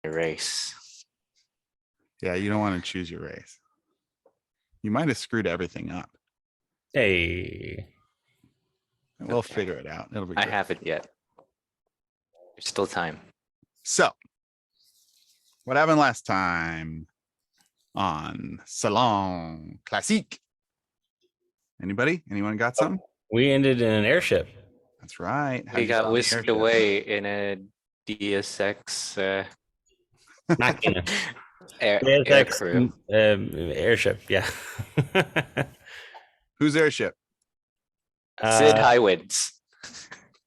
race. Yeah, you don't want to choose your race. You might have screwed everything up. Hey. We'll figure it out. It'll be I great. haven't yet. There's still time. So, what happened last time on Salon Classique? Anybody? Anyone got something? We ended in an airship. That's right. We got whisked away in a DSX Machina. air crew. Airship, yeah. Whose airship? Sid Highwinds.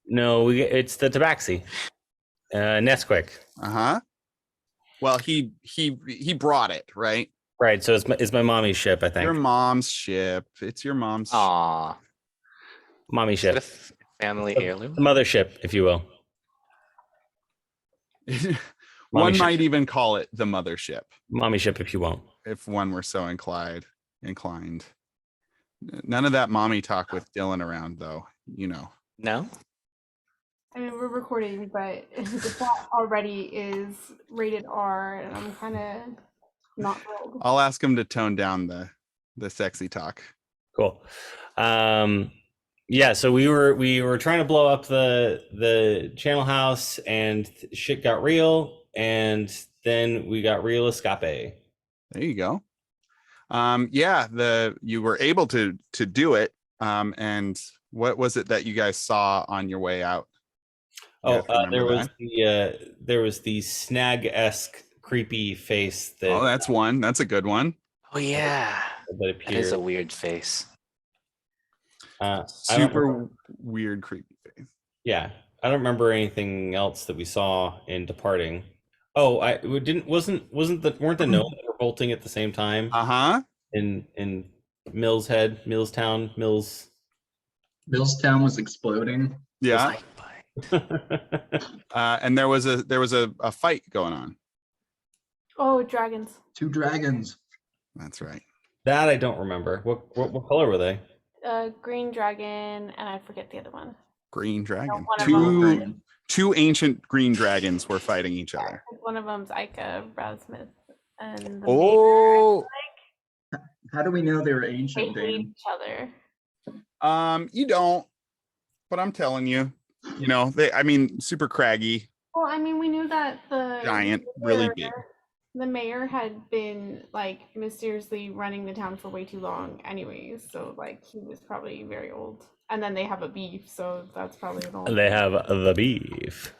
No, it's the Tabaxi. Nesquik. Uh-huh. Well, he brought it, right? Right, so it's my mommy's ship, I think. Your mom's ship. It's your mom's Aw. Mommy ship. Is it a family heirloom? The mothership, if you will. One Mommy might ship. even call it the mothership. Mommy ship, if you won't. If one were so inclined. None of that mommy talk with Dylan around, though. You know. No? I mean, we're recording, but the chat already is rated R, and I'm kind of not thrilled. I'll ask him to tone down the sexy talk. Cool. Yeah, so we were trying to blow up the channel house, and shit got real, and then we got real escape. There you go. Yeah, you were able to do it. And what was it that you guys saw on your way out? There was the snag-esque creepy face that. Oh, that's one. That's a good one. Oh yeah. That That is a weird face. Super weird, creepy face. Yeah, I don't remember anything else that we saw in departing. Oh, weren't the gnomes revolting at the same time? Uh-huh. In Millstown was exploding. Yeah. And there was a fight going on. Oh, dragons. 2 dragons. That's right. That I don't remember. What color were they? Green dragon, and I forget the other one. Green dragon. No, Two ancient green dragons were fighting each other. One of them's Ica Rasmus, and Oh. How do we know they were they ancient, hate Dane? each other. You don't, but I'm telling you, super craggy. Well, I mean, we knew that the Giant, really big. The mayor had been like mysteriously running the town for way too long, anyways. So like he was probably very old. And then they have a beef, so that's probably an old. They have the beef.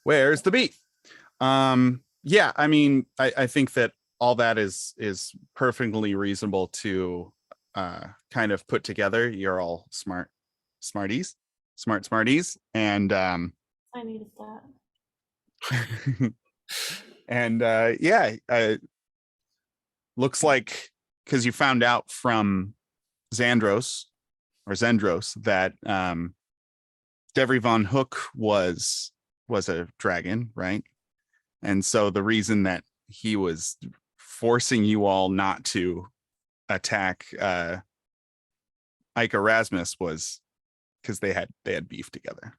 Where's the beef? Yeah, I mean, I think that all that is perfectly reasonable to kind of put together. You're all smarties, and I needed that. and looks like, because you found out from Zendros that Devry von Hook was a dragon, right? And so the reason that he was forcing you all not to attack Ica Rasmus was because they had beef together.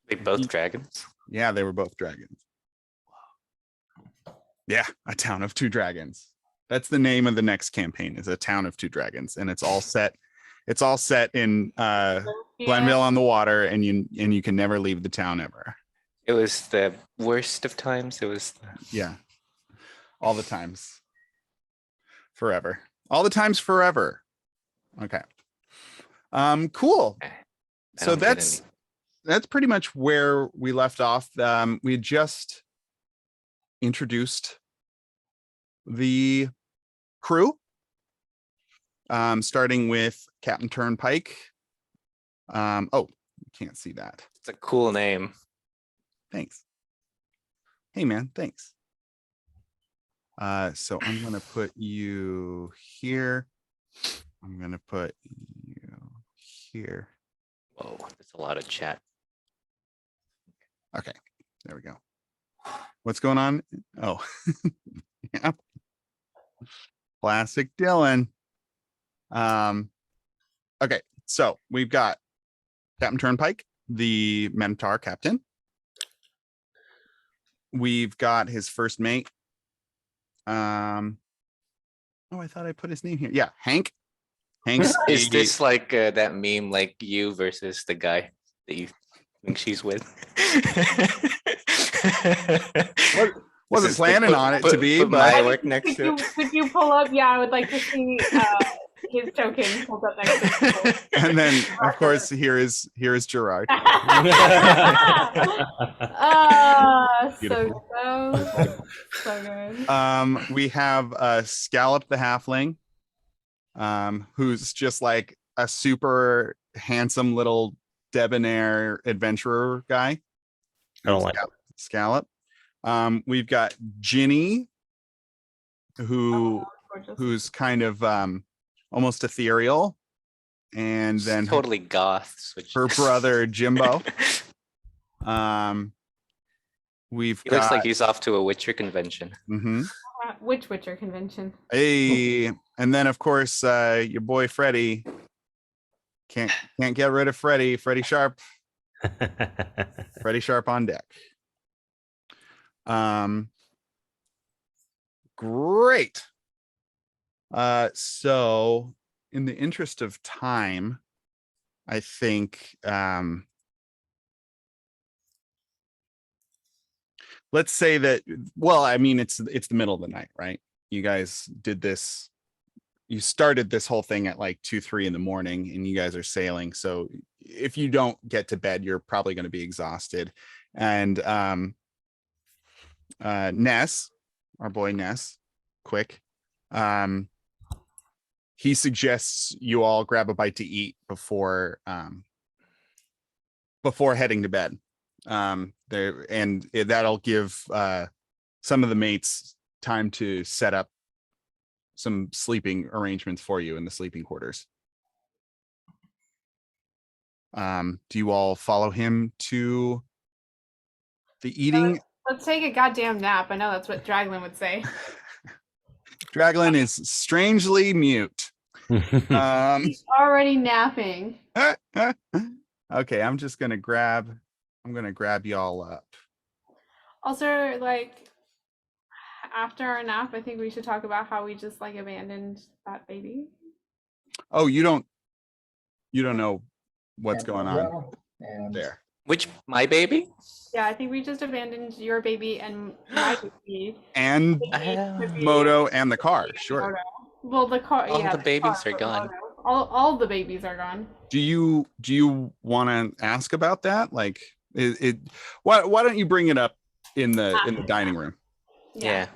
They both dragons? Yeah, they were both dragons. Yeah, a town of 2 dragons. That's the name of the next campaign, is A Town of 2 Dragons, and it's all set in Glenville on the Water, and you can never leave the town ever. It was the worst of times. It was Yeah. All the times. Forever. All the times forever. Okay. Cool. So that's pretty much where we left off. We had just introduced the crew, starting with Captain Turnpike. Oh, you can't see that. It's a cool name. Thanks. Hey man, thanks. So I'm gonna put you here. I'm gonna put you here. Whoa, that's a lot of chat. Okay, there we go. What's going on? Oh, yeah. Classic Dylan. Okay, so we've got Captain Turnpike, the Minotaur captain. we've got his first mate. Oh, I thought I put his name here. Yeah, Hank. Hank's Is a- this like that meme, like you versus the guy that you think she's with? wasn't This is like, planning on it to be, put but my work next to it. Could you pull up? Yeah, I would like to see his token pulled up next to it. and then of course here is Gerard. Beautiful. So good. We have Scallop the Halfling, who's just like a super handsome little debonair adventurer guy. I don't like it. Scallop. We've got Ginny, Gorgeous. who's kind of almost ethereal, and then Totally goth. her brother Jimbo. We've He got looks like he's off to a Witcher convention. Which Witcher convention? and then of course your boy Freddy. Can't get rid of Freddy Sharp. Freddy Sharp on deck. Great. So in the interest of time, I think let's say that, well, I mean, it's the middle of the night, right? You guys did this, you started this whole thing at like 2-3 in the morning, and you guys are sailing. So if you don't get to bed, you're probably going to be exhausted. And Ness, our boy Ness, quick, he suggests you all grab a bite to eat before heading to bed. That'll give some of the mates time to set up some sleeping arrangements for you in the sleeping quarters. Do you all follow him to the eating? Let's take a goddamn nap. I know that's what Draglin would say. Draglin is strangely mute. He's already napping. Okay, I'm gonna grab y'all up. Mm-hmm. Also, like, after our nap, I think we should talk about how we just like abandoned that baby. Oh, you don't know what's going on Well, and there. My baby? Yeah, I think we just abandoned your baby and my baby. And Moto and the car, sure. Moto. Well, the car. All yeah, the babies car, are gone. Moto. All the babies are gone. Do you want to ask about that? Like, why don't you bring it up in the dining room? Yeah.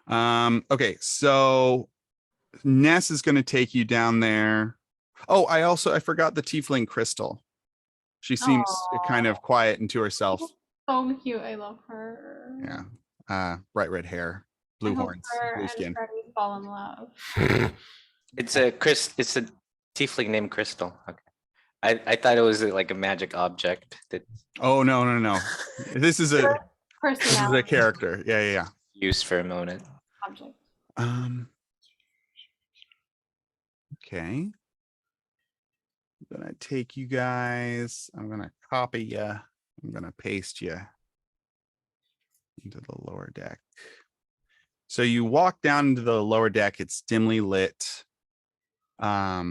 Okay, so Ness is going to take you down there. Oh, I forgot the tiefling Crystal. She seems kind of quiet and to herself. So cute. I love her. Yeah. Bright red hair, blue horns, blue skin. Freddie fall in love. It's a tiefling named Crystal. Okay. I thought it was like a magic object that Oh no. This is a Personality character. Yeah. used for a moment. object. Okay. I'm gonna take you guys. I'm gonna copy you. I'm gonna paste you into the lower deck. So you walk down into the lower deck. It's dimly lit. Let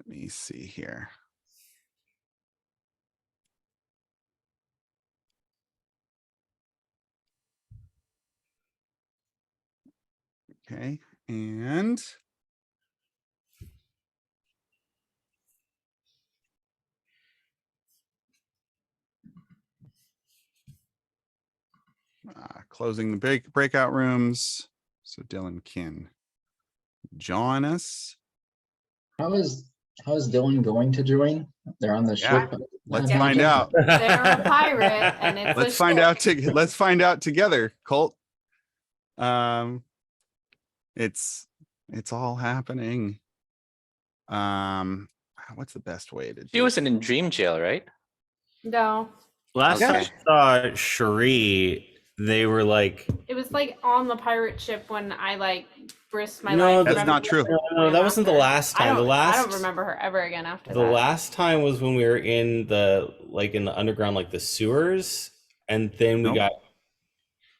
me see here. Okay, and closing the breakout rooms so Dylan can join us. how is Dylan going to join? They're on the Yeah. ship. Let's Yeah. find out. They're a pirate, and it's Let's a find ship. out. Let's find out together, Colt. It's all happening. What's the best way to do She wasn't in dream jail, right? No, Last Okay. time I saw Cherie, they were like, it was like on the pirate ship when I like risked my No, life. that's Remember not the true. other No, that wasn't the after? last time. I don't remember her ever again after The that. last time was when we were in the underground, like the sewers, and then we Nope. got.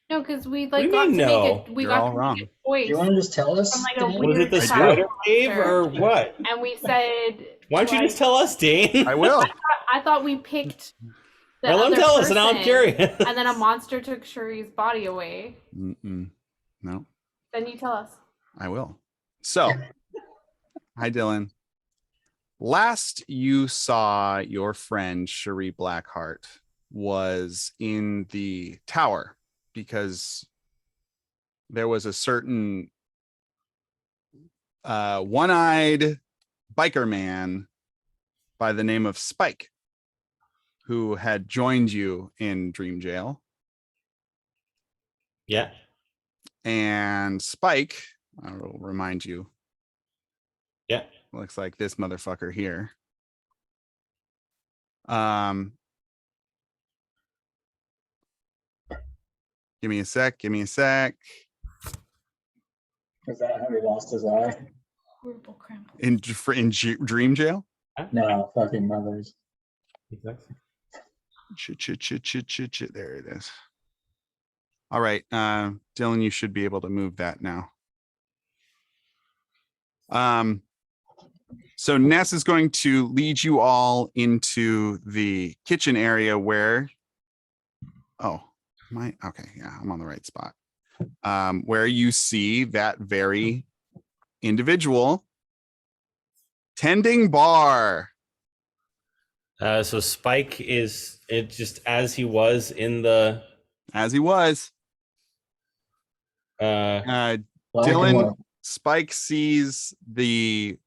No, because we do you like got to mean, make no? it. We You're got all to wrong. make a Do you choice want to just tell from us? like a Dan? Was weird it the I do. spider wave monster. or what? And we said, Why don't you just tell us, Dane? I will. I thought we picked the Well, let him other tell us, and now I'm person, curious. and then a monster took Shuri's body away. Mm-mm. No, Then you tell us. I will. So, hi, Dylan. Last you saw your friend Cherie Blackheart was in the tower because there was a certain one-eyed biker man by the name of Spike who had joined you in Dream Jail. Yeah. And Spike, I will remind you, Yeah. looks like this motherfucker here. Give me a sec. Is that how he lost his eye? Horrible crap. In Dream Jail. No, fucking mothers. Exactly. Chit. There it is. All right, Dylan, you should be able to move that now. So Ness is going to lead you all into the kitchen area where, okay, yeah, I'm on the right spot. Where you see that very individual tending bar. So Spike is it just as he was in the As he was. Black and Dylan, white. Spike sees the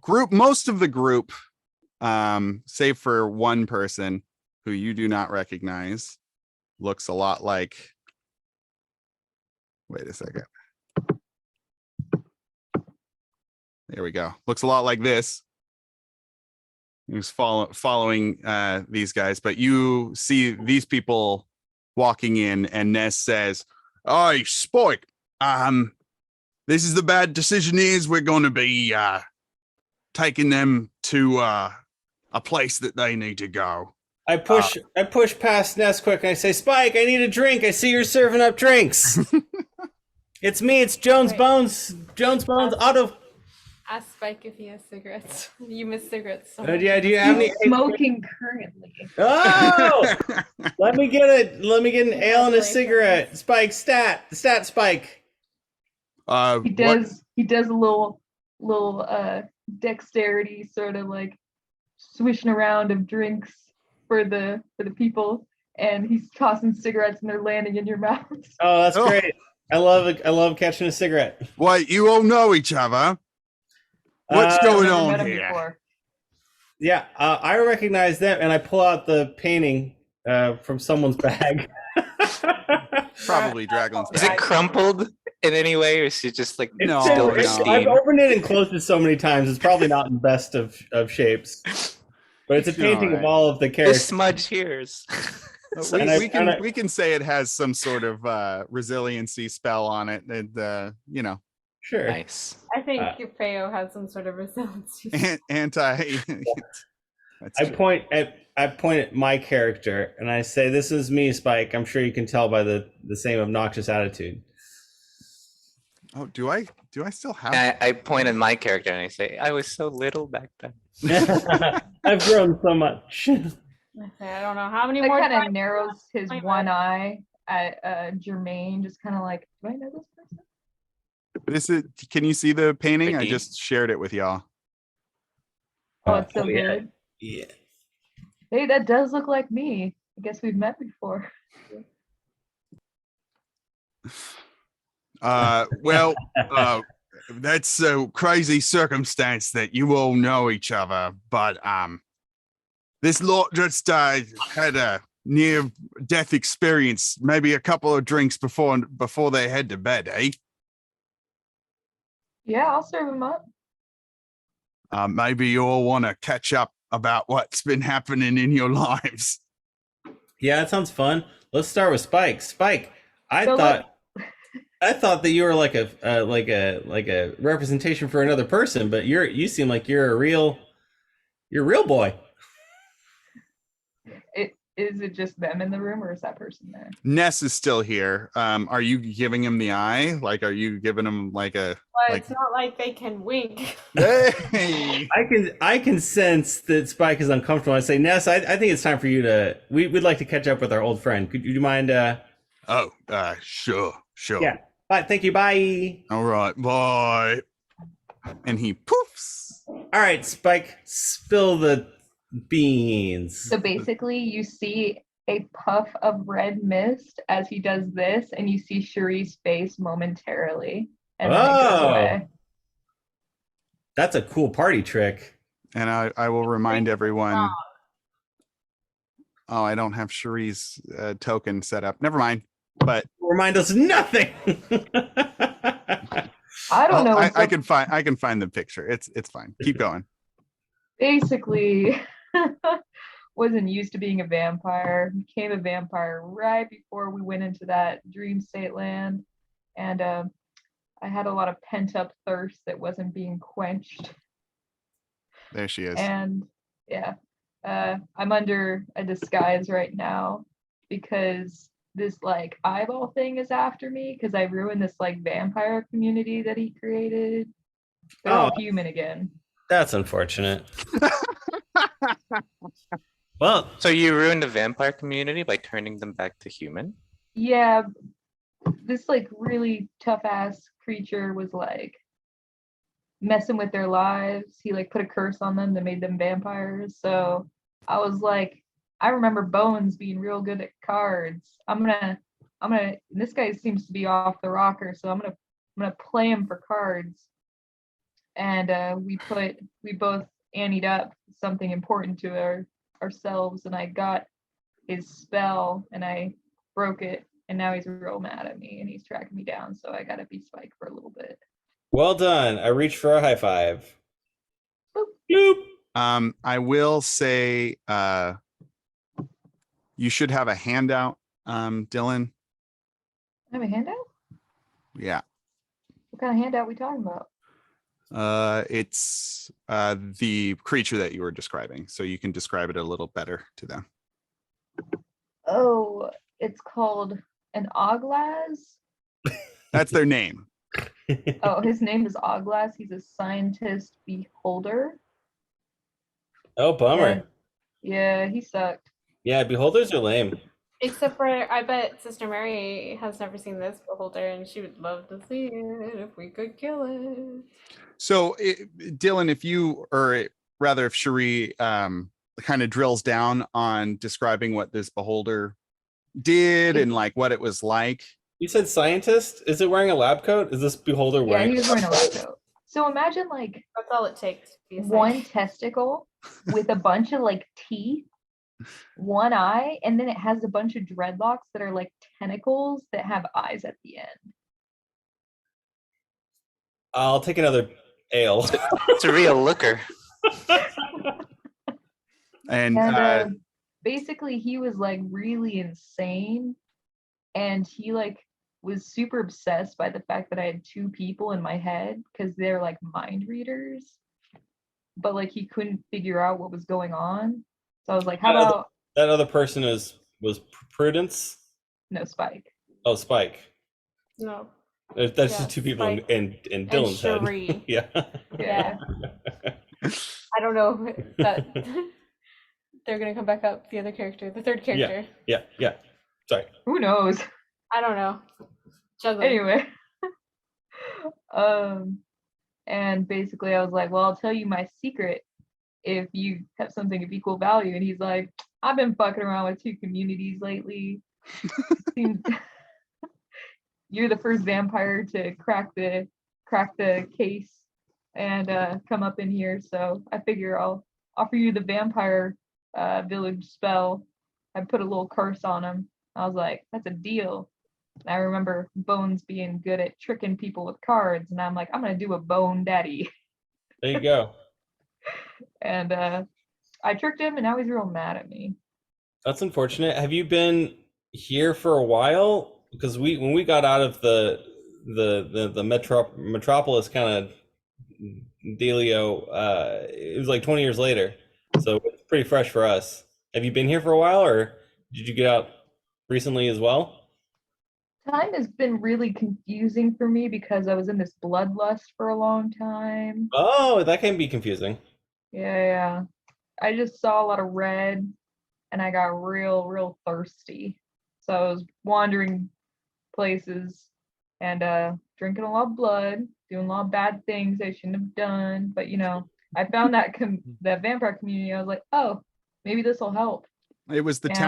group, most of the group, save for one person who you do not recognize, looks a lot like, wait a second. There we go. Looks a lot like this. He was following these guys, but you see these people walking in, and Ness says, "Hey, Spike, this is the bad decision is we're going to be taking them to a place that they need to go." I push past Ness quick and I say, Spike, I need a drink. I see you're serving up drinks. It's me, it's Jones Wait. Bones. Jones Bones Auto. Ask Spike if he has cigarettes. You miss cigarettes. So Yeah, do you have any? He's smoking currently. Oh, let me get an ale and a cigarette. Spike, stat Spike. He does a little dexterity sort of like swishing around of drinks for the people, and he's tossing cigarettes and they're landing in your mouth. Oh, that's great. I love catching a cigarette. What, you all know each other? What's I've going never on met him here? before. Yeah, I recognize them, and I pull out the painting from someone's bag. Probably Dragon's Is it bag. crumpled in any way, or is it just like No, still no. I've pristine? opened it and closed it so many times. It's probably not in the best of shapes, but it's a painting of Alright. all of the This characters. smudge here is. We can say it has some sort of resiliency spell on it, and Sure. Nice. I think Feo has some sort of resiliency. anti. That's I true. point at my character and I say, "This is me, Spike. I'm sure you can tell by the same obnoxious attitude." Oh, do I still have? I point at my character and I say, I was so little back then. I've grown so much. I don't know how many That more kind of times- narrows his Wait, one wait. eye at Jermaine, just kind of like, do I know this person? Can you see the painting? I Redeem. just shared it with y'all. Oh, it's so yeah. good. Yeah. Hey, that does look like me. I guess we've met before. Well, that's a crazy circumstance that you all know each other, but this lot just had a near death experience, maybe a couple of drinks before they head to bed, eh? Yeah, I'll serve him up. Maybe you all want to catch up about what's been happening in your lives. Yeah, that sounds fun. Let's start with Spike. Spike, I So thought I thought that you were like a representation for another person, but you seem like you're a real boy. Is it just them in the room, or is that person there? Ness is still here. Are you giving him the eye? Like, are you giving him like a But like? it's not like they can wink. Hey! I can sense that Spike is uncomfortable. I say, Ness, I think it's time for you to. We'd like to catch up with our old friend. Could you mind? Oh, sure. Yeah. Bye. Thank you. Bye. All right, bye. And he poofs. All right, Spike, spill the beans. So basically, you see a puff of red mist as he does this, and you see Cherie's face momentarily, and then it goes away. That's a cool party trick. And I will remind everyone. Oh, I don't have Cherie's token set up. Never mind. But Remind us nothing. I don't know. I can find the picture. It's fine. Keep going. Basically, wasn't used to being a vampire. Became a vampire right before we went into that dream state land, and I had a lot of pent up thirst that wasn't being quenched. There she is. And yeah, I'm under a disguise right now because this like eyeball thing is after me because I ruined this like vampire community that he created. They're all human again. That's unfortunate. Well, So you ruined the vampire community by turning them back to human? Yeah, this like really tough ass creature was like messing with their lives. He like put a curse on them that made them vampires. So I was like, I remember Bones being real good at cards. I'm gonna this guy seems to be off the rocker, so I'm gonna play him for cards. And we both anteed up something important to ourselves, and I got his spell and I broke it, and now he's real mad at me and he's tracking me down, so I gotta be Spike for a little bit. well done. I reach for a high five. Boop. Bloop. I will say you should have a handout, Dylan. I have a handout? Yeah. What kind of handout we talking about? It's the creature that you were describing, so you can describe it a little better to them. Oh, it's called an Oglaz. That's their name. Oh, his name is Oglaz. He's a scientist beholder. Oh, bummer. Yeah, he sucked. Yeah, beholders are lame. Except for, I bet Sister Mary has never seen this beholder, and she would love to see it if we could kill it. So, Dylan, if you, or rather, if Cherie kind of drills down on describing what this beholder did and like what it was like. You said scientist? Is it wearing a lab coat? Is this beholder Yeah, wearing? he was wearing a lab coat. So imagine like That's all it takes to be a one scientist. testicle with a bunch of like teeth, one eye, and then it has a bunch of dreadlocks that are like tentacles that have eyes at the end. I'll take another ale. It's a real looker. And Basically he was like really insane, and he like was super obsessed by the fact that I had two people in my head because they're like mind readers, but like he couldn't figure out what was going on. So I was like, how about That other person was Prudence? no, Spike? Oh, Spike. No. That's Yeah, just two people Spike in Dylan's head. Cherie. Yeah. Yeah. I don't know that they're gonna come back up. The other character, the third character. Yeah. Sorry. Who knows? I don't know. Juggling. Anyway. And basically I was like, well, I'll tell you my secret if you have something of equal value. And he's like, I've been fucking around with two communities lately. Seems you're the first vampire to crack the case and come up in here, so I figure I'll offer you the vampire village spell. I put a little curse on him. I was like, that's a deal. And I remember Bones being good at tricking people with cards, and I'm like, I'm gonna do a Bone Daddy. There you go. And I tricked him, and now he's real mad at me. That's unfortunate. Have you been here for a while? Because when we got out of the Metropolis kind of dealio. It was like 20 years later, so it's pretty fresh for us. Have you been here for a while, or did you get out recently as well? Time has been really confusing for me because I was in this bloodlust for a long time. Oh, that can be confusing. Yeah. I just saw a lot of red and I got real thirsty. So I was wandering places and drinking a lot of blood, doing a lot of bad things I shouldn't have done. But I found that vampire community. I was like, oh, maybe this will help. It was the And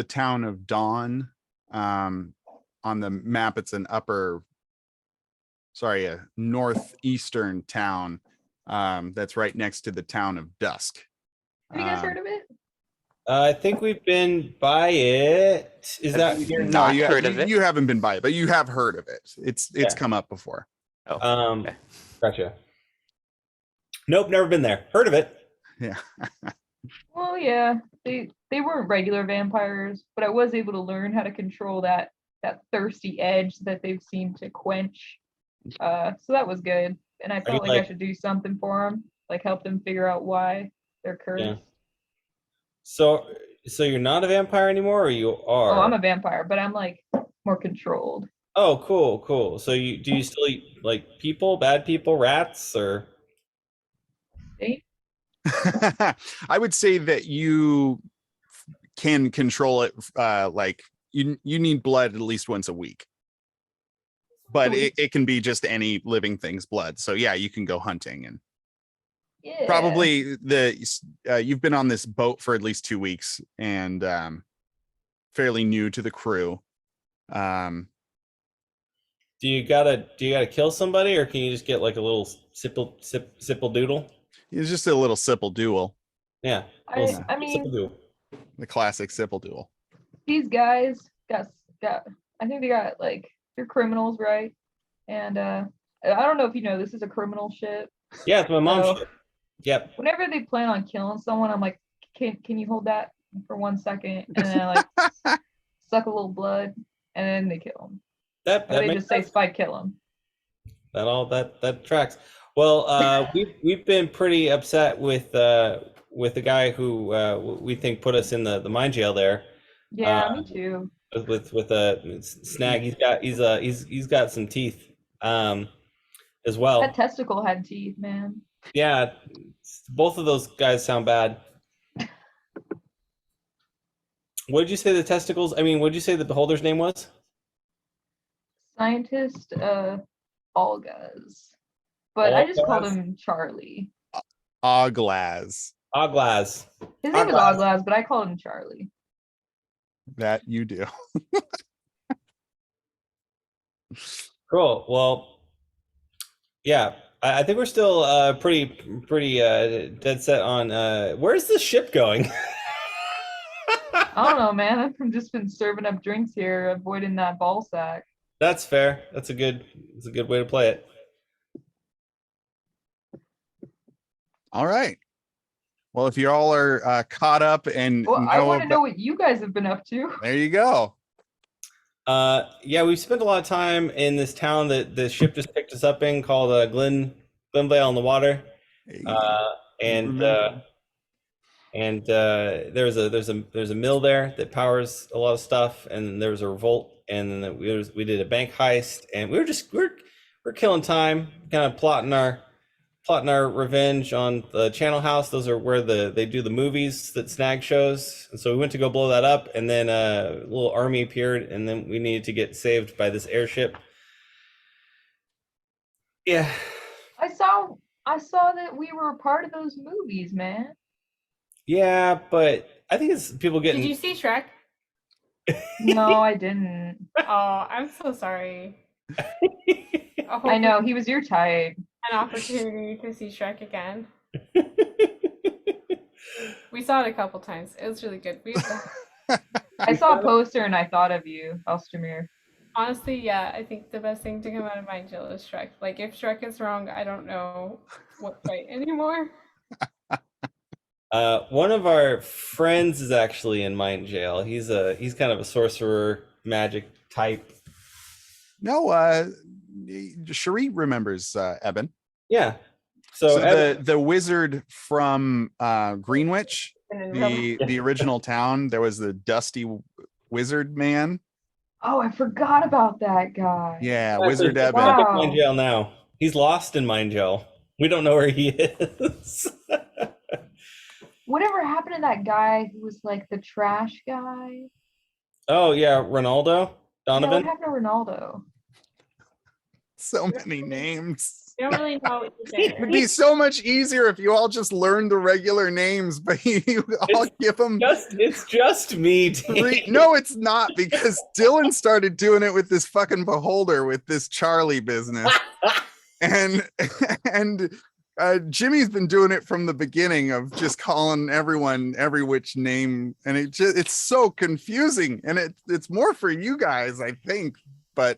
town of Dawn. On the map, it's a northeastern town. That's right next to the town of Dusk. have you guys heard of it? I think we've been by it. Is that You're not heard of it? You haven't been by it, but you have heard of it. It's Yeah. come up before. Oh, okay. Gotcha. Nope, never been there. Heard of it. Yeah. Well, yeah, they weren't regular vampires, but I was able to learn how to control that thirsty edge that they've seemed to quench. So that was good, and I you felt like I like- should do something for them, like help them figure out why they're cursed. Yeah. So you're not a vampire anymore, or you are? Oh, I'm a vampire, but I'm like more controlled. Oh, cool. So do you still eat like people, bad people, rats, or? See? I would say that you can control it. Like you need blood at least once a week, but it can be just any living thing's blood. So yeah, you can go hunting, and Yeah. probably you've been on this boat for at least 2 weeks and fairly new to the crew. Do you gotta kill somebody, or can you just get like a little sipple doodle? It's just a little sipple duel, Yeah. I mean, sipple doodle. the classic sipple duel. these guys got I think they got like, they're criminals, right? And I don't know if you know, this is a criminal ship. Yeah, it's my mom's So- shit. Yep. Whenever they plan on killing someone, I'm like, can you hold that for 1 second? And then I like suck a little blood, and then they kill them. That Or they makes just say sense. Spike kill them. That tracks. Well, we've been pretty upset with the guy who we think put us in the mine jail there. Yeah, me too. With a snag. He's got some teeth as well. That testicle had teeth, man. Yeah, both of those guys sound bad. What did you say the testicles? I mean, what did you say the beholder's name was? Scientist, Olgas. But I just called him Charlie. Oglaz, Oglaz. His name is Oglaz, but I called him Charlie. that you do. Cool. Well, yeah, I think we're still pretty dead set on where's the ship going? I don't know, man. I've just been serving up drinks here, avoiding that ball sack. That's fair. That's a good way to play it. All right. Well, if you all are caught up and Well, I want to about- know what you guys have been up to. there you go. Yeah, we've spent a lot of time in this town that the ship just picked us up in called Glenvale on the Water. And there's a mill there that powers a lot of stuff, and there was a revolt, and then we did a bank heist, and we're killing time, kind of plotting our revenge on the Channel House. Those are where they do the movies that Snag shows, and so we went to go blow that up, and then a little army appeared, and then we needed to get saved by this airship. Yeah. I saw that we were a part of those movies, man. Yeah, but I think it's people getting. Did you see Shrek? No, I didn't. Oh, I'm so sorry. hope I know, he was your type. An opportunity to see Shrek again. We saw it a couple times. It was really good. I saw a poster and I thought of you, Alstamir. Honestly, yeah, I think the best thing to come out of Mind Jail is Shrek. Like, if Shrek is wrong, I don't know what right anymore. One of our friends is actually in Mind Jail. He's kind of a sorcerer, magic type No, Cherie remembers Eben. Yeah. So Evan- the wizard from Greenwich, And in real life- the original town, there was the dusty wizard man. Oh, I forgot about that guy. Yeah, Actually, Wizard he's Eben. stuck in Wow. Mind Jail now. He's lost in Mind Jail. We don't know where he is. Whatever happened to that guy who was like the trash guy? Oh yeah, Ronaldo Yeah, what Donovan. happened to Ronaldo? So many names. You don't really know what It'd you're be so much easier if you all just learned the regular names, but you all give them It's just me. three. No, it's not, because Dylan started doing it with this fucking beholder with this Charlie business. and Jimmy's been doing it from the beginning of just calling everyone every which name, and it's so confusing, and it's more for you guys, I think. But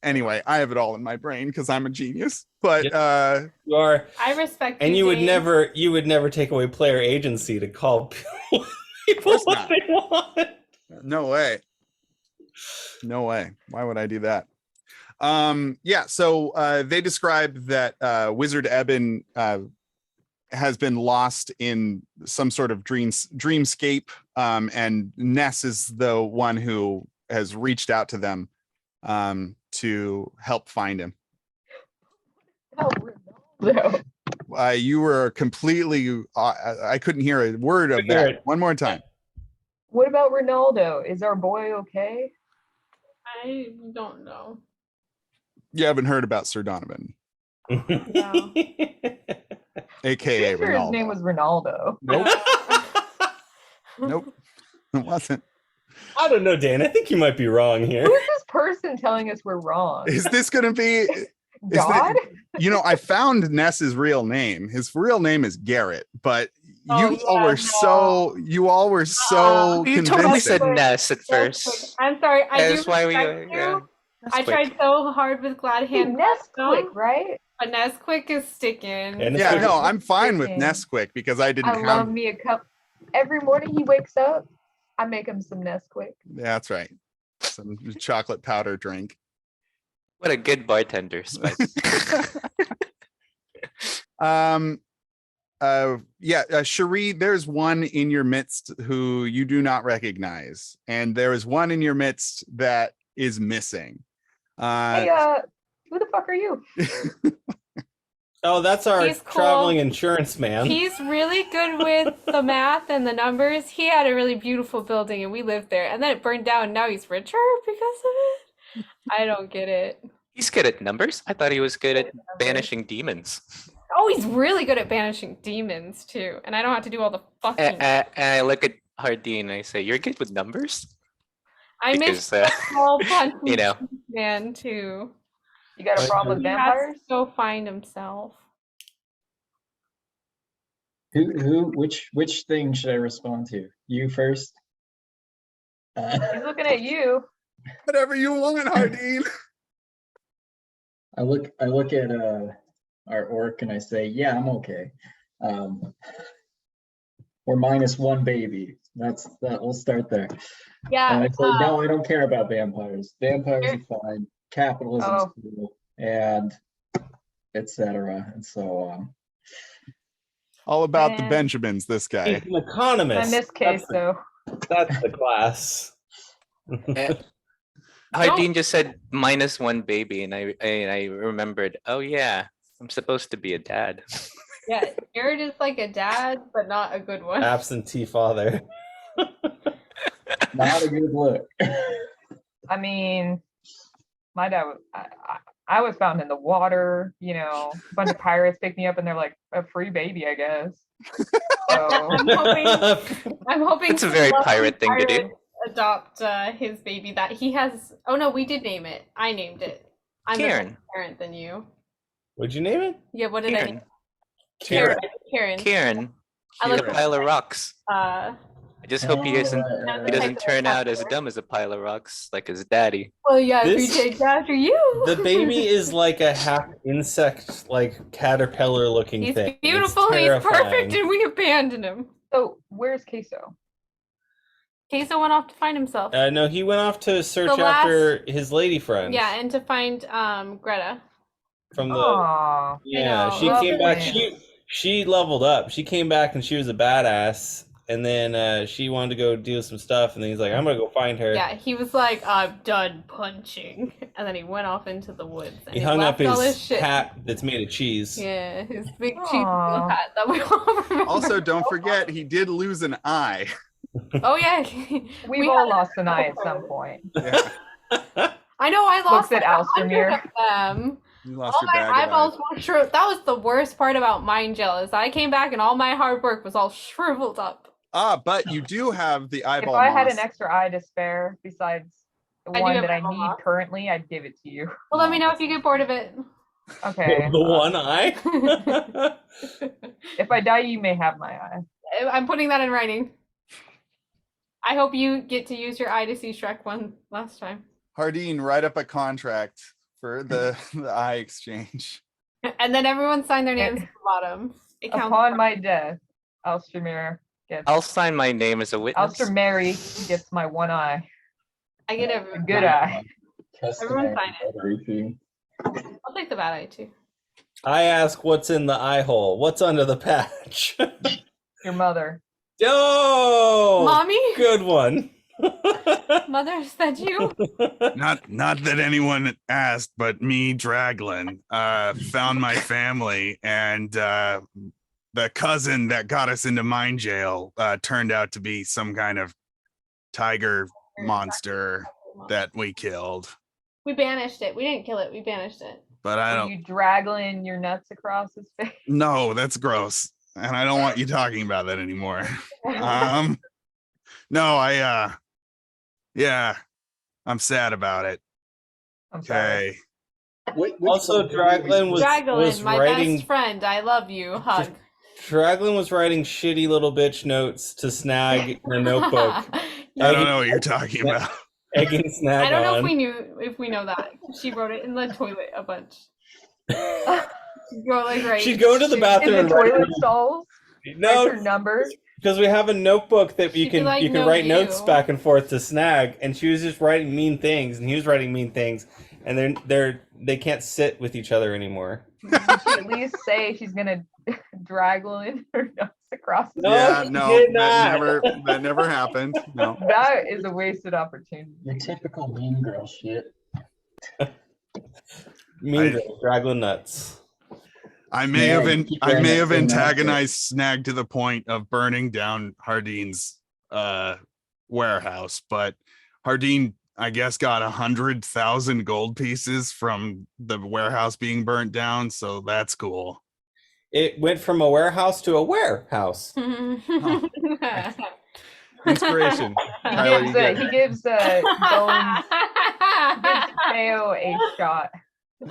anyway, I have it all in my brain because I'm a genius. But You are, I respect and you would James. never take away player agency to call people course what not. they want. no way. Why would I do that? So they describe that Wizard Eben has been lost in some sort of dreamscape, and Ness is the one who has reached out to them to help find him. Oh, Ronaldo. You were completely I couldn't hear a word of Hear that. it. One more time. What about Ronaldo? Is our boy okay? I don't know. You haven't heard about Sir Donovan, No. aka Pretty sure his name Ronaldo. was Ronaldo. Nope. Nope. It wasn't. I don't know, Dan. I think you might be wrong here. Who's this person telling us we're wrong? Is this gonna be God? I found Ness's real name. His real name is Garrett, but Oh, you all yeah, were no. you all were so You totally said convincing. Ness at That's quick. first. I'm sorry. I do That's why we. respect you. Yeah, I tried so hard with Glad Hey, Hand, Nesquik, right? but Nesquik is sticking. And Yeah, Nesquik- no, I'm fine with Freaking- Nesquik because I didn't I have. love me a cup. Every morning he wakes up, I make him some Nesquik. That's right. Some chocolate powder drink. What a good bartender, Spike. Cherie, there's one in your midst who you do not recognize, and there is one in your midst that is missing. Hey, who the fuck are you? Oh, that's our He's cool. traveling insurance man. He's really good with the math and the numbers. He had a really beautiful building and we lived there. And then it burned down. Now he's richer because of it. I don't get it. He's good at numbers. I thought he was good at banishing demons. Oh, he's really good at banishing demons too. And I don't have to do all the fucking. And I look at Hardin and I say, "You're good with numbers," I miss because all punching you know. man too. You got a But problem with He has vampires? to go find himself. Which thing should I respond to? You first? He's looking at you. Whatever you want, Hardin. I look at our orc and I say, yeah, I'm okay. We're -1 baby. That's that. We'll start there. Yeah. And I say, no, I don't care about vampires. Vampires are fine. Capitalism's Oh. cool, and etc. And so All about the Man. Benjamins, this guy. He's an economist. In this case, though. That's the class. Hardin just said -1 baby, and I remembered. Oh yeah, I'm supposed to be a dad. Yeah. Jared is like a dad, but not a good one. Absentee father. not a good look. I mean, my dad was, I was found in the water, a bunch of pirates picked me up and they're like, a free baby, I guess. So, I'm hoping It's a very some pirate thing to do. pirate adopt his baby that he has. Oh no, we did name it. I named it. I'm a Karen. better parent than you. Would you name it? Yeah, what did I name? Karen. Karen. Karen. I She's like a pile of rocks. Uh, I just hope he doesn't. Oh, He doesn't turn out as dumb as a pile of rocks like his daddy. well, yeah, if we This- take after you. The baby is like a half insect, like caterpillar looking He's thing. It's beautiful. He's perfect, terrifying. and we abandoned him. so where's Queso? Queso went off to find himself. No, he went off to search The last- after his lady friends. Yeah, and to find Greta. From the Aw. yeah, know, she love came back. it. She leveled up. She came back and she was a badass. And then she wanted to go do some stuff. And then he's like, "I'm gonna go find her." Yeah, he was like, I'm done punching. And then he went off into the woods. And He hung up left all his shit. hat that's made of cheese. Yeah, his big cheese Aw. hat that we all remember. Also, don't forget he did lose an eye. Oh yeah. We've We all had- lost an eye at some point. Yeah, I know I lost Looks at like 100 Alstamir. of them. you lost All your my bag of eyeballs eyes. were shriveled. That was the worst part about Mind Gel is I came back and all my hard work was all shriveled up. But you do have the If eyeball I had an moss. extra eye to spare besides the I do one have that I eyeball need moss. currently, I'd give it to you. Well, let me know if you get bored of it. Okay. The one eye. If I die, you may have my eye. I'm putting that in writing. I hope you get to use your eye to see Shrek one last time. Hardeen, write up a contract for the eye exchange. And then everyone sign their names at the bottom. It counts. Upon my death, Alstamir gets I'll sign my name as a witness. Alstamir gets my one eye. I get A everyone. good eye. Everyone sign it. Every fee. I'll take the bad eye too. I ask, what's in the eye hole? What's under the patch? Your mother. Oh, Mommy? good one. Mother, is that you? Not that anyone asked, but me, Draglin, found my family, and the cousin that got us into mine jail turned out to be some kind of tiger monster that we killed. We banished it. We didn't kill it. We banished it. But I Were don't. you draggling your nuts across his face? No, that's gross, and I don't want you talking about that anymore. No, yeah, I'm sad about it. I'm sorry. Okay. Also, Draglin was Draglin, my writing. best friend. I love you. Hug. Draglin was writing shitty little bitch notes to Snag in a notebook, I don't know what you're talking about. egging Snag I don't know on. if we know that. She wrote it in the toilet a bunch. She'd go like right. She'd go into the In bathroom the and write toilet stalls? Write no, her number? because we have a notebook that you She'd be can like, you can "No, write notes you." back and forth to Snag, and she was just writing mean things, and he was writing mean things, and they can't sit with each other anymore. Did she at least say she's gonna draggle her nuts across his No, Yeah, he no, did that never happened. No. That is a wasted opportunity. Your typical mean girl shit. Mean girl, Draglin nuts. I may Yeah, have you keep I wearing may that have same outfit. antagonized Snag to the point of burning down Hardeen's warehouse, but Hardeen, I guess, got 100,000 gold pieces from the warehouse being burnt down, so that's cool. It went from a warehouse to a warehouse. Inspiration. He Tyler, gives, you get he gives Bones, he gives Teo a shot.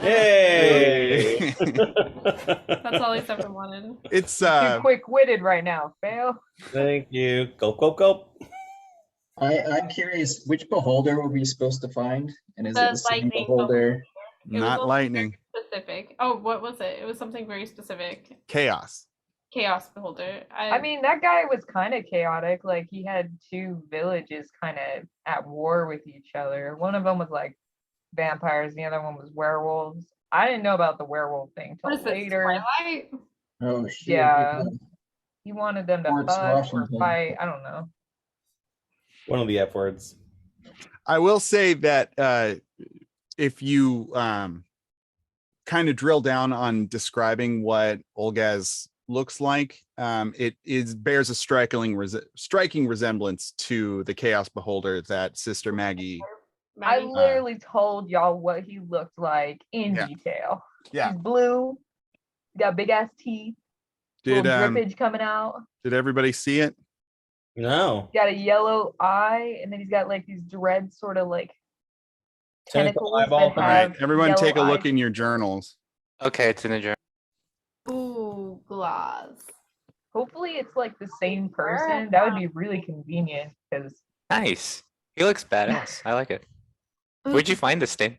Hey! That's all he's ever wanted. It's Too quick-witted right now, Fail. Thank you. Gulp, gulp, gulp. I'm curious, which beholder were we supposed to find? And is it The the same lightning beholder? It was not also lightning, Specific. Oh, what was it? It was something very specific. chaos. Chaos beholder. I mean, that guy was kind of chaotic. Like, he had two villages kind of at war with each other. One of them was like vampires, the other one was werewolves. I didn't know about the werewolf thing what till is this? later. Twilight? Oh shit. Yeah. He wanted them to Fort fuck or Washington. fight. I don't know. One of the F words. I will say that if you kind of drill down on describing what Olgaz looks like, it bears a striking resemblance to the Chaos Beholder that Sister Maggie. I Maggie? literally told y'all what he looked like in Yeah. detail. Yeah. He's blue, got big ass teeth, Did little drippage coming out. did everybody see it? No. Got a yellow eye, and then he's got like these dread sort of like Tentacle tentacles eyeball that All thing. right, have everyone yellow take a look eyes. in your journals. Okay, it's in the journal. Ooh, gloss. Hopefully it's like the same person. That would be really convenient because Nice. He looks badass. I like it. Where'd you find this thing?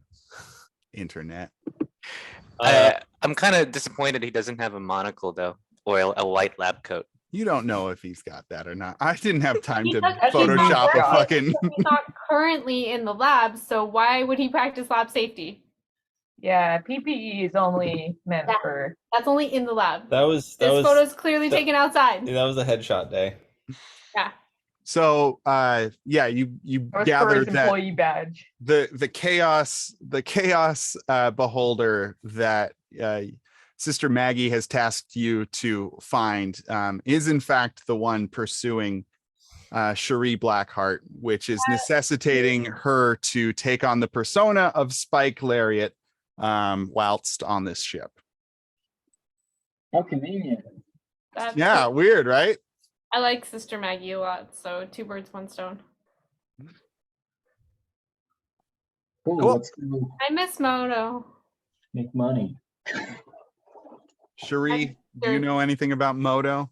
Internet. I'm kind of disappointed he doesn't have a monocle though, or a light lab coat. You don't know if he's got that or not. I didn't have time He to does- he's not Photoshop a working. fucking. He's not currently in the lab, so why would he practice lab safety? Yeah, PPE is only meant Yeah. for. That's only in the lab. That was This photo's clearly that- taken outside. that was a headshot day. Yeah. So yeah, you That was for gather his that employee badge. the chaos beholder that Sister Maggie has tasked you to find is in fact the one pursuing Cherie Blackheart, which is necessitating her to take on the persona of Spike Lariat whilst on this ship. How convenient. That's Yeah, weird, right? I like Sister Maggie a lot, so 2 birds, 1 stone. Cool, Cool. let's go I miss Moto. make money. Cherie, do you Sure. know anything about Moto?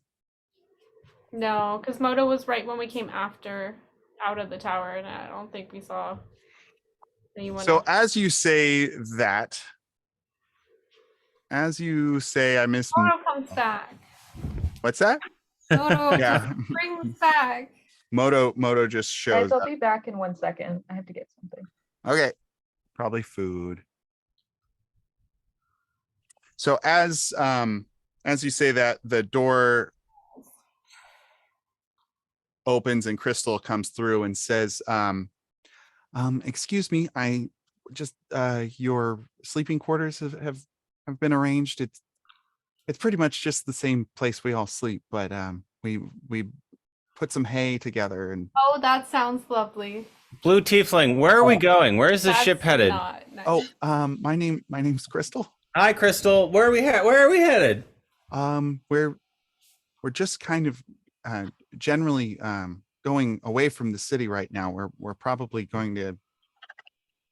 No, because Moto was right when we came out of the tower, and I don't think we saw anyone. So else. as you say that, I miss. Moto comes back. What's that? Moto Yeah. just brings back. Moto just Guys, shows I'll up. be back in 1 second. I have to get something. Okay, probably food. So as you say that, the door opens and Crystal comes through and says, excuse me, I just your sleeping quarters have been arranged. It's pretty much just the same place we all sleep, but we put some hay together and Oh, that sounds lovely. Blue Tiefling, where are we going? Where is this ship That's headed? not nice. oh my name's Crystal. Hi, Crystal. Where are we Where are we headed? We're just kind of generally going away from the city right now. We're probably going to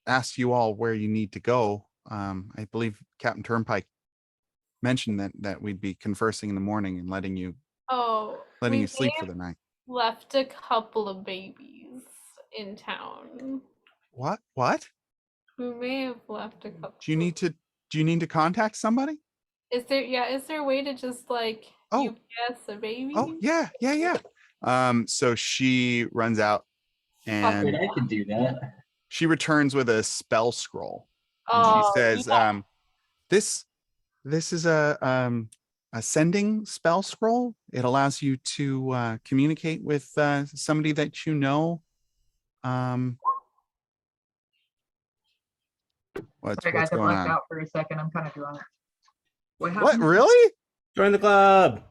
ask you all where you need to go. I believe Captain Turnpike mentioned that we'd be conversing in the morning and letting you Oh, letting we you sleep may for the night. have left a couple of babies in town. What? We may have left a couple. Do you need to contact somebody? Is there a way to just like Oh. UPS a baby? Oh yeah. So she runs out Wait, and I can do that. she returns with a spell scroll. And Oh, she says, yeah. this is a sending spell scroll. It allows you to communicate with somebody that you know. What's Sorry, guys, I going blacked on? out for a second. I'm kind of drunk. What What, happened? really? Join the club.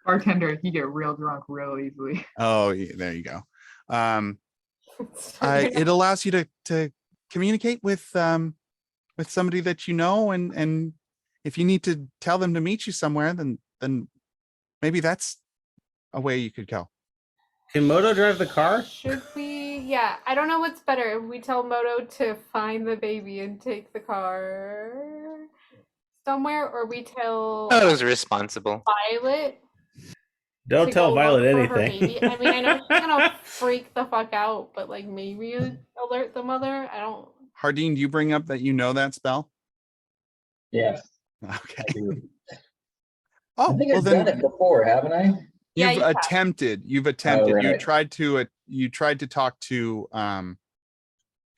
Bartender, you get real drunk real easily. Oh, yeah, there you go. It allows you to communicate with somebody that you know, and if you need to tell them to meet you somewhere, then maybe that's a way you could go. Can Moto drive the car? Should we? Yeah, I don't know what's better. If we tell Moto to find the baby and take the car somewhere, or we tell That was responsible. Violet. Don't to tell go Violet look for her anything. baby. I mean, I know she's gonna freak the fuck out, but like maybe alert the mother. I don't. Hardeen, do you bring up that you know that spell? Yes, Okay. I do. Oh, I think well I've done then it before, haven't I? Yeah, you've you have. attempted. You right. tried to talk to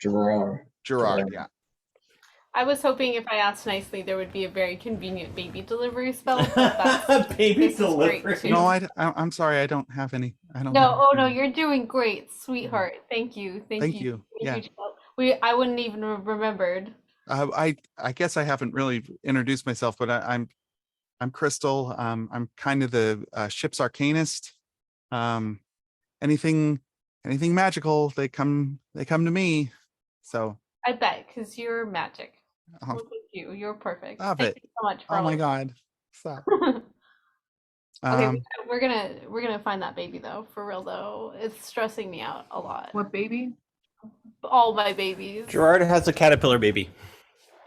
Gerard. Gerard. Yeah. I was hoping if I asked nicely, there would be a very convenient baby delivery spell. But that's, Baby this is great, delivery. too. No, I'm sorry. I don't have any. I don't. No, have oh no, any. you're doing great, sweetheart. Thank you, Thank you. Yeah. I wouldn't even have remembered. I guess I haven't really introduced myself, but I'm Crystal. I'm kind of the ship's arcanist. Anything magical, they come to me. So. I bet, because you're magic. Oh, Well, thank you. You're perfect. Stop Thank it. you so much for oh all my of God! Stop. it. Okay, Um, we're gonna find that baby though. For real though, it's stressing me out a lot. What baby? All my babies. Gerard has a caterpillar baby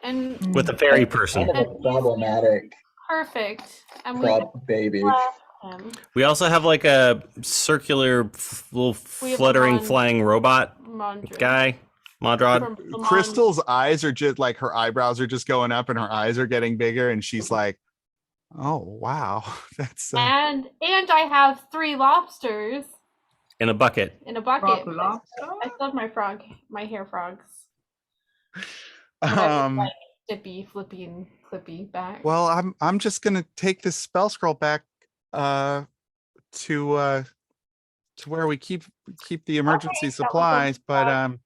And with a fairy Kind person. of a problematic perfect. And we baby. love him. We also have like a circular little We have a fluttering mon- flying robot Mondra. guy, Mondrod. From the Crystal's eyes are just like her eyebrows are just going up and her eyes are getting bigger, and she's like, Oh wow, that's And I have 3 lobsters In a bucket. in a bucket. Frog lobster. I love my hair frogs. And I just, like, dippy, flippy, and clippy back. well, I'm just gonna take this spell scroll back to where we keep the emergency supplies, but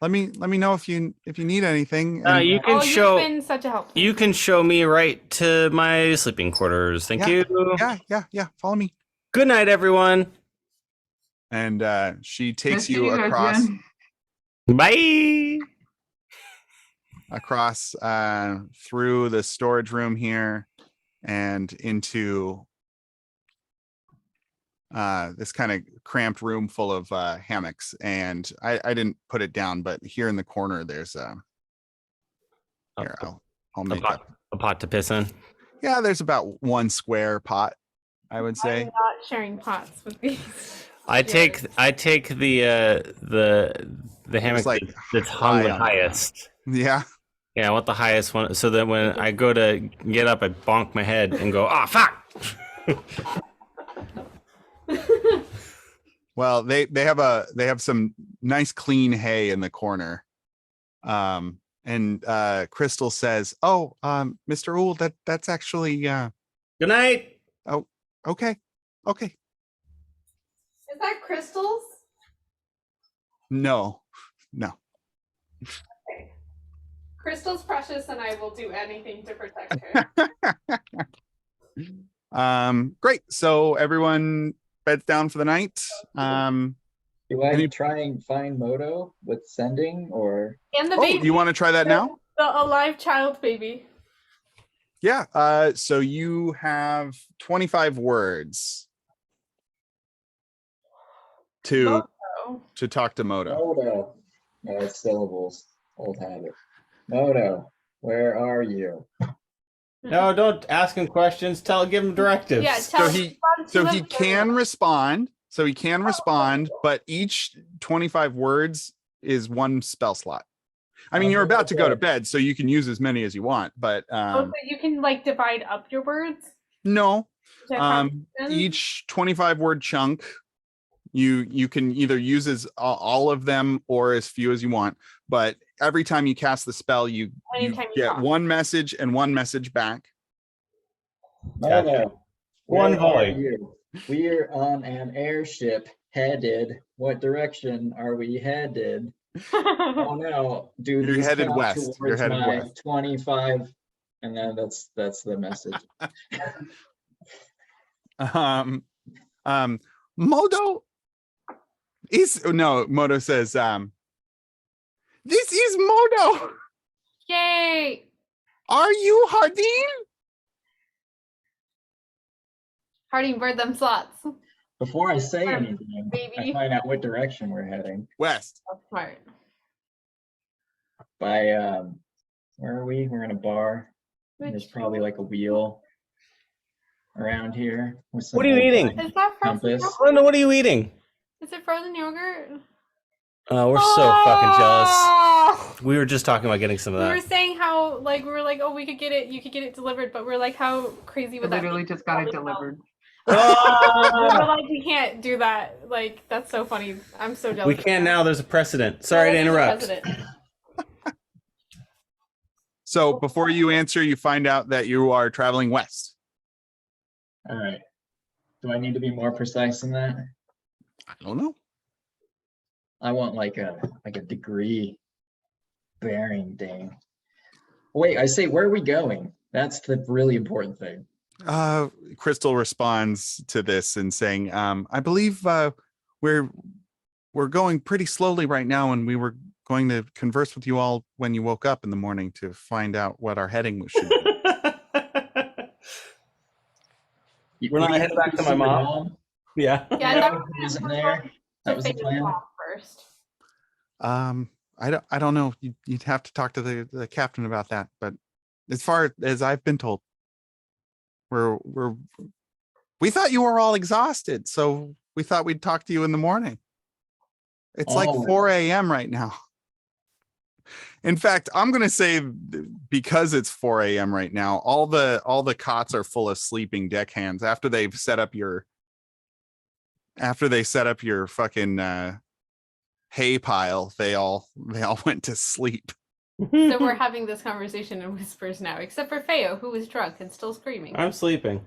let me know if you need anything. And, You can show. You've been such a help. You can show me right to my sleeping quarters. Thank you. yeah, follow me. Good night, everyone. And she takes Nice meeting you guys across again. Bye. through the storage room here and into this kind of cramped room full of hammocks. And I didn't put it down, but here in the corner there's here I'll make up A pot to piss in. yeah, there's about 1 square pot, I would say. I'm not sharing pots with these. I take the hammock like that's hung high the on it. highest. Yeah. Yeah, I want the highest one, so that when I go to get up, I bonk my head and go, "Ah, fuck!" Well, they have some nice clean hay in the corner. And Crystal says, "Oh, Mr. Ool, that's actually Good night. okay. Is that crystals? No. Crystal's precious, and I will do anything to protect her. Great. So everyone beds down for the night. Do I Any- try and find Moto with sending or? And the Oh, baby. you want to try that now? The alive child baby. Yeah. So you have 25 words to talk to Moto. Moto. No, it's syllables. Old habit. Moto, where are you? No, don't ask him questions. Give him directives. Yeah, So he can respond. So he can respond, but each 25 words is 1 spell slot. I mean, you're about to go to bed, so you can use as many as you want, but so you can like divide up your words. no. Is that how it's done? Each 25 word chunk, you can either use as all of them or as few as you want, but every time you cast the spell, you Anytime you get talk. 1 message and 1 message back. Moto, One where volley. are you? We're on an airship headed. What direction are we headed? Oh no, do You're these headed count west. You're towards headed my west. 25, and then that's the message. Moto Moto says, this is Moto. Yay! Are you Hardin? Harding, bird them slots. Before I say anything, I Baby. find out what direction we're heading. West. That's smart. By where are we? We're in a bar. There's probably like a wheel around here with some What are you old eating? time Is that frozen compass. yogurt? Linda, what are you eating? Is it frozen yogurt? We're so fucking jealous. Oh! We were just talking about getting some of We were that. saying how like we were like, oh, we could get it, you could get it delivered, but we're like, how crazy I would that be? literally just got it Probably not. delivered. We're Oh! like, we can't do that. Like, that's so funny. I'm so jealous. We of can that. now. There's a precedent. Sorry to There's a interrupt. precedent. So before you answer, you find out that you are traveling west. All right. Do I need to be more precise than that? I don't know. I want like a degree bearing thing. Wait, I say, where are we going? That's the really important thing. Crystal responds to this and saying, I believe we're going pretty slowly right now, and we were going to converse with you all when you woke up in the morning to find out what our heading should be. We're not heading back to my mom. Yeah. Yeah, No, that he wasn't there. That was the plan. First. I don't know. You'd have to talk to the captain about that. But as far as I've been told, we thought you were all exhausted, so we thought we'd talk to you in the morning. It's like Oh. 4 a.m. right now. In fact, I'm gonna say because it's 4 a.m. right now, all the cots are full of sleeping deckhands after they set up your fucking hay pile. They all went to sleep. So we're having this conversation in whispers now, except for Feo, who is drunk and still screaming. I'm sleeping.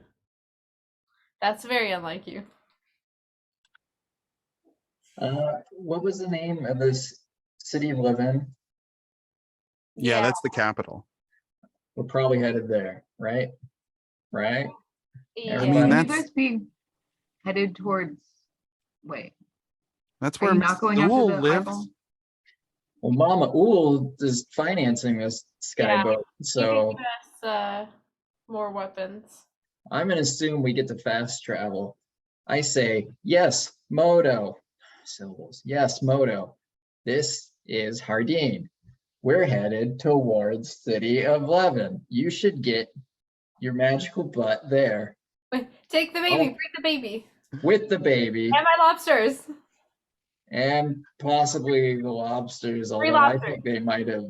That's very unlike you. What was the name of this city of Levin? Yeah, that's the capital. We're probably headed there, right? Right? Yeah. I mean, Would you that's guys be headed towards? Wait, that's are where you not going after Zool the lives. eyeball? Well, Mama Ool is financing this skyboat, so You can give us more weapons. I'm gonna assume we get to fast travel. I say, yes, Moto. Syllables. Yes, Moto. This is Hardin. We're headed towards City of Levin. You should get your magical butt there Wait, take the baby, Oh. bring the baby. with the baby And my lobsters. and possibly the lobsters, Three although I lobsters. think they might have.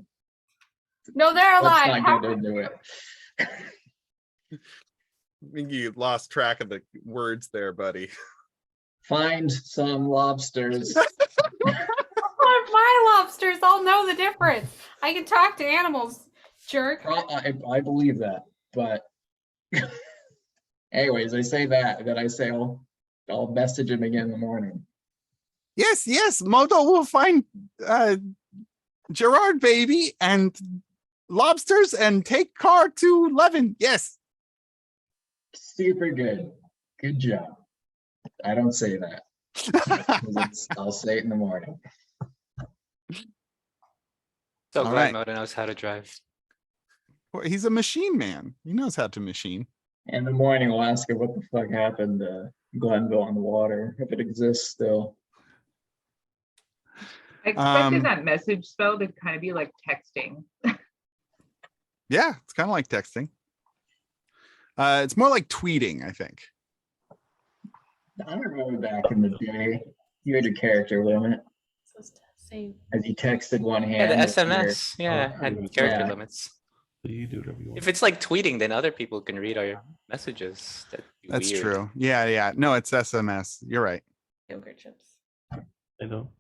No, they're Let's alive. not get into it. I think you lost track of the words there, buddy. Find some lobsters. My lobsters, I'll know the difference. I can talk to animals, jerk. I believe that, but anyways, I say that, then I say I'll message him again in the morning. Yes, Moto will find Gerard baby and lobsters and take car to Levin. Yes. Super good. Good job. I don't say that. 'Cause I'll say it in the morning. So All glad right. Moda knows how to drive. Well, he's a machine man. He knows how to machine. In the morning, we'll ask her what the fuck happened to Glenville on the water, if it exists still. I expected Um, that message spell to kind of be like texting. Yeah, it's kind of like texting. It's more like tweeting, I think. I remember back in the day, you had a character limit as you texted one hand. Yeah, the with your- SMS. Yeah, had character yeah. limits. You do whatever you want. If it's like tweeting, then other people can read our messages. That'd be That's weird. true. Yeah. No, it's SMS. You're right. Yogurt chips. I know.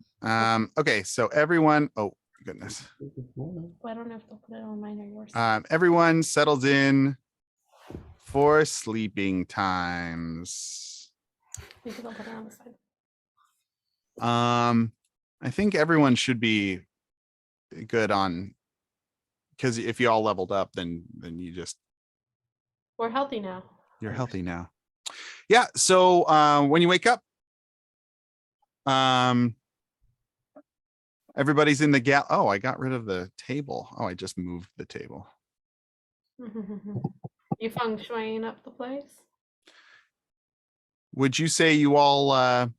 Okay, so everyone, oh goodness. Well, I don't know if they'll put it on mine or yours. Everyone settles in for sleeping times. Maybe they'll put it on the side. I think everyone should be good on, because if you all leveled up, then you just, We're healthy now. you're healthy now. Yeah, so when you wake up, everybody's in the gal. Oh, I got rid of the table. Oh, I just moved the table. You feng shuiing up the place? Would you say you all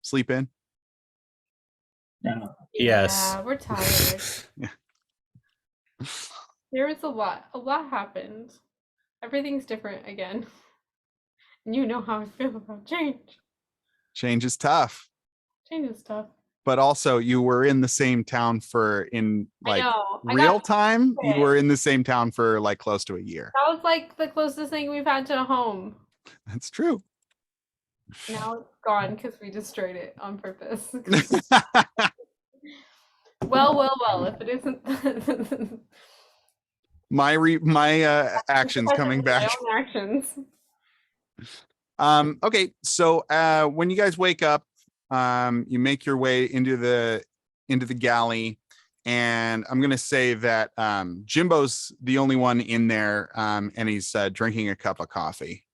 sleep in? No. Yes. Yeah, we're tired. Yeah. There was a lot happened. Everything's different again. And you know how I feel about change. Change is tough, Change is tough. but also you were in the same town for I like know. real time. You sick. were in the same town for like close to a year. That was like the closest thing we've had to a home. That's true. Now it's gone because we destroyed it on purpose. Well, if it isn't my actions coming My back. own actions. Okay, so when you guys wake up, you make your way into the galley, and I'm gonna say that Jimbo's the only one in there, and he's drinking a cup of coffee.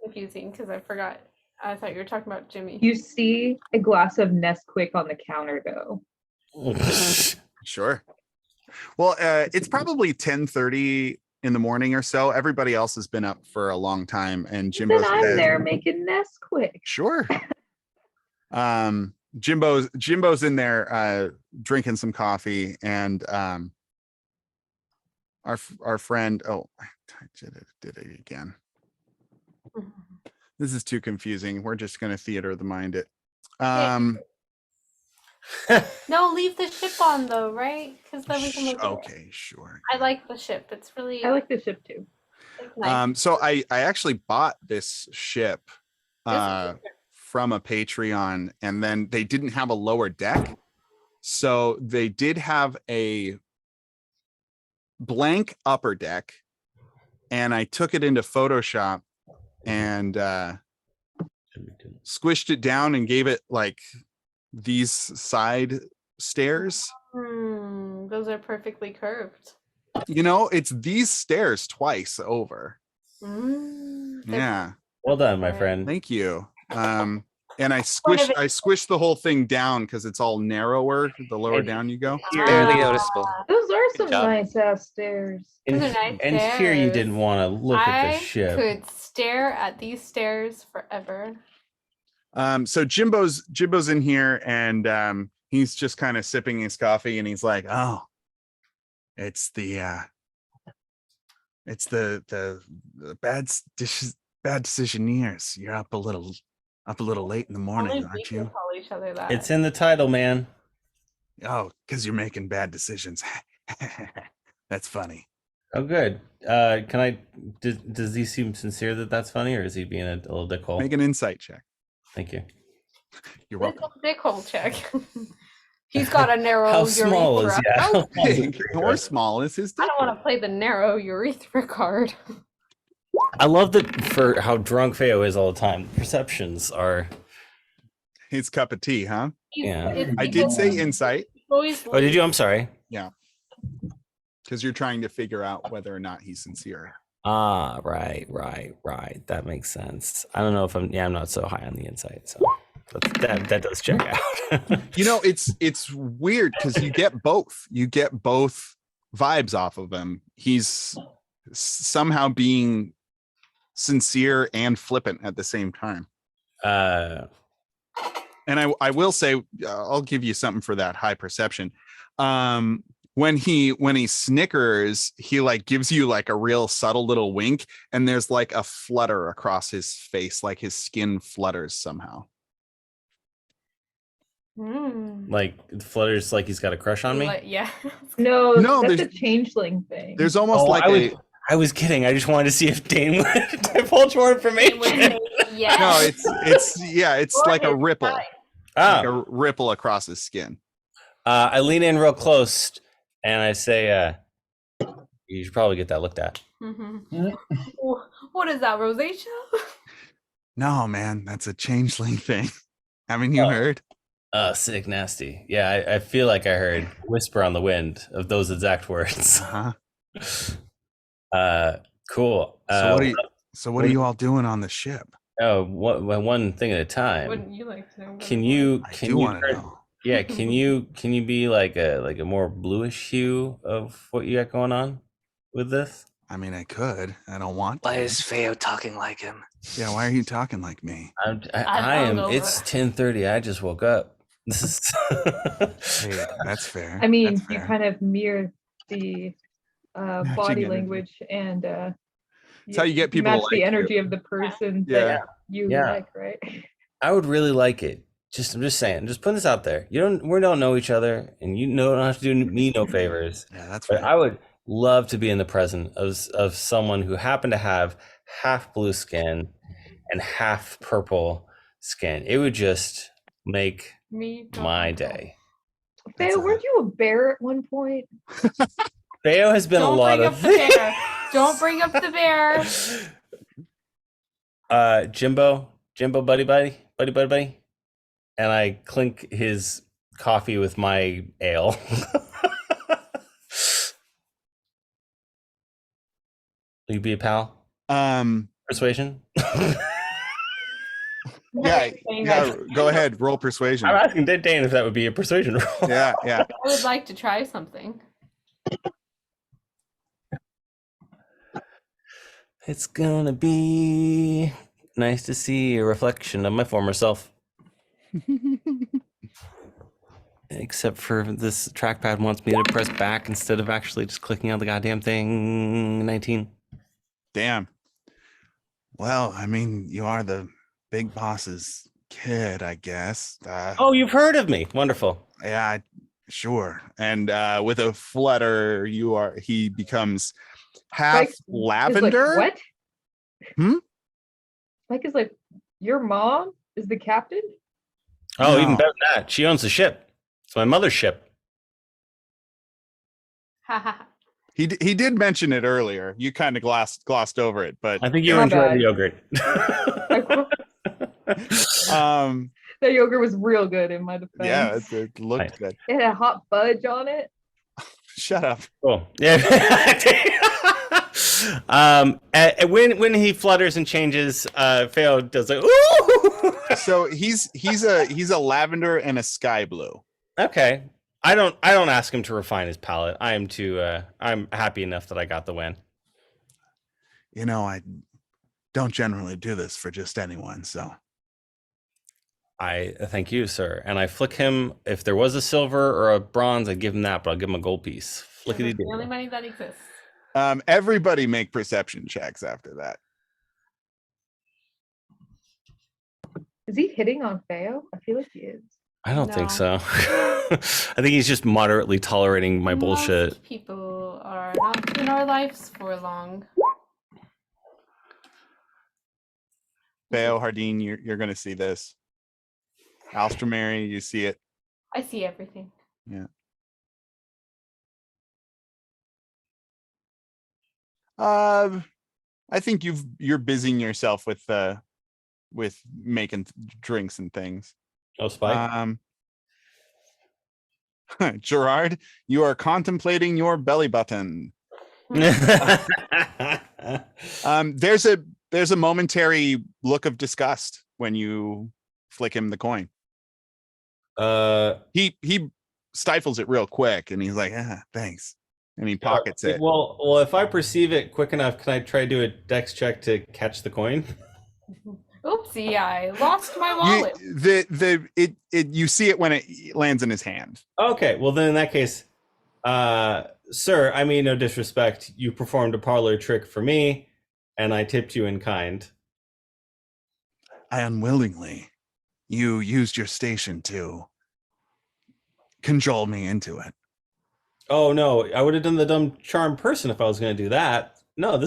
Confusing because I forgot. I thought you were talking about Jimmy. You see a glass of Nesquik on the counter though. Sure. Well, it's probably 10:30 in the morning or so. Everybody else has been up for a long time, and Jimbo's Then I'm dead. there making Nesquik. Sure. Jimbo's in there drinking some coffee, and our friend, oh, I did it again. This is too confusing. We're just gonna theater the mind it. No, leave the ship on though, right? Because then we can look at it. Okay, sure. I like the ship. It's really I like the ship too. it's nice. So I actually bought this ship This is a ship. from a Patreon, and then they didn't have a lower deck. So they did have a blank upper deck, and I took it into Photoshop and squished it down and gave it like these side stairs. Those are perfectly curved. You know, it's these stairs twice over. They're Yeah. Well done, my friend. Thank you. And I squished the whole thing down because it's all narrower the lower down you go. It's barely noticeable. Those are Good some job. nice ass stairs. And, Those are nice and here you stairs. didn't want to look at the I ship. could stare at these stairs forever. So Jimbo's in here, and he's just kind of sipping his coffee, and he's like, "Oh, it's the bad decision years. You're up a little late in the morning, Only we aren't can you? call each other that. It's in the title, man. Oh, because you're making bad decisions. That's funny. Oh, good. Does he seem sincere that that's funny, or is he being a little dickhole? Make an insight check. Thank you. You're It's welcome. a dick hole check. He's got a narrow How small is urethra. yeah? How small is Big it? or small is his I dick. don't want to play the narrow urethra card. I love that for how drunk Feo is all the time. Perceptions are. His cup of tea, huh? Yeah. It's I did because say insight he's always Oh, did you? I'm sorry. because you're trying to figure out whether or not he's sincere. Ah, right. That makes sense. I don't know if I'm. Yeah, I'm not so high on the insight, so that does check out. You know, it's weird because you get both. You get both vibes off of him. He's somehow being sincere and flippant at the same time. And I will say, I'll give you something for that high perception. When he snickers, he like gives you like a real subtle little wink, and there's like a flutter across his face, like his skin flutters somehow. like flutters like he's got a crush on me. Yeah. No, No, that's a there's- changeling thing. There's almost Oh, like I was kidding. I just wanted to see if Dane would divulge more information. Yeah. no, it's Or like a his ripple, side. like a ripple across his skin. I lean in real close and I say, "You should probably get that looked at." What is that, rosacea? No, man, that's a changeling thing. Haven't you Oh. heard? Sick, nasty. Yeah, I feel like I heard whisper on the wind of those exact words. Uh-huh. Cool. So what are you all doing on the ship? One thing at a time. Wouldn't you like to know? Can you? I Can do you? want to know. Yeah. Can you be like a more bluish hue of what you got going on with this? I mean, I could. I don't want to. Why is Feo talking like him? Yeah, why are you talking like me? I am. It's 10:30. I just woke up. This is. Hey, that's fair. I mean, That's you fair. kind of mirror the body energy. language and That's how you get people match to the like energy you. of the person Yeah. that you Yeah. like, right? I would really like it. I'm just saying. Just putting this out there. We don't know each other, and you don't have to do me no favors. Yeah, that's But right. I would love to be in the presence of someone who happened to have half blue skin and half purple skin. It would just make Me? my day. Faye, weren't you a bear at one point? Feo has been Don't a lot bring of up the bear. Don't bring up the bear. Jimbo, buddy. And I clink his coffee with my ale. Will you be a pal? Persuasion? Yeah, go ahead. Roll persuasion. I'm asking Dane if that would be a persuasion roll. Yeah. I would like to try something. It's gonna be nice to see a reflection of my former self. Except for this trackpad wants me to press back instead of actually just clicking on the goddamn thing. 19. Damn. Well, I mean, you are the big boss's kid, I guess. Oh, you've heard of me. Wonderful. Yeah, sure. And with a flutter, he becomes half Spike is lavender. like, what? Hmm? Spike is like, your mom is the captain? Oh, even No. better than that. She owns the ship. It's my mother's ship. He did mention it earlier. You kind of glossed over it, but I think you My enjoy bad. the yogurt. That yogurt was real good in my defense. yeah, it looked good. It had a hot fudge on it. Shut up. Cool. Yeah. When he flutters and changes, Feo does like ooh. So he's a lavender and a sky blue. Okay. I don't ask him to refine his palette. I'm happy enough that I got the win. You know, I don't generally do this for just anyone, so I thank you, sir. And I flick him. If there was a silver or a bronze, I'd give him that, but I'll give him a gold piece. Flickety That's the only money that exists. everybody make perception checks after that. Is he hitting on Feo? I feel like he is. I don't think No. so. I think he's just moderately tolerating my bullshit. Most people are not in our lives for long. Theo, Hardin, you're gonna see this. Alstramary, you see it. I see everything. Yeah. I think you're busying yourself with making drinks and things. Oh, Spike. Gerard, you are contemplating your belly button. There's a momentary look of disgust when you flick him the coin. He stifles it real quick and he's like, thanks. And he pockets it. Well, if I perceive it quick enough, can I try to do a dex check to catch the coin? Oopsie, I lost my wallet. You see it when it lands in his hand. Okay, well then in that case, sir, I mean no disrespect. You performed a parlor trick for me, and I tipped you in kind. I unwillingly. You used your station to cajole me into it. Oh no, I would have done the dumb charm person if I was going to do that. No, we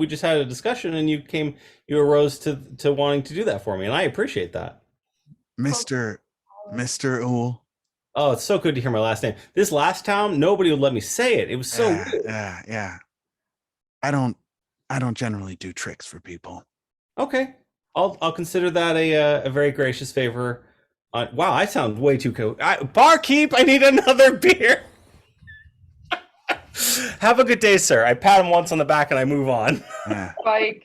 just had a discussion, and you arose to wanting to do that for me, and I appreciate that, Mr. Ool. Oh, it's so good to hear my last name. This last town, nobody would let me say it. It was so weird. Yeah. I don't generally do tricks for people. Okay, I'll consider that a very gracious favor. Wow, I sound way too cool. Barkeep, I need another beer. Have a good day, sir. I pat him once on the back and I move on. Spike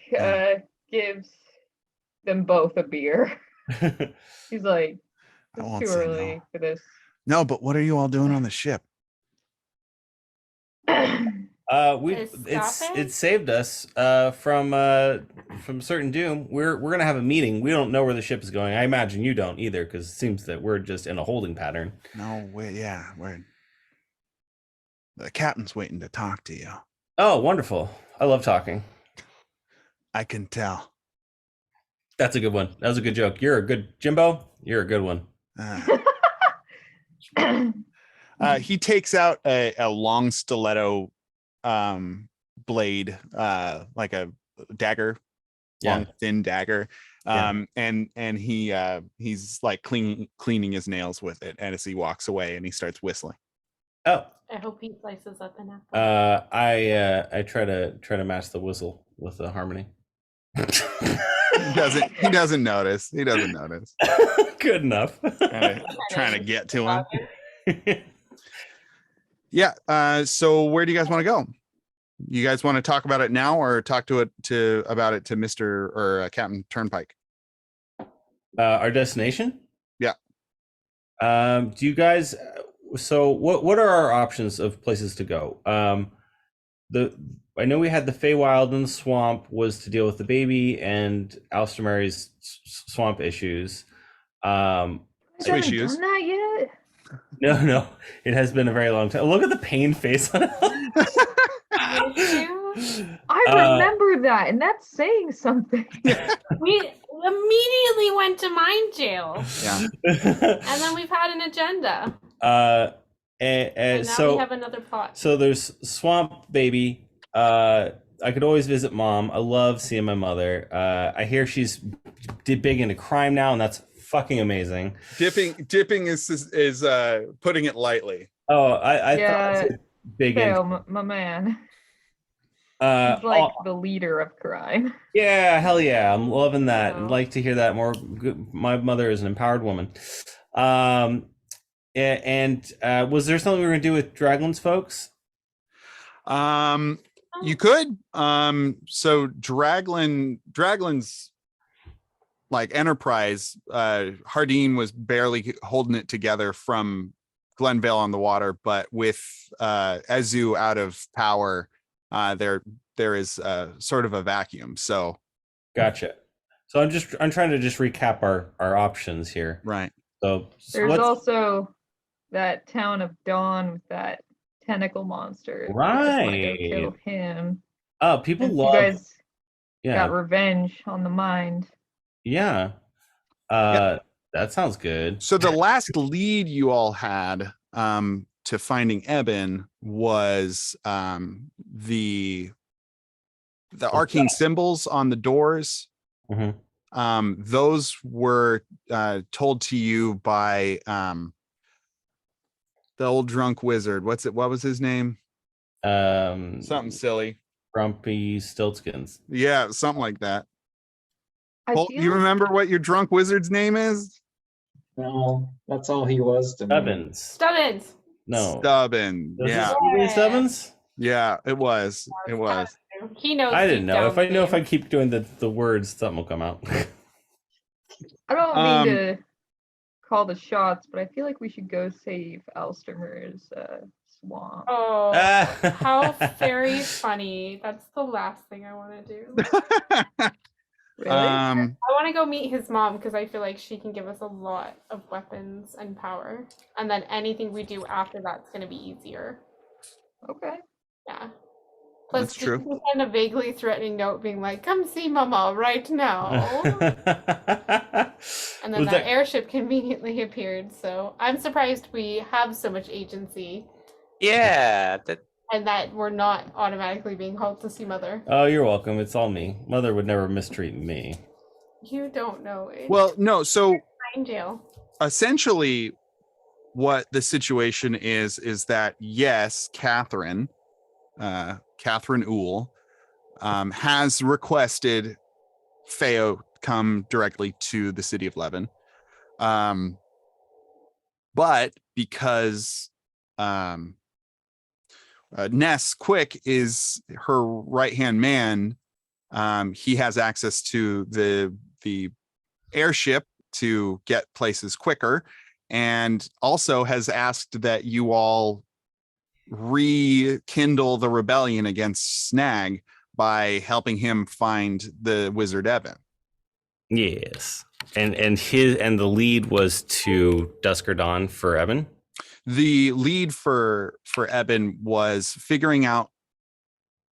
gives them both a beer. He's like, it's too early for this. No, but what are you all doing on the ship? It saved us from certain doom. We're gonna have a meeting. We don't know where the ship is going. I imagine you don't either, because it seems that we're just in a holding pattern. No, the captain's waiting to talk to you. Oh, wonderful. I love talking. I can tell. That's a good one. That was a good joke. You're a good Jimbo. You're a good one. He takes out a long stiletto blade, like a dagger, long thin dagger. And he's like cleaning his nails with it, and as he walks away and he starts whistling. Oh. I hope he slices up an apple. I try to match the whistle with the harmony. He doesn't notice. Good enough. Trying to get to him. Yeah. So where do you guys want to go? You guys want to talk about it now, or talk about it to Mr. or Captain Turnpike? Our destination? Yeah. Do you guys? So what are our options of places to go? I know we had the Feywild and the swamp was to deal with the baby and Alstamary's swamp issues. Done that yet? No, it has been a very long time. Look at the pain face on it. I remember that, and that's saying something. We immediately went to mine jail, Yeah. and then we've had an agenda, and and now so we have another plot. so there's Swamp Baby. I could always visit mom. I love seeing my mother. I hear she's big into crime now, and that's fucking amazing. Dipping is putting it lightly. Oh, I Yeah, thought it was big Phil, into. my man. He's like the leader of crime. Yeah, hell yeah, I'm loving that. I'd Wow. like to hear that more. My mother is an empowered woman. And was there something we were gonna do with Draglan's folks? You could. So Draglin's like enterprise, Hardeen was barely holding it together from Glenvale on the Water, but with Ezu out of power, there is sort of a vacuum. So Gotcha. So I'm trying to just recap our options here. right. So There's what's also that town of Dawn with that tentacle monster. I just want to go kill him. people Since love you guys yeah got revenge on the mind. yeah. That sounds good. So the last lead you all had to finding Eben was the arcane symbols on the doors. Mhm. Those were told to you by the old drunk wizard. What was his name? Something silly. Grumpy Stiltskins. Yeah, something like that. I Paul, feel you like- remember what your drunk wizard's name is? No, that's all he was to me. Stubbins. Stubbins. No. Stubbin. Was Yeah. it really Stubbins? Yeah, it was. It was. He knows. I didn't deep know. down If I know if I names. keep doing the words, something will come out. I don't mean to call the shots, but I feel like we should go save Alstermer's swamp. Oh, Ah. how very funny. That's the last thing I want to do. Really? I want to go meet his mom because I feel like she can give us a lot of weapons and power. And then anything we do after that's going to be easier. Okay. Yeah. Plus, That's true. just send a vaguely threatening note being like, come see Mama right now. And then Was that airship conveniently appeared. So I'm surprised we have so much agency Yeah, that and that we're not automatically being called to see Mother. Oh, you're welcome. It's all me. Mother would never mistreat me. You don't know it. Well, no, so in jail. essentially what the situation is that yes, Catherine Uhl has requested Feo come directly to the city of Levin. But because Ness Quick is her right-hand man, he has access to the airship to get places quicker, and also has asked that you all rekindle the rebellion against Snag by helping him find the wizard Eben. Yes. And the lead was to Dusk or Dawn for Eben. The lead for Eben was figuring out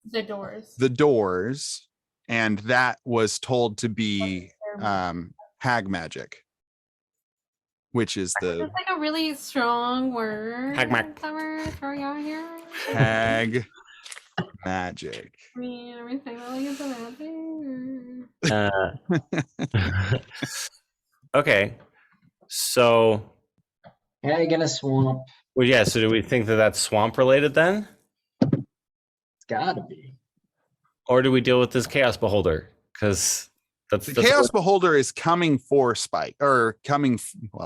The doors. the doors, and that was told to be hag magic, which is the It's like a really strong word Hagmac. that we're throwing out here. hag magic. I mean, are we saying that like it's a bad thing? Okay. So, Hag in a swamp. well, yeah. So, do we think that that's swamp related then, It's gotta be. or do we deal with this chaos beholder? Because that's The that's Chaos what- Beholder is coming for Spike, or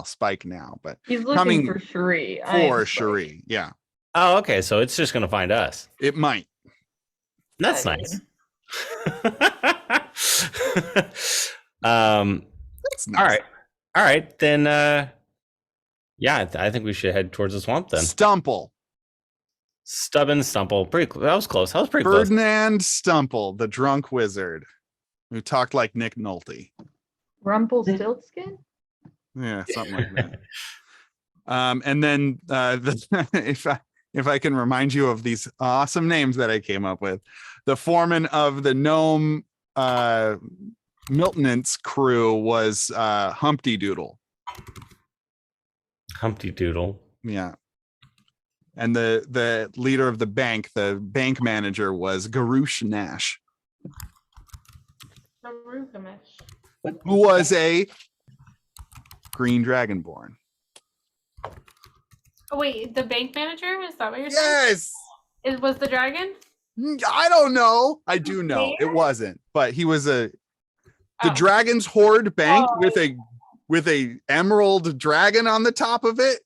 Spike now, but He's looking coming for Cherie. I am for Spike. Cherie. Yeah, Oh, okay. So it's just gonna find us. it might. That's I nice. That's nice. All right. Then, yeah, I think we should head towards the swamp then. Stumple. Stubbin, Stumple. That was close. That was pretty close. Ferdinand Stumple, the drunk wizard who talked like Nick Nolte. Rumpelstiltskin? Yeah, something like that. And then if I can remind you of these awesome names that I came up with, the foreman of the gnome Miltonance crew was Humpty Doodle. Humpty Doodle. Yeah. And the leader of the bank manager was Garouche Nash, who was a green dragonborn. Oh wait, the bank manager? Is that what you're saying? Yes. It was the dragon? I don't know. I do know it wasn't, but he was the Dragon's Hoard bank with a emerald dragon on the top of it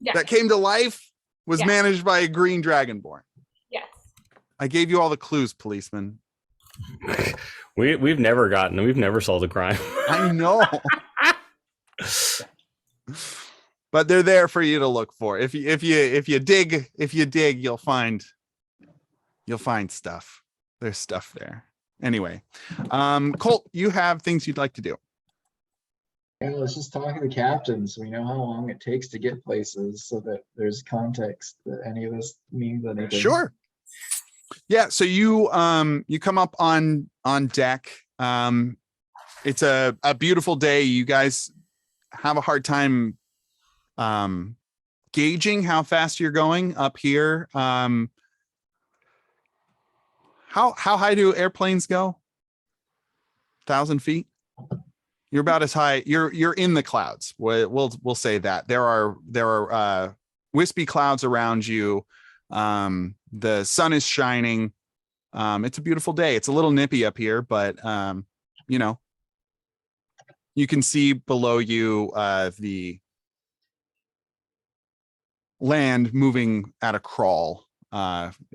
Yes. that came to life was Yes. managed by a green dragonborn. Yes. I gave you all the clues, policeman. We've never solved a crime. I know. But they're there for you to look for. If you dig, you'll find stuff. There's stuff there. Anyway, Colt, you have things you'd like to do. Yeah, let's just talk to the captain so we know how long it takes to get places so that there's context that any of this means anything. Sure. Yeah, so you come up on deck. It's a beautiful day. You guys have a hard time gauging how fast you're going up here. How high do airplanes go? 1,000 feet? You're about as high. You're in the clouds. We'll say that there are wispy clouds around you. The sun is shining. It's a beautiful day. It's a little nippy up here, but you can see below you the land moving at a crawl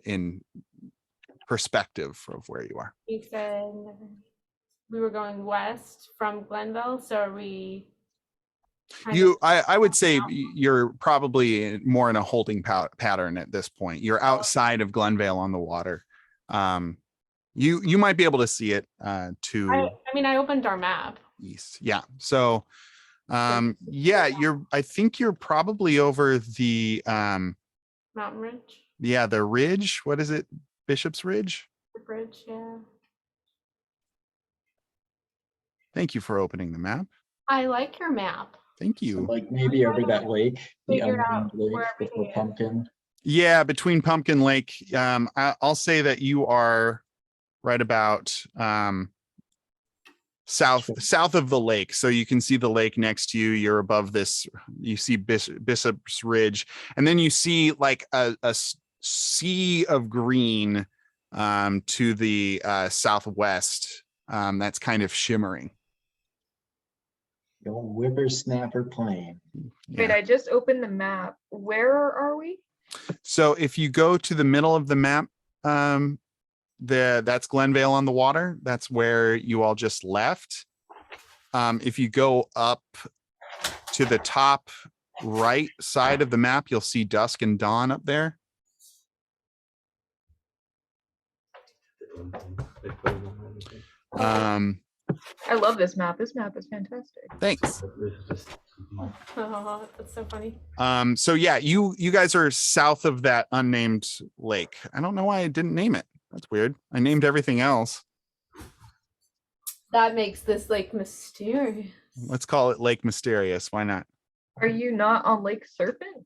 in perspective of where you are. You said we were going west from Glenville, so are we? I would say you're probably more in a holding pattern at this point. You're outside of Glenvale on the water. You might be able to see it to I opened our map. east. Yeah. So yeah, I think you're probably over the Mountain Ridge. yeah, the ridge. What is it? Bishop's Ridge? The bridge, yeah. Thank you for opening the map. I like your map. Thank So, you. like maybe over that lake, the Figure out unnamed lake where with everything the is. pumpkin. Yeah, between Pumpkin Lake, I'll say that you are right about south of the lake. So you can see the lake next to you. You're above this. You see Bishop's Ridge, and then you see like a sea of green to the southwest. That's kind of shimmering. The old whippersnapper plane. Wait, I just opened the map. Where are we? So if you go to the middle of the map, that's Glenvale on the water. That's where you all just left. If you go up to the top right side of the map, you'll see dusk and dawn up there. I love this map. This map is fantastic. Thanks. Oh, that's so funny. So yeah, you guys are south of that unnamed lake. I don't know why I didn't name it. That's weird. I named everything else. That makes this like mysterious. Let's call it Lake Mysterious. Why not? Are you not on Lake Serpent?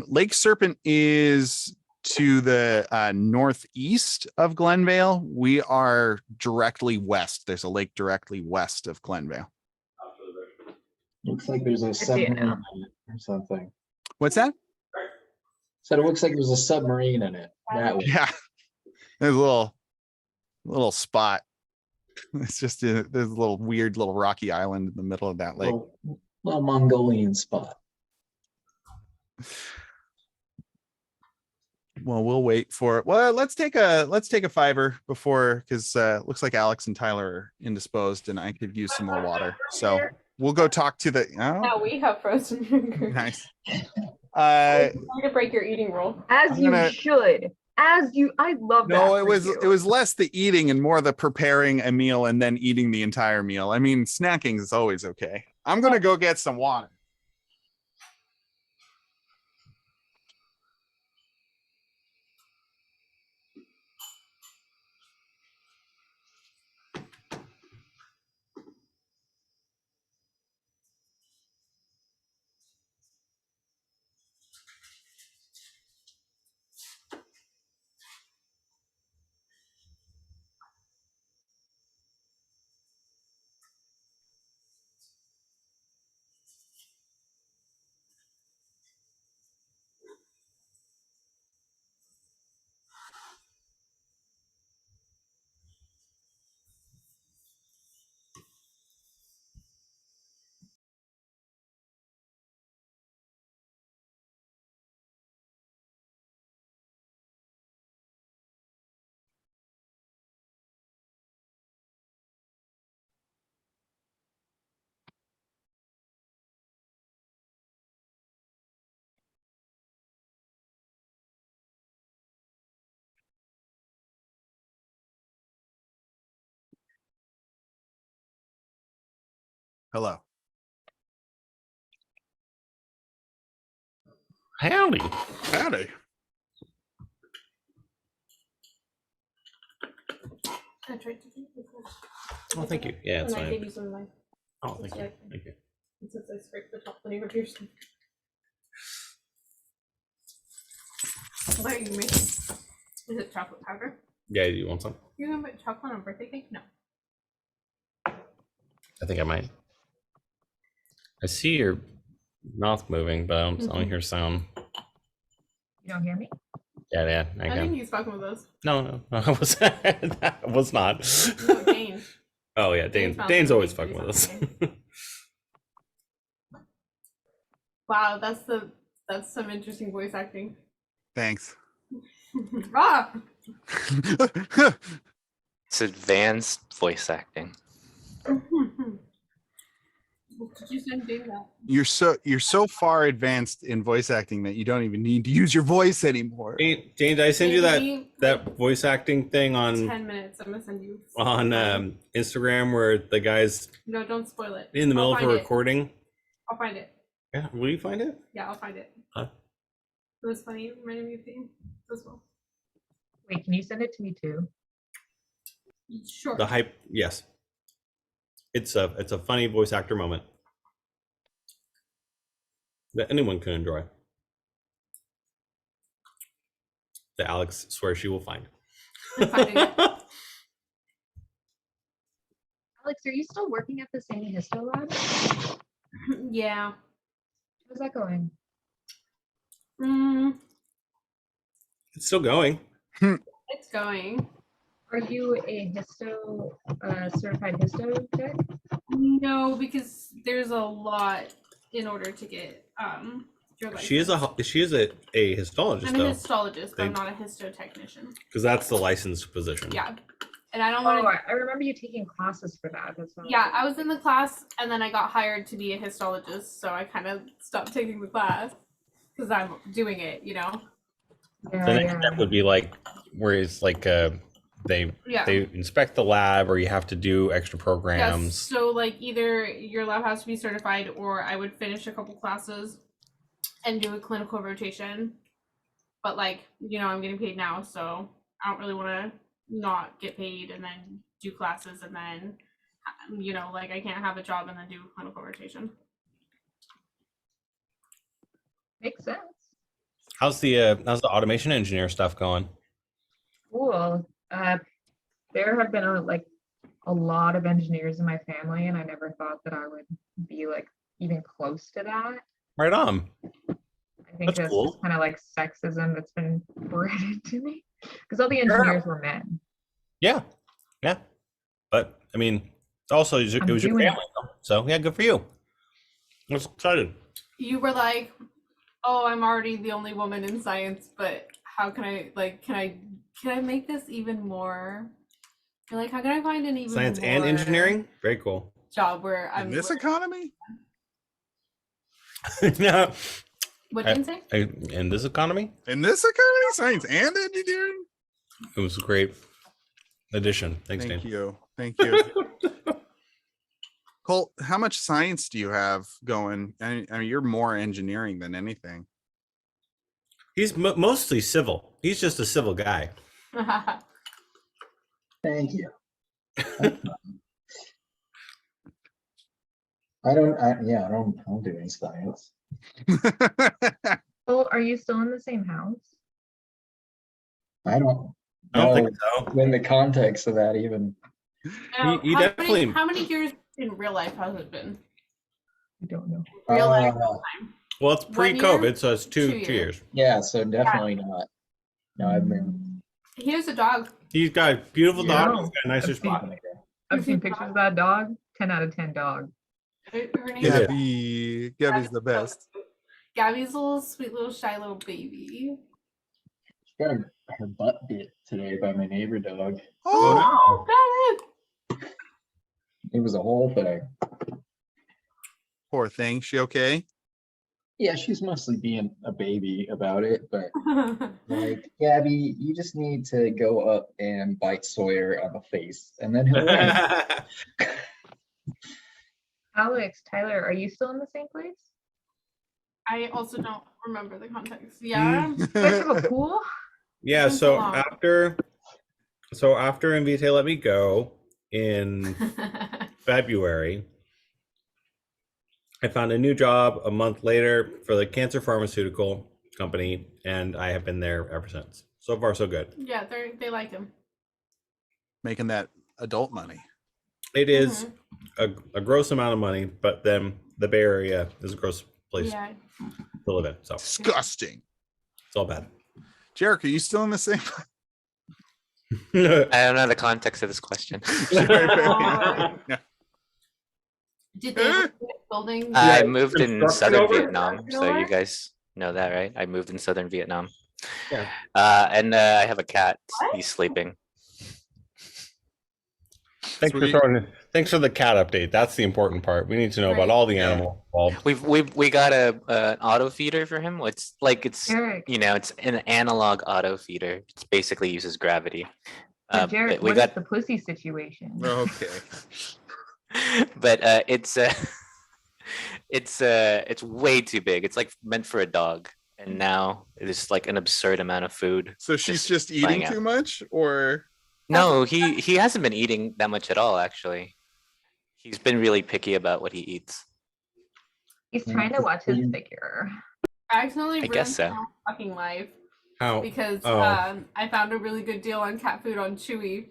Lake Serpent is to the northeast of Glenvale. We are directly west. There's a lake directly west of Glenvale. Looks like there's a see it submarine now. in it or something. What's that? Said it looks like there's a submarine in it. That way. Yeah, there's a little spot. It's just there's a little weird little rocky island in the middle of that lake. Little Mongolian spot. Well, we'll wait for it. Well, let's take a fiver before, because looks like Alex and Tyler are indisposed, and I could use some more water. So we'll go talk to the. Oh, Now we have frozen yogurt. nice. Trying to break your eating rule. As I'm you gonna- should. I love that. No, for it was you. less the eating and more the preparing a meal and then eating the entire meal. I mean, snacking is always okay. I'm gonna go get some water. Hello. Howdy. Howdy. I tried to do it before. Oh, thank you. Yeah, it's And I fine. gave you some of mine. Oh, thank you. Thank you. Since I scraped the top layer of yours. What are you making? Is it chocolate powder? Yeah, you want some? You're gonna put chocolate on birthday cake? No. I think I might. I see your mouth moving, but I don't hear sound. You don't hear me? Yeah, I I can. think he's fucking with us. No, I was, I was not. No, Dane. Oh yeah, Dane's Dane's always found fucking with us. something. Wow, that's some interesting voice acting. Thanks. Ah! It's advanced voice acting. Did you send Dane that? You're so far advanced in voice acting that you don't even need to use your voice anymore. Jane, did I send you Maybe, that voice acting thing on 10 minutes. I'm gonna send you. Instagram where the guy's No, don't spoil it. in the middle of a find it. recording? I'll find it. Yeah, will you find it? Yeah, I'll find it. Huh? It was funny. It reminded me of Dane as well. Wait, can you send it to me too? Sure. The hype, yes. It's a funny voice actor moment that anyone can enjoy. That Alex swears she will find. I'm finding it. Alex, are you still working at the same histo lab? Yeah. How's that going? It's still going. It's going. Are you a histo certified histo tech? No, because there's a lot in order to get your license. She is a histologist I'm a though, histologist, but I'm not a histotechnician. because that's the licensed position. Yeah. And I don't Oh, want to. I remember you taking classes for that. That's what Yeah, I was in the class and then I got hired to be a histologist, so I kind of stopped taking the class because I'm doing it, you know? The next step would be like where it's like they inspect the lab, or you have to do extra Yes, programs. so like either your lab has to be certified or I would finish a couple classes and do a clinical rotation. But like, you know, I'm getting paid now, so I don't really want to not get paid and then do classes and then, you know, like I can't have a job and then do clinical rotation. makes sense. How's the automation engineer stuff going? Cool. There have been a lot of engineers in my family, and I never thought that I would be like even close to that. Right on. I think That's that's cool. just kind of like sexism that's been bred to me because all the engineers were men. Yeah. But I mean, also it was your I'm family, doing it. though. So yeah, good for you. I was excited. You were like, oh, I'm already the only woman in science, but how can I, like, can I make this even more? You're like, how can I find an even Science more and engineering, very cool. job where I'm In this economy? No, What did you say? in this economy, In this economy? Science and engineering? it was a great addition. Thanks, Thank Dan. you. Thank you. Colt, how much science do you have going? I mean, you're more engineering than anything. He's mostly civil. He's just a civil guy. Thank you. I don't do any science. Oh, are you still in the same house? I don't I don't know think so. in the context of that even. Now, He how definitely- how many years in real life has it been? I don't know. Real life, Uh, real time. Well, it's 1 year? pre-COVID, so it's 2 2 years. Yeah, so definitely not. No, I've been. Here's a dog. He's got a beautiful Yeah. dog. He's got a nicer I've seen- spot. I've seen pictures of that dog. 10 out of 10 dog. Her name Yeah. is Gabby's the best. Gabby's a little sweet little shy little baby. She got her butt bit today by my neighbor dog. Oh, Oh, got It was a whole thing. poor thing. She okay? Yeah, she's mostly being a baby about it, but it. like, Gabby, you just need to go up and bite Sawyer on the face, and then he'll win. Alex, Tyler, are you still in the same place? I also don't remember the context. Yeah. You guys have a pool? Yeah, Been so so long. after Invite Let Me Go in February, I found a new job a month later for the cancer pharmaceutical company, and I have been there ever since. So far, so good. Yeah, they like him. Making that adult money. It is a gross amount of money, but then the Bay Area is a gross place Yeah. to live in. So Disgusting. it's all bad. Jarek, are you still in the same? I don't know the context of this question. Yeah. Did they live in building? I moved in construction southern over? Vietnam, Construction so over? you guys know that, right? I moved in southern Vietnam. Yeah. And I have a cat. What? He's sleeping. Sweet. Thanks for the cat update. That's the important part. We need to know about Right. all the Yeah. animals involved. We got an auto feeder for him. It's Eric. it's an analog auto feeder. It basically uses gravity. But Jared, but we what is got the pussy situation? Okay. but it's way too big. It's like meant for a dog, and now it's like an absurd amount of food. So she's just flying eating out. too much, or No, he hasn't been eating that much at all, actually. He's been really picky about what he eats. He's trying to watch his figure. I accidentally I ruined guess so. my own fucking life How? because Oh. I found a really good deal on cat food on Chewy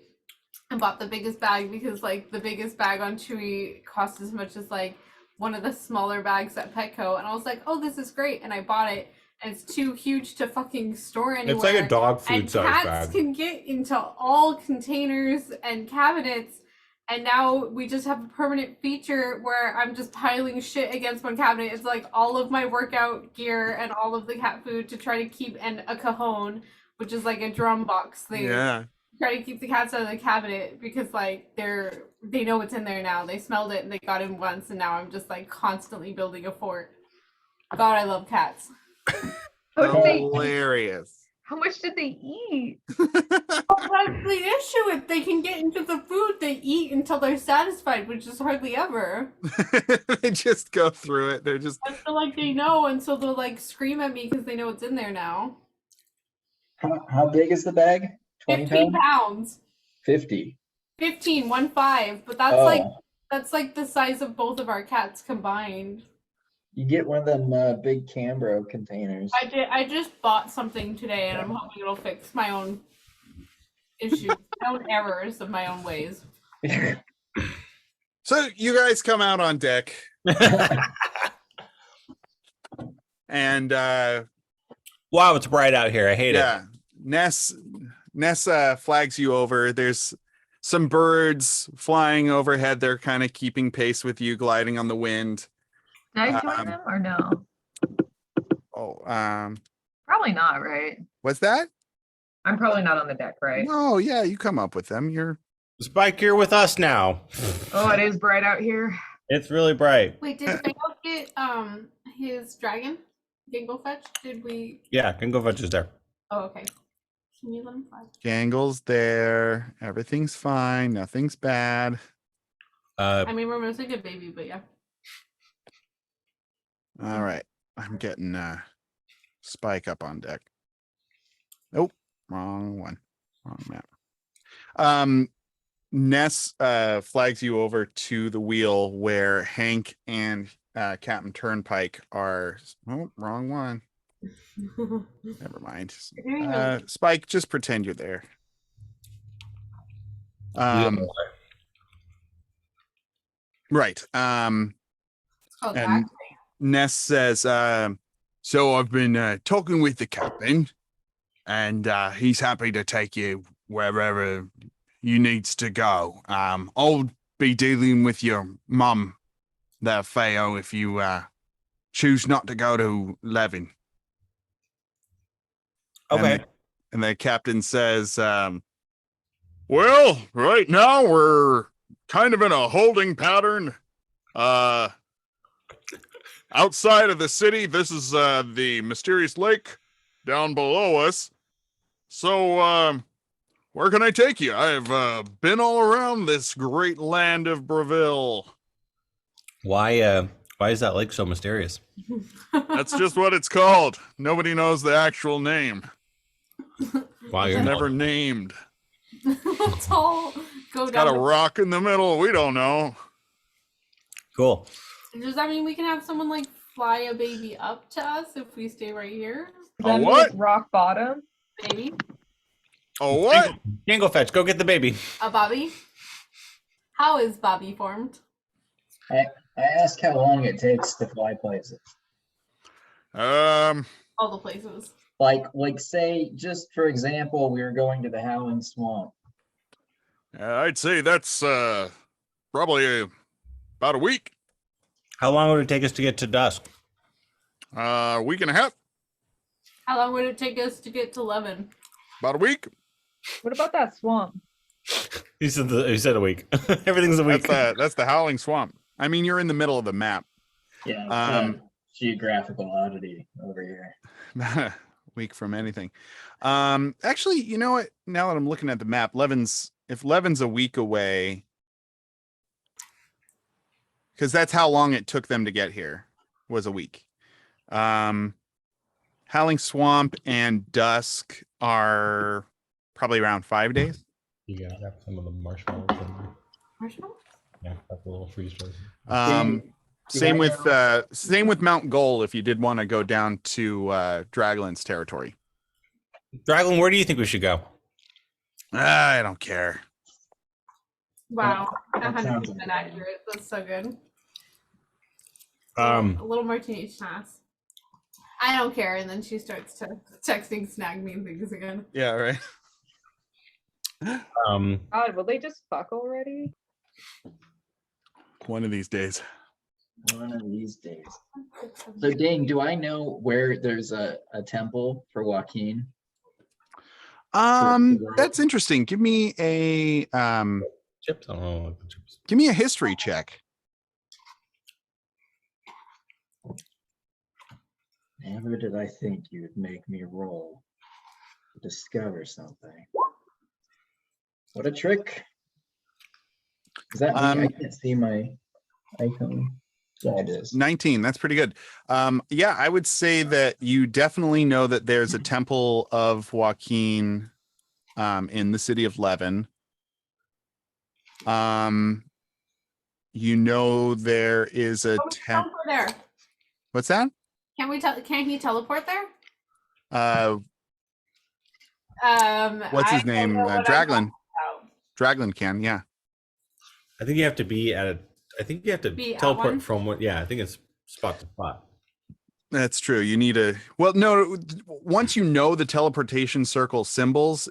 and bought the biggest bag because like the biggest bag on Chewy cost as much as like one of the smaller bags at Petco, and I was like, oh, this is great, and I bought it, and it's too huge to fucking store anywhere. It's like a dog food and size cats bag. can get into all containers and cabinets, and now we just have a permanent feature where I'm just piling shit against one cabinet. It's like all of my workout gear and all of the cat food to try to keep, and a cajon, which is like a drum box thing. yeah. Try to keep the cats out of the cabinet because like they know what's in there now. They smelled it and they got in once, and now I'm just like constantly building a fort. God, I love cats. Hilarious. How much did they eat? That's the issue. If they can get into the food, they eat until they're satisfied, which is hardly ever. They just go through it. They're just I feel like they know, and so they'll like scream at me because they know what's in there now. How big is the bag? 20 15 pounds? pounds. 50. 15, 1.5. But that's like the size of both of our cats combined. You get one of them big Cambro containers. I just bought something today, and I'm hoping it'll fix my own issues, my own errors of my own ways. so you guys come out on deck and Wow, it's bright out here. I hate yeah, Ness flags you over. There's some birds flying overhead. They're kind of keeping pace with you, gliding on the wind. Did I join them or no? Probably not, right? What's that? I'm probably not on the deck, right? Oh yeah, you come up with them. You're it. Spike, you're with us now. Oh, it is bright out here. It's really bright. Wait, did Fango get his dragon? Gangle fetch? Did we? Yeah, can go fetch is there. Oh, okay. Can you let him fly? Gangle's there. Everything's fine. Nothing's bad. I mean, we're missing a baby, but yeah. All right. I'm getting Spike up on deck. Nope. Wrong one. Wrong map. Ness flags you over to the wheel where Hank and Captain Turnpike are. Oh, wrong one. Never mind. Spike, just pretend you're there. Right. Oh, and that. Ness says, so I've been talking with the captain, and he's happy to take you wherever you needs to go. I'll be dealing with your mum there, Feo, if you choose not to go to Levin. Okay. And the captain says, well, right now we're kind of in a holding pattern. Outside of the city, this is the mysterious lake down below us. So, where can I take you? I've been all around this great land of Breville. Why is that lake so mysterious? That's just what it's called. Nobody knows the actual name. Wow, It's you're never named. Let's all go It's got down. a rock in the middle. We don't know. cool. Does that mean we can have someone like fly a baby up to us if we stay right here? Does that mean what? it's rock bottom? Baby? Oh, what? Jango Fetch, go get the baby. A Bobby? How is Bobby formed? I ask how long it takes to fly places. All the places. Like say, just for example, we were going to the Howling Swamp. I'd say that's probably about a week. How long would it take us to get to dusk? Week and a half. How long would it take us to get to Levin? About a week. What about that swamp? He said a week. Everything's a week. That's the Howling Swamp. I mean, you're in the middle of the map. Yeah, it's a geographical oddity over here. Week from anything. Actually, you know what? Now that I'm looking at the map, if Levin's a week away, because that's how long it took them to get here, was a week. Howling Swamp and Dusk are probably around 5 days. You got some of the marshmallows in there. Marshmallow? Yeah, that's a little freeze frozen. Same with Mount Goal if you did want to go down to Draglin's territory. Dragon, where do you think we should go? I don't care. Wow. That sounds 100% good. accurate. That's so good. Um, A little more teenage Nas. I don't care. And then she starts texting snag me things again. Yeah, right. God, will they just fuck already? One of these days. One of these days. So, Dane, do I know where there's a temple for Joaquin? That's interesting. Give me a chips. I don't know what the chips. give me a history check. Never did I think you would make me roll to discover something. What a trick. Is that me? I can't see my icon. Yeah, it is. 19. That's pretty good. Yeah, I would say that you definitely know that there's a temple of Joaquin in the city of Levin. You know there is a temple. There. What's that? Can he teleport there? What's his I don't name? know what I'm Draglin. talking about. Draglin can, yeah. I think you have to be at a. I think you have to Be at teleport one? from what? Yeah, I think it's spot to spot. That's true. You need a no, once you know the teleportation circle symbols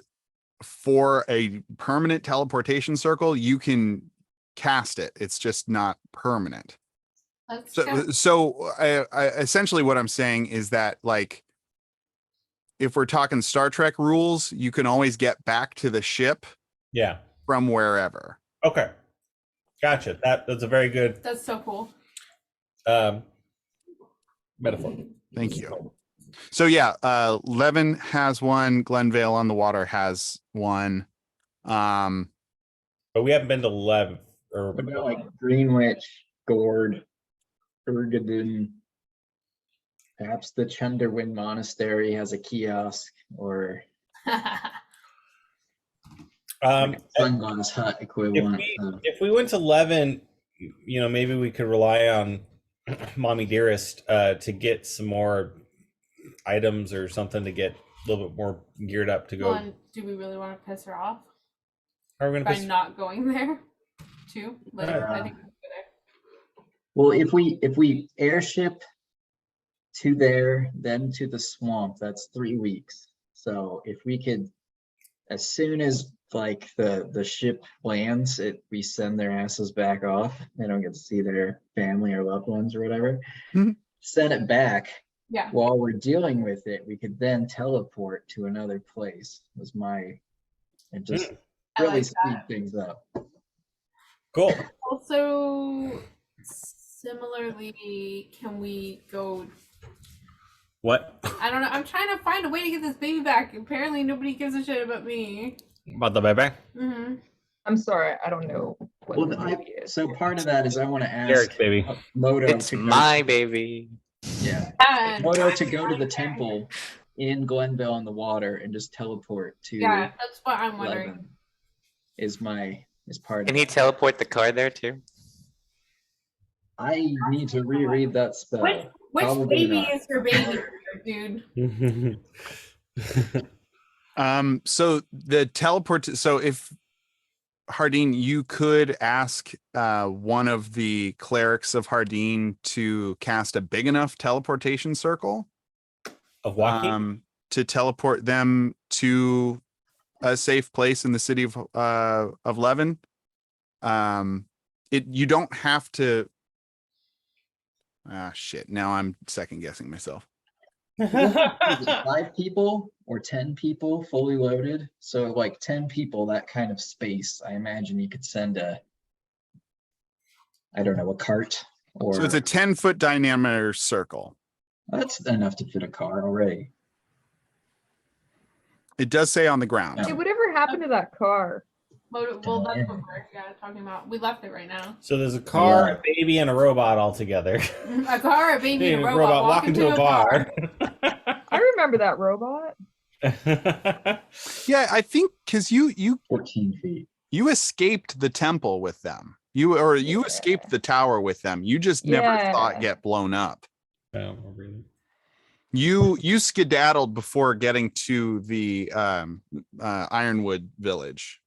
for a permanent teleportation circle, you can cast it. It's just not permanent. That's So, true. so I essentially what I'm saying is that, like, if we're talking Star Trek rules, you can always get back to the ship Yeah. from wherever. Okay. Gotcha. That's a very good That's so cool. metaphor. Thank you. So yeah, Levin has one. Glenvale on the Water has one. But we haven't been to Lev or What about like Greenwich, Gord, Urgadun? Perhaps the Chunderwind Monastery has a kiosk or Sunglass Hut equivalent. if we went to Levin, you know, maybe we could rely on Mommy Dearest to get some more items or something to get a little bit more geared up to go. Well, and do we really want to piss her off Are we gonna by piss- not going there too? Like, I think we should go there. Well, if we airship to there, then to the swamp, that's 3 weeks. So if we could, as soon as like the ship lands, we send their asses back off. They don't get to see their family or loved ones or whatever. Mhm. Send it back. Yeah. While we're dealing with it, we could then teleport to another place. And just I really like speed that. things up. Cool. Also, similarly, can we go? What I don't know. I'm trying to find a way to get this baby back. Apparently, nobody gives a shit about me. about the baby? Mm-hmm. I'm sorry, I don't know what Well, the movie is. so part of that is I want to ask Derek's baby. Moto It's to go my to- baby. Yeah, And Moto to go to the temple in Glenville on the water and just teleport to yeah, that's what I'm wondering. 11 is part Can of he it. teleport the car there too? I need to reread that spell. Which Probably baby not. is your baby, dude? So the teleport. So if Hardeen, you could ask one of the clerics of Hardeen to cast a big enough teleportation circle Of walking. to teleport them to a safe place in the city of Levin. You don't have to. Ah, shit. Now I'm second guessing myself. Is it 5 people or 10 people fully loaded? So like 10 people, that kind of space. I imagine you could send I don't know, a cart or So it's a 10-foot diameter circle. that's enough to fit a car already. It does say on the ground. No. Hey, whatever happened to that car? Well, that's what we're talking about. We left it right now. So there's a car, Yeah. a baby, and a robot all together. A car, a baby, and a Baby, robot, walk into a bar. I remember that robot. Yeah, I think because you 14 feet. escaped the temple with them. You escaped the tower with them. You just never thought Yeah. get blown up. Oh, really? You skedaddled before getting to the Ironwood village.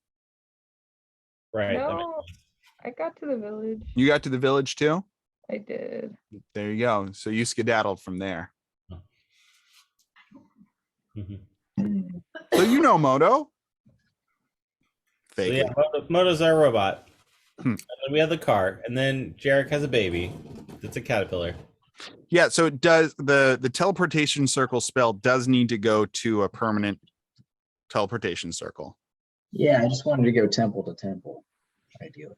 Right. that makes No, I got to the village. You got to the village too? I did. There you go. So you skedaddled from there. sense. So you know Moto. So Fake yeah, it. Moto's our robot. Hmm. And then we have the car, and then Jarek has a baby. It's a caterpillar. Yeah, so it does the teleportation circle spell does need to go to a permanent teleportation circle. Yeah, I just wanted to go temple to temple, ideally.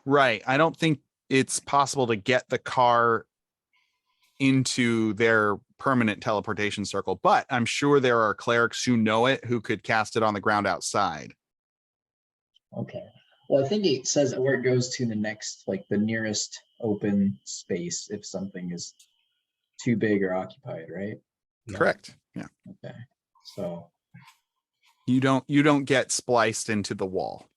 Right. I don't think it's possible to get the car into their permanent teleportation circle, but I'm sure there are clerics who know it who could cast it on the ground outside. Okay. Well, I think it says where it goes to the next, like the nearest open space if something is too big or occupied, right? No. Correct. Yeah. Okay. So You don't get spliced into the wall.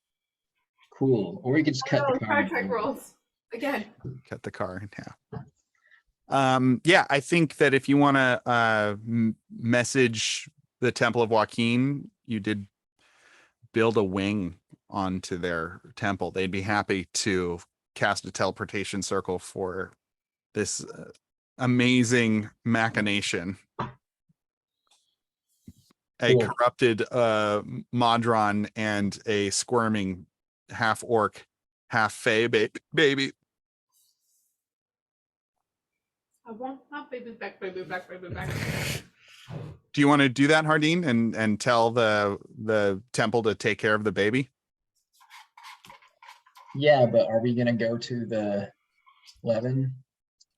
cool. Or we could just cut the Star car. Trek rules again. Cut the car in half. Yeah, I think that if you want to message the Temple of Joaquin, you did build a wing onto their temple. They'd be happy to cast a teleportation circle for this amazing machination. A Cool. corrupted Modron and a squirming half orc, half fey baby. I want my baby back, baby back, baby back. Do you want to do that, Hardeen, and tell the temple to take care of the baby? Yeah, but are we gonna go to the Levin?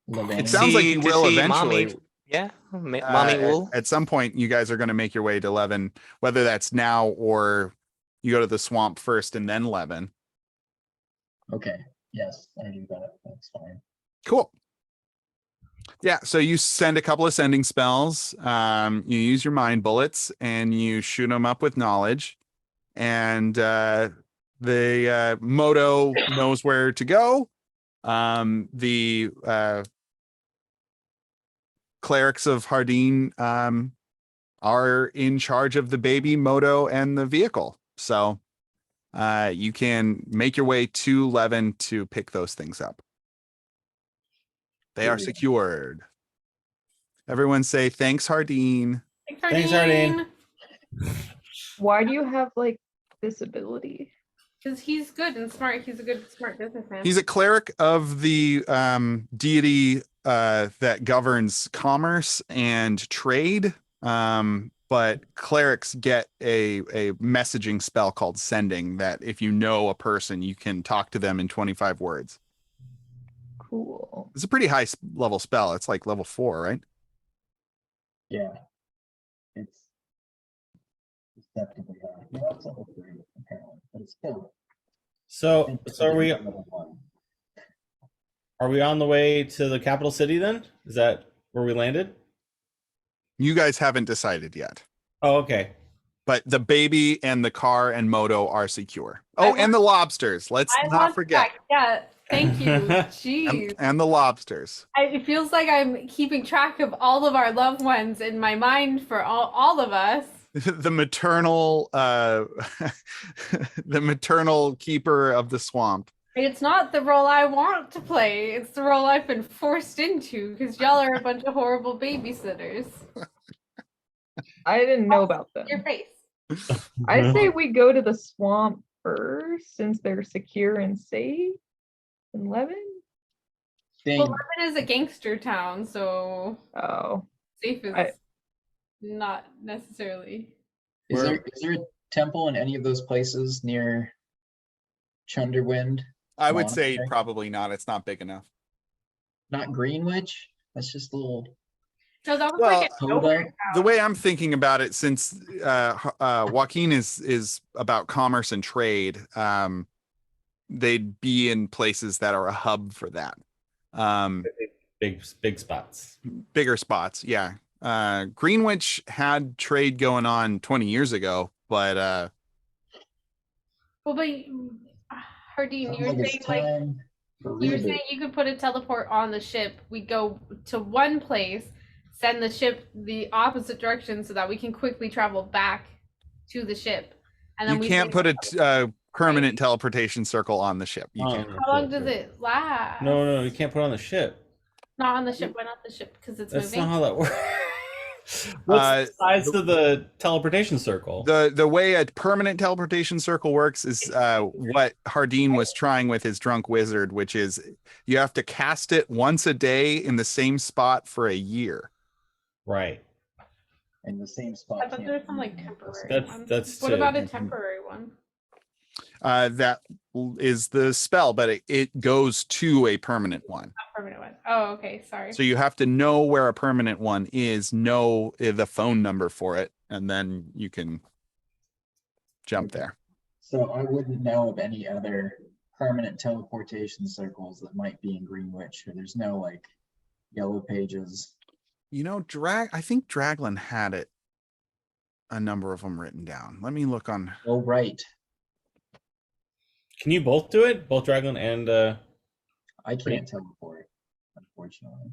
It sounds like you To will see eventually. Mommy, yeah, mommy wool. At some point, you guys are going to make your way to Levin, whether that's now or you go to the swamp first and then Levin. Okay. Yes, I do that. That's fine. Cool. Yeah, so you send a couple of sending spells. You use your mind bullets and you shoot them up with knowledge. And the Moto knows where to go. The clerics of Hardeen are in charge of the baby, Moto, and the vehicle. So you can make your way to Levin to pick those things up. They are secured. Everyone say thanks, Hardeen. Thanks, Hardeen. Why do you have like this ability? Because he's good and smart. He's a good, smart businessman. He's a cleric of the deity that governs commerce and trade. But clerics get a messaging spell called sending that if you know a person, you can talk to them in 25 words. Cool. It's a pretty high level spell. It's like level 4, right? Yeah. It's deceptively high. Yeah, it's level 3 apparently, but it's still. So are we on the way to the capital city then? Is that where we landed? You guys haven't decided yet, Oh, okay. but the baby and the car and moto are secure. I Oh, and the lobsters. Let's I not want forget. that. Yeah, thank you. Jeez. And the lobsters. It feels like I'm keeping track of all of our loved ones in my mind for all of us. The maternal the maternal keeper of the swamp. It's not the role I want to play. It's the role I've been forced into because y'all are a bunch of horrible babysitters. I didn't know about them. Your face. I say we go to the swamp first since they're secure and safe. And Levin? Dang, Well, Levin is a gangster town, so Oh. safe is I- not necessarily. is there a temple in any of those places near Chunderwind? I would say Monastery? probably not. It's not big enough. Not Greenwich? That's just a little. No, that was Well, like a hold nowhere on. town. The way I'm thinking about it, since Joaquin is about commerce and trade, they'd be in places that are a hub for that. Big spots. Bigger spots, yeah. Greenwich had trade going on 20 years ago, but Well, but Hardeen, Sounds you were like it's saying like time for you were reboot. saying you could put a teleport on the ship. We go to one place, send the ship the opposite direction so that we can quickly travel back to the ship, and then you we can't can- put a permanent teleportation circle on the ship. You can't. How long does it last? No, you can't put it on the ship. Not on the ship. Why not the ship? Because it's That's moving. not how that works. What's the size of the teleportation circle? The way a permanent teleportation circle works is what Hardeen was trying with his drunk wizard, which is you have to cast it once a day in the same spot for a year. Right. In the same I spot. thought there was some like temporary That's- ones. that's What to- about a temporary one? That is the spell, but it goes to a permanent one. Not permanent one. Oh, okay. Sorry. So you have to know where a permanent one is, know the phone number for it, and then you can jump there. So I wouldn't know of any other permanent teleportation circles that might be in Greenwich, or there's no like yellow pages. You know, I think Draglin had it, a number of them written down. Let me look on. Oh, right. Can you both do it? Both Dragon and I can't teleport, unfortunately.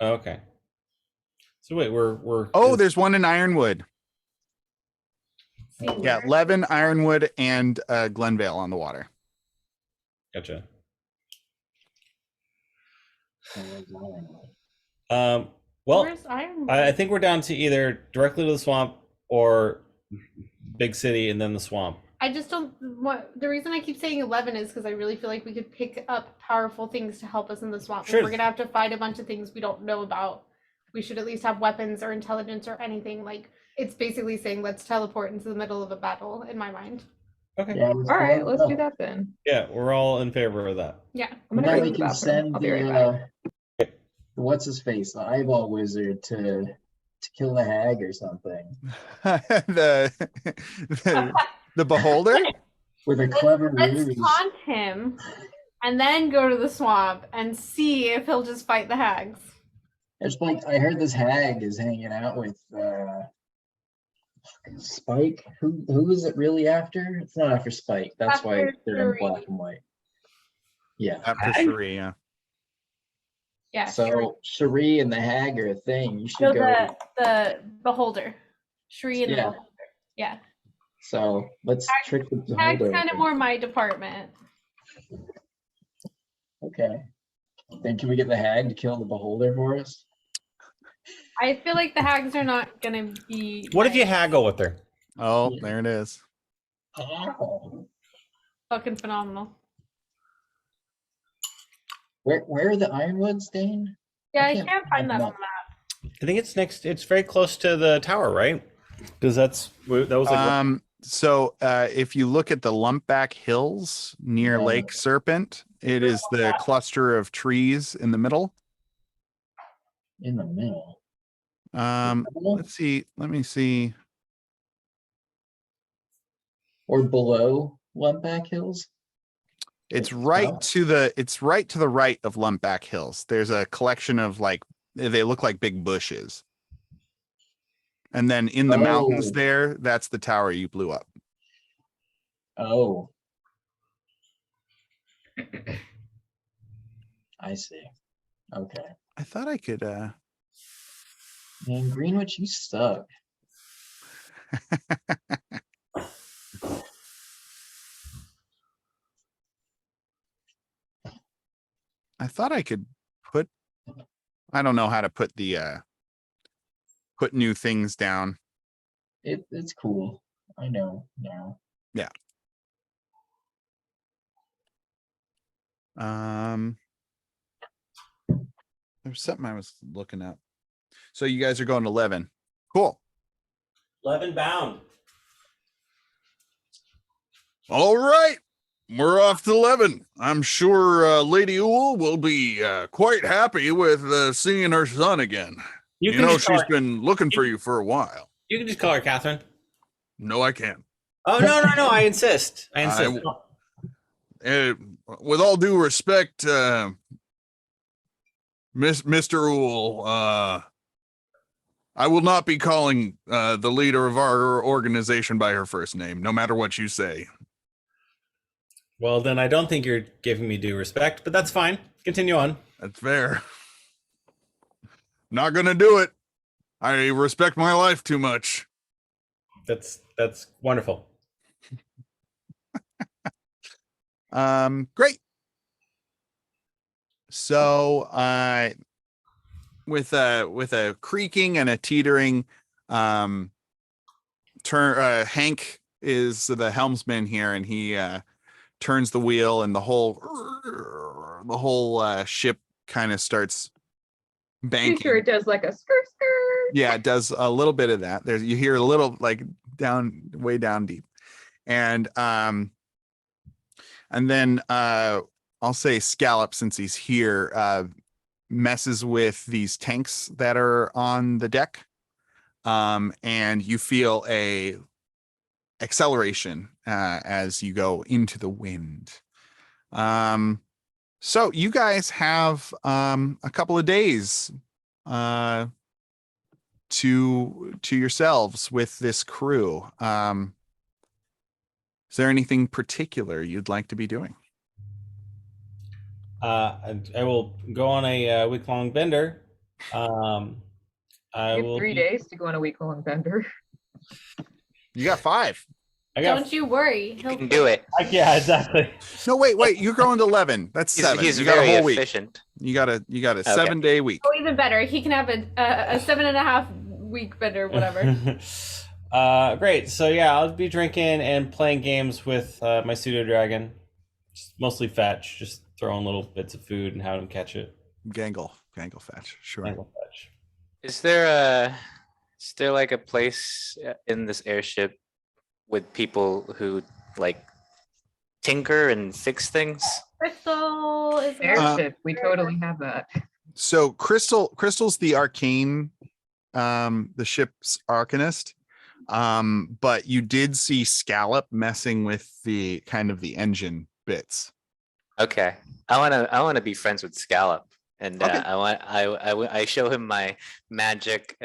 oh, okay. So wait, we're Oh, there's one in Ironwood. See, Yeah, where- Levin, Ironwood, and Glenvale on the water. gotcha. So there's Ironwood. Well, Where's Iron? I think we're down to either directly to the swamp or big city and then the swamp. I just don't want the reason I keep saying 11 is because I really feel like we could pick up powerful things to help us in the swamp. Sure. If we're gonna have to fight a bunch of things we don't know about, we should at least have weapons or intelligence or anything. Like it's basically saying let's teleport into the middle of a battle in my mind. Okay. Yeah, All right, let's do that then. Yeah, we're all in favor of that. Yeah. I'm gonna Now go we to the can bathroom. send I'll be right back. the what's his face, the eyeball wizard to kill the hag or something the beholder. with a clever Let's ruse. taunt him and then go to the swamp and see if he'll just fight the hags. It's like I heard this hag is hanging out with Spike. Who is it really after? It's not after Spike. That's why After they're in Shuri. black and white. Yeah. After Cherie, yeah. Yeah. So Cherie and the hag are a thing. You should So go. the beholder. Shri and the Yeah. beholder. Yeah. So let's trick the Hag's beholder. kind of more my department. Okay. Then can we get the hag to kill the beholder for us? I feel like the hags are not gonna be What if you haggle with her? Oh, Yeah. there it is. Oh. fucking phenomenal. Where are the ironwoods, Dane? Yeah, I can't can't find that find on the map. I think it's next. It's very close to the tower, right? Because that was like So if you look at the Lumpback Hills near Yeah. Lake Serpent, it is the cluster of trees in the middle. In the middle. Let's see. Let me see. Or below Lumpback Hills? It's It's right south? to the right of Lumpback Hills. There's a collection of like they look like big bushes. And then in the mountains Oh. there, that's the tower you blew up. Oh. I see. Okay. I thought I could Man, Greenwich, you suck. put I don't know how to put the put new things down. It's cool. I know now. There's something I was looking up. So you guys are going to 11. Cool. 11 bound. All right. We're off to 11. I'm sure Lady Uhl will be quite happy with seeing her son again. You can know, just call she's her- been looking for you for a while. You can just call her Catherine. No, I can't. Oh no! I insist. I insist. With all due respect, Mr. Uhl, I will not be calling the leader of our organization by her first name, no matter what you say. Well, then I don't think you're giving me due respect, but that's fine. Continue on. That's fair. Not gonna do it. I respect my life too much. That's wonderful. Great. So, with a creaking and a teetering, Hank is the helmsman here, and he turns the wheel, and the whole ship kind of starts banking. Pretty sure it does like a skirt skirt. Yeah, it does a little bit of that. You hear a little like way down deep, and then I'll say Scallop, since he's here, messes with these tanks that are on the deck, and you feel a acceleration as you go into the wind. So you guys have a couple of days to yourselves with this crew. Is there anything particular you'd like to be doing? I will go on a week-long bender. I You will have 3 days to go on a week-long bender. You got 5. I got. Don't you worry. You He'll can do it. Yeah, exactly. No, wait. You're going to 11. That's He's, 7. he's You got a very whole week. efficient. You got a 7-day week. Oh, even better. He can have a 7.5-week bender, whatever. Great. So yeah, I'll be drinking and playing games with my pseudo dragon. Just mostly fetch, just throwing little bits of food and having him catch it. Gangle fetch. Sure. Angle fetch. Is there like a place in this airship with people who like tinker and fix things? Crystal is Airship, we totally have that. So Crystal's the arcane, the ship's arcanist. But you did see Scallop messing with the kind of the engine bits. Okay, I wanna be friends with Scallop, and Okay. I show him my magic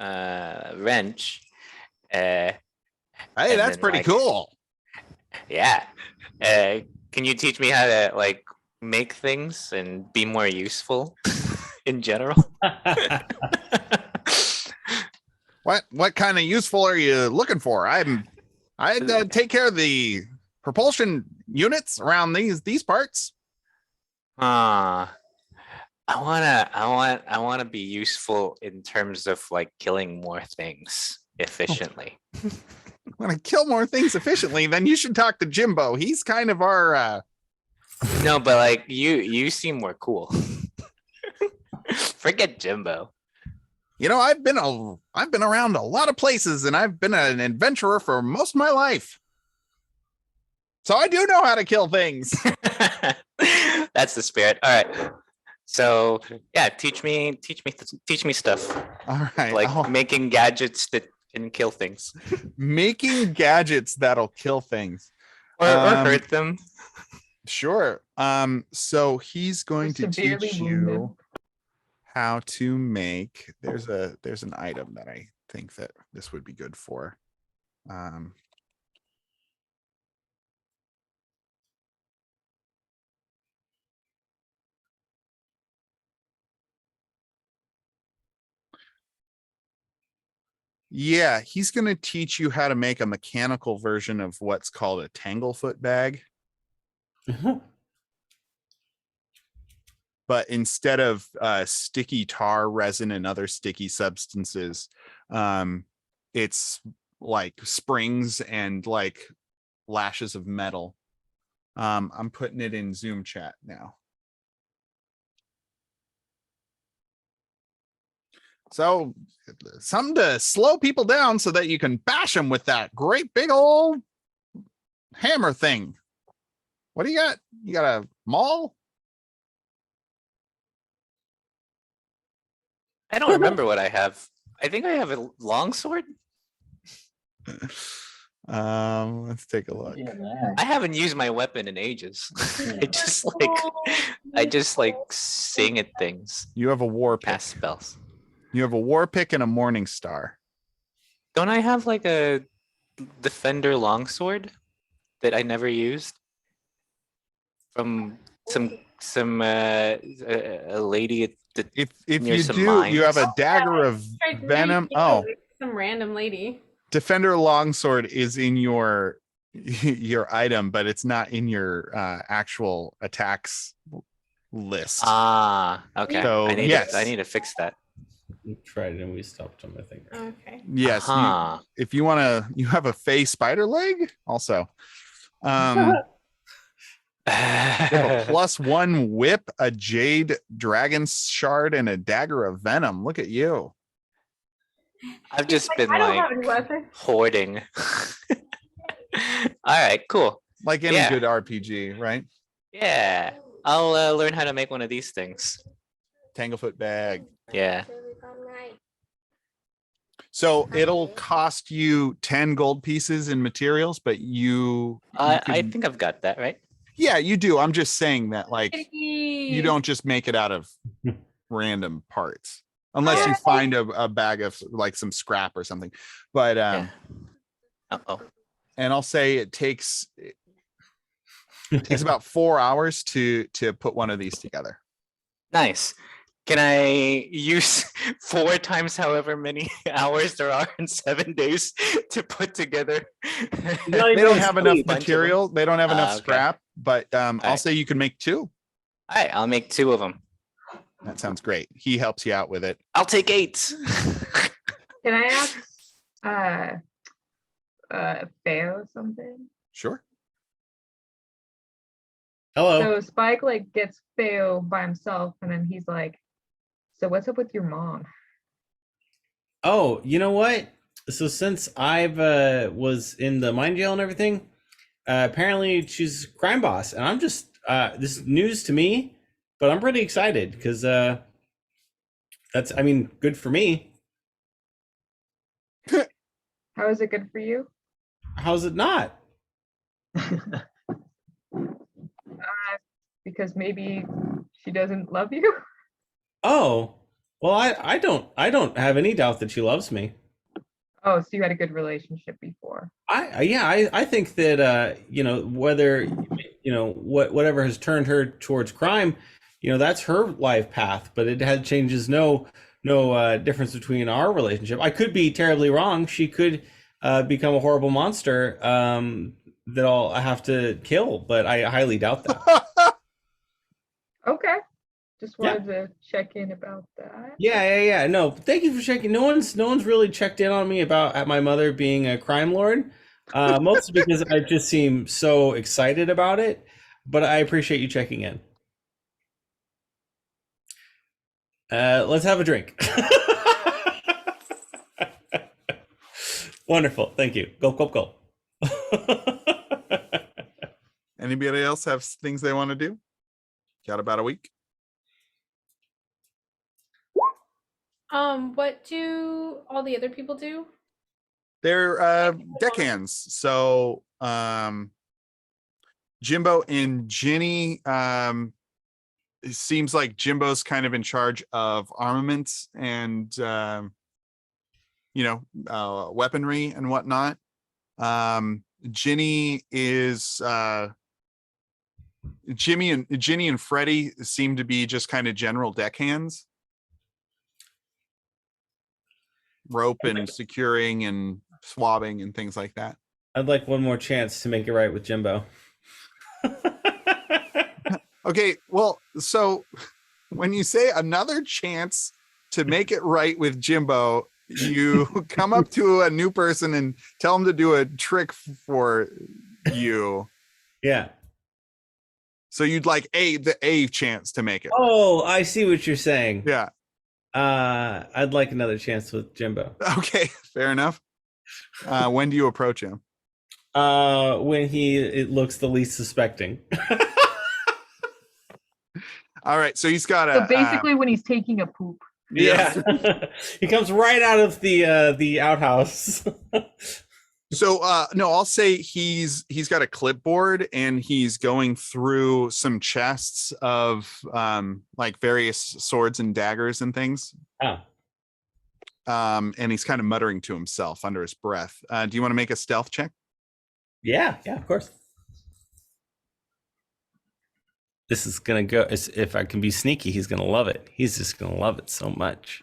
wrench. Hey, And that's then, pretty like- cool. Yeah. Can you teach me how to like make things and be more useful in general? What kind of useful are you looking for? I'd take care of the propulsion units around these parts. I wanna be useful in terms of like killing more things efficiently. Want to kill more things efficiently? Then you should talk to Jimbo. He's kind of our. No, but like you seem more cool. Forget Jimbo. You know, I've been around a lot of places, and I've been an adventurer for most of my life. So I do know how to kill things. That's the spirit. All right. So yeah, teach me stuff All right. like making gadgets that can kill things Making gadgets that'll kill things. or Um, hurt them. Sure. So he's going to severely teach wound him. you how to make. There's an item that I think that this would be good for. Yeah, he's going to teach you how to make a mechanical version of what's called a tanglefoot bag. But instead of sticky tar resin and other sticky substances, it's like springs and like lashes of metal. I'm putting it in Zoom chat now. So something to slow people down so that you can bash them with that great big old hammer thing. What do you got? You got a maul? I don't remember what I have. I think I have a longsword. Let's take a look. Yeah, that. I haven't used my weapon in ages. Yeah. I just like sing at things, You have a war pick. cast spells. You have a war pick and a morning star. Don't I have like a defender longsword that I never used from a lady at the If near you some do, you have mines? a dagger of venom. Oh, Some random lady. defender longsword is in your your item, but it's not in your actual attacks list. Ah, okay. So, I need yes. I need to fix that. We tried it and we stopped him, I think. Okay. Yes, Uh-huh. if you want to, you have a fey spider leg also. You have a +1 whip, a jade dragon shard, and a dagger of venom. Look at you. I've just been I don't have like any weapon. hoarding. All right, cool. Like any Yeah. good RPG, right? Yeah, I'll learn how to make one of these things. Tanglefoot bag. Yeah. So it'll cost you 10 gold pieces in materials, but you I can- think I've got that right. yeah, you do. I'm just saying that like you You don't just make it out of random parts unless you find a bag of like some scrap or something. But Yeah. Uh-oh. and I'll say it takes about 4 hours to put one of these together. Nice. Can I use 4 times however many hours there are in 7 days to put together? They don't have enough bunch of them. material. They don't have enough Okay. scrap, but I'll right. say you can make 2. All right, I'll make 2 of them. That sounds great. He helps you out with it. I'll take 8. Can I ask Theo something? Sure. Hello. So Spike like gets Theo by himself and then he's like, so what's up with your mom? Oh, you know what? So since I've was in the mine jail and everything, apparently she's a crime boss, and I'm just this is news to me, but I'm pretty excited because that's, I mean, good for me. How is it good for you? How's it not? Because maybe she doesn't love you? Oh, well, I don't have any doubt that she loves me. Oh, so you had a good relationship before. I think that you know, whether you know whatever has turned her towards crime, you know, that's her life path, but it had changes no difference between our relationship. I could be terribly wrong. She could become a horrible monster that I'll have to kill, but I highly doubt that. Okay. Just wanted to check in about that. Yeah. No, thank you for checking. No one's really checked in on me about my mother being a crime lord. Mostly because I just seem so excited about it. But I appreciate you checking in. Let's have a drink. Wonderful. Thank you. Go. Anybody else have things they want to do? Got about a week. What do all the other people do? They're deckhands. So Jimbo and Ginny. It seems like Jimbo's kind of in charge of armaments and weaponry and whatnot. Ginny is Ginny and Freddie seem to be just kind of general deckhands. Rope and securing and swabbing and things like that. I'd like one more chance to make it right with Jimbo. Okay, well, so when you say another chance to make it right with Jimbo, you come up to a new person and tell them to do a trick for you. Yeah. So you'd like the chance to make it. Oh, I see what you're saying. Yeah. I'd like another chance with Jimbo. Okay, fair enough. When do you approach him? When it looks the least suspecting. All right, so he's got So basically, when he's taking a poop. Yeah. He comes right out of the outhouse. So no, I'll say he's got a clipboard and he's going through some chests of like various swords and daggers and things. Oh. And he's kind of muttering to himself under his breath. Do you want to make a stealth check? Yeah, of course. This is gonna go. If I can be sneaky, he's gonna love it. He's just gonna love it so much.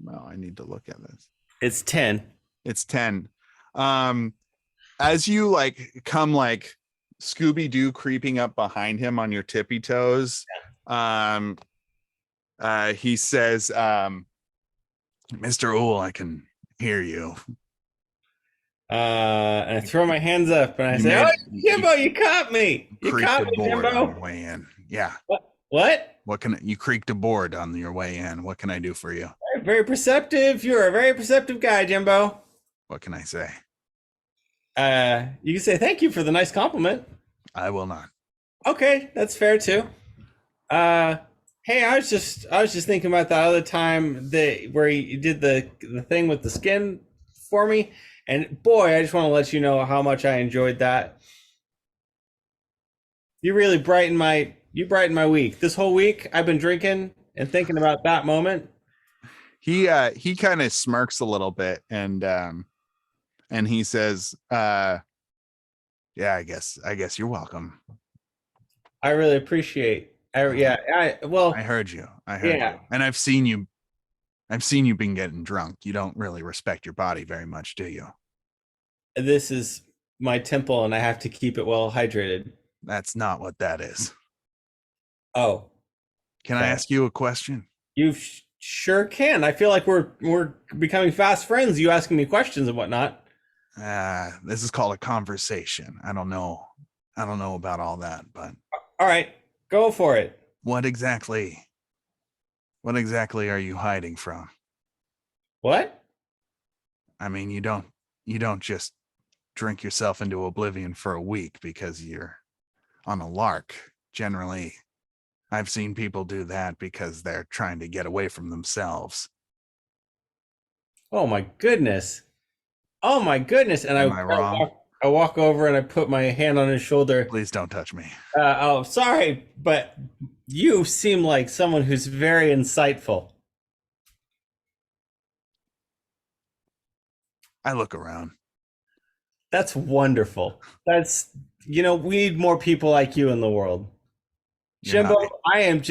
Well, I need to look at this. It's 10. It's 10. As you like come like Scooby-Doo creeping up behind him on your tippy toes, he says, Mr. Ool, I can hear you. And I throw my hands up and I say, "Oh, Jimbo, you caught me! You caught me, Jimbo!" Way in. Yeah. What? You creaked a board on your way in? What can I do for you? Very perceptive. You're a very perceptive guy, Jimbo. What can I say? You can say thank you for the nice compliment. I will not. Okay, that's fair too. Hey, I was just thinking about that other time where you did the thing with the skin for me, and boy, I just want to let you know how much I enjoyed that. You really brightened my week. This whole week, I've been drinking and thinking about that moment. He kind of smirks a little bit and he says, yeah, I guess you're welcome. I really appreciate. I heard you. Yeah. You. And I've seen you been getting drunk. You don't really respect your body very much, do you? This is my temple and I have to keep it well hydrated. That's not what that is. Oh. Can I ask you a question? You sure can. I feel like we're becoming fast friends. You asking me questions and whatnot. This is called a conversation. I don't know about all that, but all right, go for it. What exactly are you hiding from? What? I mean, you don't just drink yourself into oblivion for a week because you're on a lark. Generally, I've seen people do that because they're trying to get away from themselves. Oh my goodness. And I walk over and I put my hand on his shoulder. Please don't touch me. Oh, sorry, but you seem like someone who's very insightful. I look around. That's wonderful. We need more people like you in the world. Jimbo, I'm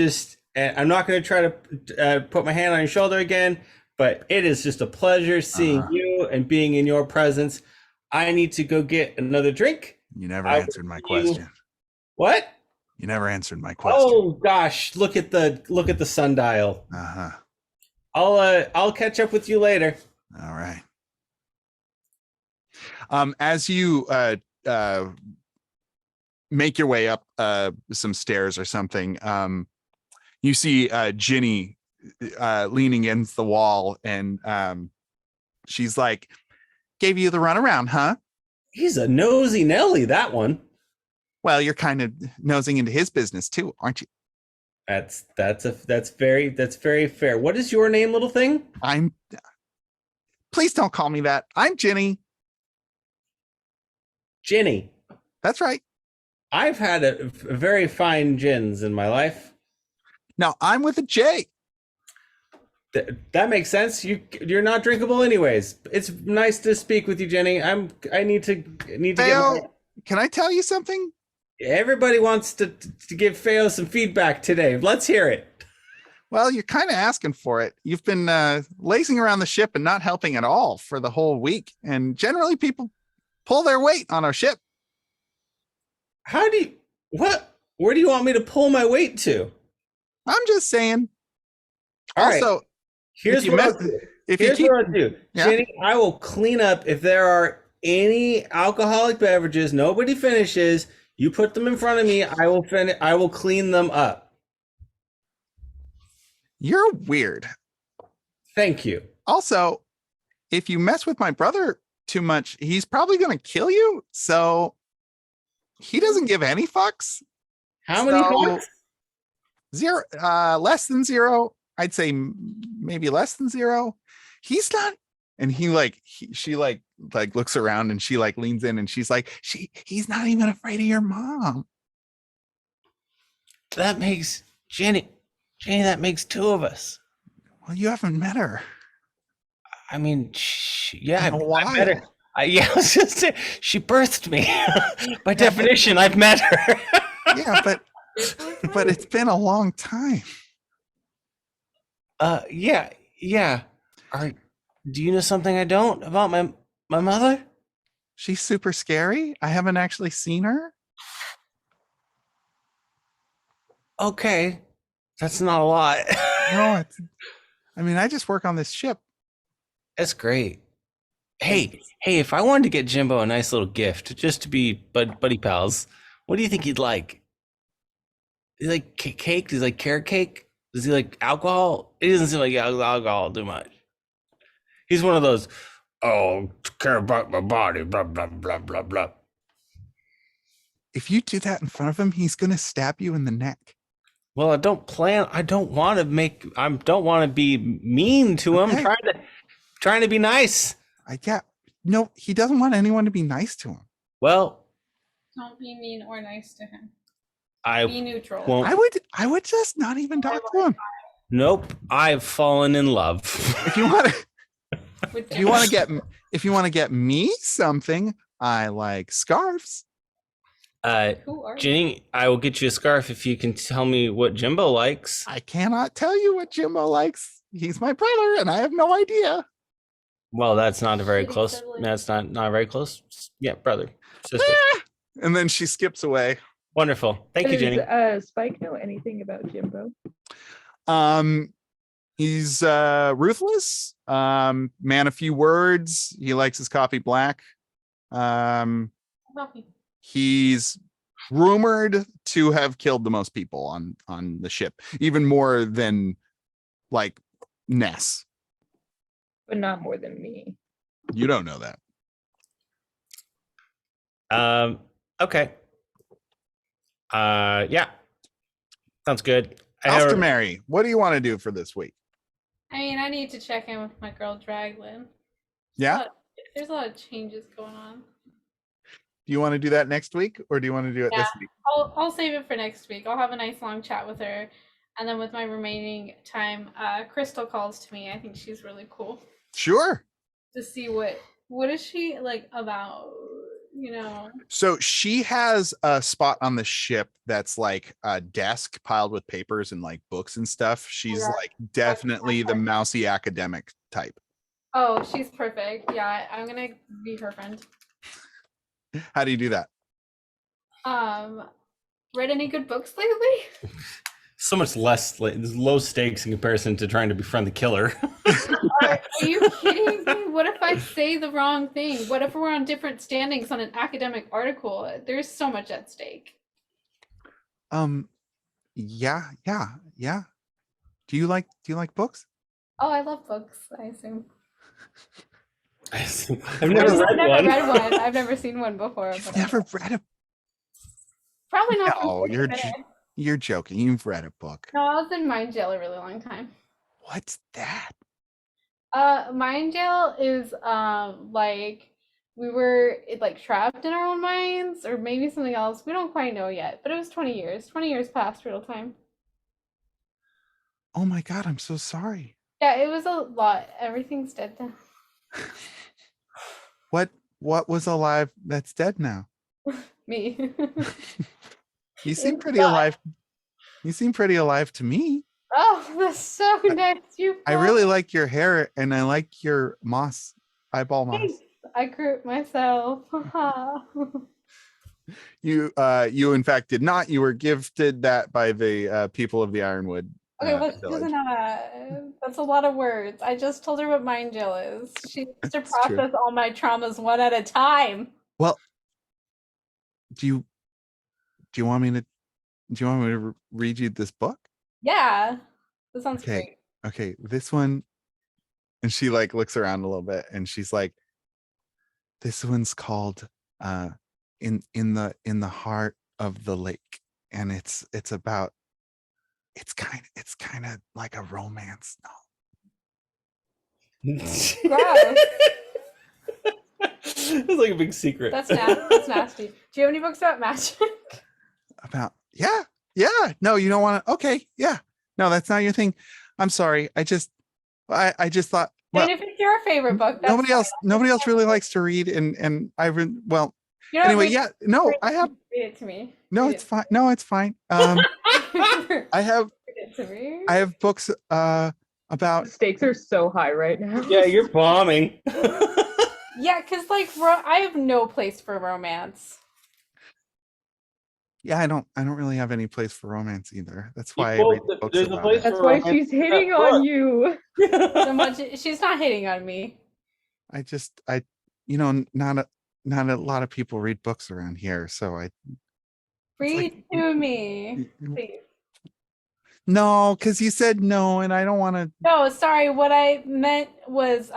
not going to try to put my hand on your shoulder again, but it is just a pleasure seeing you and being in your presence. I need to go get another drink. You never answered my question. What? You never answered my question. Oh gosh, look at the sundial. Uh-huh. I'll catch up with you later. All right. As you make your way up some stairs or something, you see Ginny leaning against the wall, and she's like, "Gave you the runaround, huh?" He's a nosy Nelly, that one. Well, you're kind of nosing into his business too, aren't you? That's very fair. What is your name, little thing? Please don't call me that. I'm Ginny. Ginny. That's right. I've had a very fine gins in my life. Now I'm with a J. That makes sense. You're not drinkable anyways. It's nice to speak with you, Jenny. I need to get Feo, can I tell you something? everybody wants to give Feo some feedback today. Let's hear it. Well, you're kind of asking for it. You've been lazing around the ship and not helping at all for the whole week. And generally people pull their weight on our ship. How do you where do you want me to pull my weight to? I'm just saying. All right. Also, Here's you what mess- I'll do. if you Here's keep, what I'll do. Yeah. Jenny, I will clean up if there are any alcoholic beverages nobody finishes. You put them in front of me. I will clean them up. you're weird. Thank you. Also, if you mess with my brother too much, he's probably going to kill you. So he doesn't give any fucks. How many So- fucks? Zero, less than zero. I'd say maybe less than zero. He's not. And she looks around and she like leans in and she's like, he's not even afraid of your mom. That makes Jenny, that makes two of us. Well, you haven't met her. I mean, yeah, In a I met her. while. Yeah, I was just saying, she birthed me. By definition, I've met her. Yeah, but it's been a long time. Yeah. Do you know something I don't about my mother? She's super scary. I haven't actually seen her. Okay, that's not a lot. No, I mean, I just work on this ship. That's great. Hey, if I wanted to get Jimbo a nice little gift just to be buddy pals, what do you think he'd like? Does he like cake? Does he like carrot cake? Does he like alcohol? It doesn't seem like alcohol too much. He's one of those, oh, care about my body, blah, blah, blah, blah, blah. If you do that in front of him, he's going to stab you in the neck. Well, I don't want to be mean to him. Okay. Trying to be nice. No, he doesn't want anyone to be nice to him. Well, Don't be mean or nice to him. I Be neutral. won't. I would just not even talk to him. Nope. I've fallen in love. If you want to, With if you want to get me something, I like scarves. Who are you? Jenny, I will get you a scarf if you can tell me what Jimbo likes. I cannot tell you what Jimbo likes. He's my brother, and I have no idea. Well, that's not a very Cheating close. sibling. That's not very close. Yeah, brother, sister. And then she skips away. Wonderful. Thank you, Jenny. Does Spike know anything about Jimbo? He's ruthless. Man of few words. He likes his coffee black. Puppy. He's rumored to have killed the most people on the ship, even more than like Ness. But not more than me. You don't know that. Okay. Yeah. Sounds good. Oscar Mary, what do you want to do for this week? I mean, I need to check in with my girl Draglin. Yeah. There's a lot of changes going on. Do you want to do that next week, or do you want to do it this week? I'll save it for next week. I'll have a nice long chat with her, and then with my remaining time, Crystal calls to me. I think she's really cool Sure. to see what is she like about. You know. So she has a spot on the ship that's like a desk piled with papers and like books and stuff. She's Yeah. like definitely the mousy academic type. Oh, she's perfect. Yeah, I'm gonna be her friend. How do you do that? Read any good books lately? So much less low stakes in comparison to trying to befriend the killer. Are you kidding me? What if I say the wrong thing? What if we're on different standings on an academic article? There's so much at stake. Yeah. Do you like books? Oh, I love books, I assume. I've I've never read never one. read one. I've never seen one before. You've But never read a probably not. No, from you're today. you're joking. You've read a book. No, I was in mind jail a really long time. What's that? Mind jail is like we were like trapped in our own minds, or maybe something else. We don't quite know yet, but it was 20 years. 20 years past real time. Oh my God, I'm so sorry. Yeah, it was a lot. Everything's dead now. What was alive that's dead now? Me. You seem pretty Inside. alive. You seem pretty alive to me. Oh, that's so nice. You I really like your hair and I like your moss, eyeball moss. Thanks. I grew it myself. You in fact did not. You were gifted that by the people of the Ironwood Okay, well, she village. doesn't that's a lot of words. I just told her what mind jail is. She needs to That's true. process all my traumas one at a time. Well, do you want me to read you this book? Yeah, that sounds Okay. great. Okay, this one, and she like looks around a little bit and she's like, this one's called in the heart of the lake, and it's about, it's kind of like a romance Gross. It's like a big secret. That's nasty. That's nasty. Do you have any books about magic? about, yeah, no, you don't want to, okay, yeah, no, that's not your thing. I'm sorry, I just thought, I well, mean, if it's your favorite book, that's nobody else really likes to read, and well, you know, anyway, read, yeah, no, I have, read it to me. no, Read it's fine, no, it's fine. I have Read it to me. books The about, stakes are so high right now. Yeah, you're bombing. Yeah, because like I have no place for romance. yeah, I don't really have any place for romance either. That's why I Well, read books there's a about place it. That's for why romance she's in that hitting book. on you. So much. She's not hitting on me. I not a lot of people read books around here, so I, Read to me, please. no, because you said no, and I don't want to. No, sorry. What I meant was,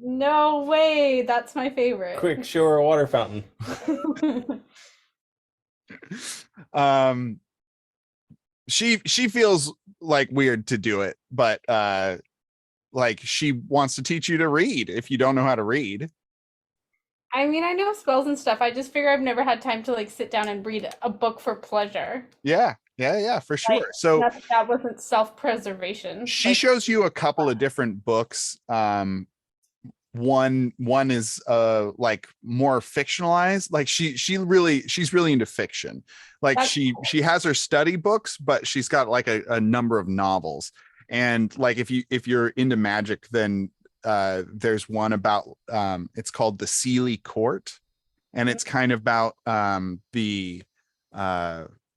no way. That's my favorite. Quick, show her a water fountain. She feels like weird to do it, but like she wants to teach you to read if you don't know how to read. I mean, I know spells and stuff. I just figure I've never had time to like sit down and read a book for pleasure. Yeah, for sure. Like, So that wasn't self-preservation. she Like, shows you a couple of different books. One is like more fictionalized, like she's really into fiction, like That's she has her study books, but she's got like a number of novels. And like if you're into magic, then there's one about it's called The Sealy Court, and it's kind of about the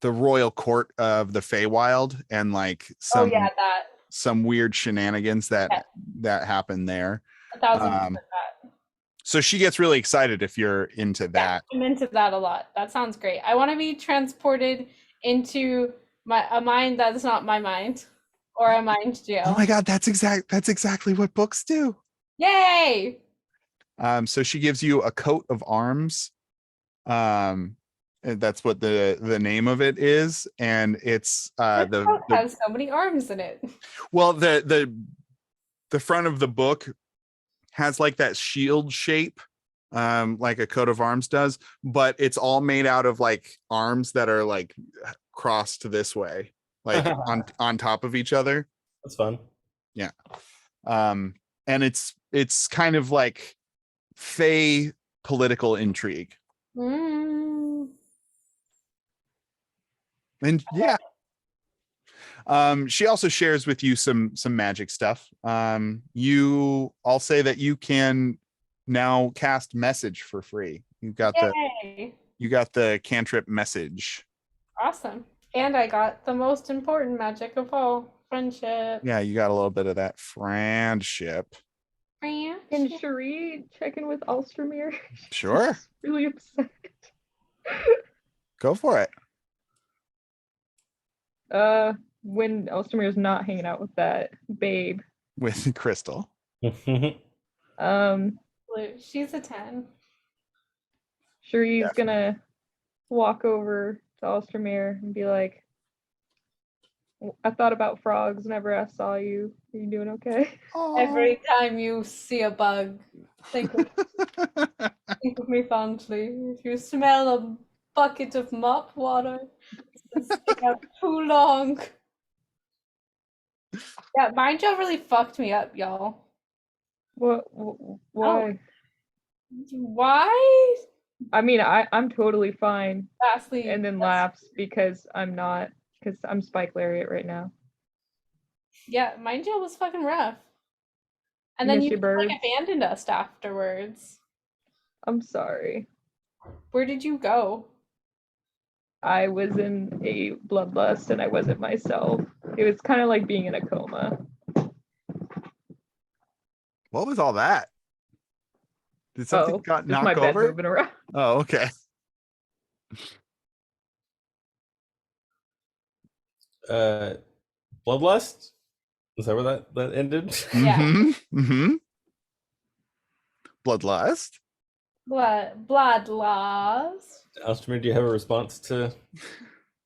royal court of the Feywild, and like oh yeah, that some weird shenanigans that happen there. 1,000% that. So she gets really excited if you're into that. I'm into that a lot. That sounds great. I want to be transported into a mind that's not my mind, or a mind jail. Oh my God, that's exactly what books do. Yay! So she gives you a coat of arms. And that's what the name of it is, and it's It has so many arms in it. well, the front of the book has like that shield shape, like a coat of arms does, but it's all made out of like arms that are like crossed this way, like on top of each other. That's fun. Yeah. And it's kind of like fey political intrigue. Mm. And yeah. She also shares with you some magic stuff. I'll say that you can now cast message for free. You got Yay! the cantrip message. Awesome. And I got the most important magic of all, friendship. Yeah, you got a little bit of that friendship. Can Cherie check in with Alstramir? Sure. Really upset. Go for it. When Alstramir's not hanging out with that babe. With Crystal. She's a 10. Cherie's gonna walk over to Alstramir and be like, I thought about frogs whenever I saw you. Are you doing okay? Every time you see a bug, think of, think of me fondly. If you smell a bucket of mop water, it's been sitting out too long. Yeah, Mind Job really fucked me up, y'all. Why? Why? I mean, I'm totally fine. Lastly, And then laughs because I'm not, because I'm Spike Lariat right now. yeah, Mind Job was fucking rough. And Miss then your you like birds. abandoned us afterwards. I'm sorry. Where did you go? I was in a bloodlust and I wasn't myself. It was kind of like being in a coma. What was all that? Did something got just my knocked bed over? moving around. Oh, okay. Bloodlust? Is that where that ended? Yeah. Mm-hmm. Bloodlust. Blood loss. Alstomir, do you have a response to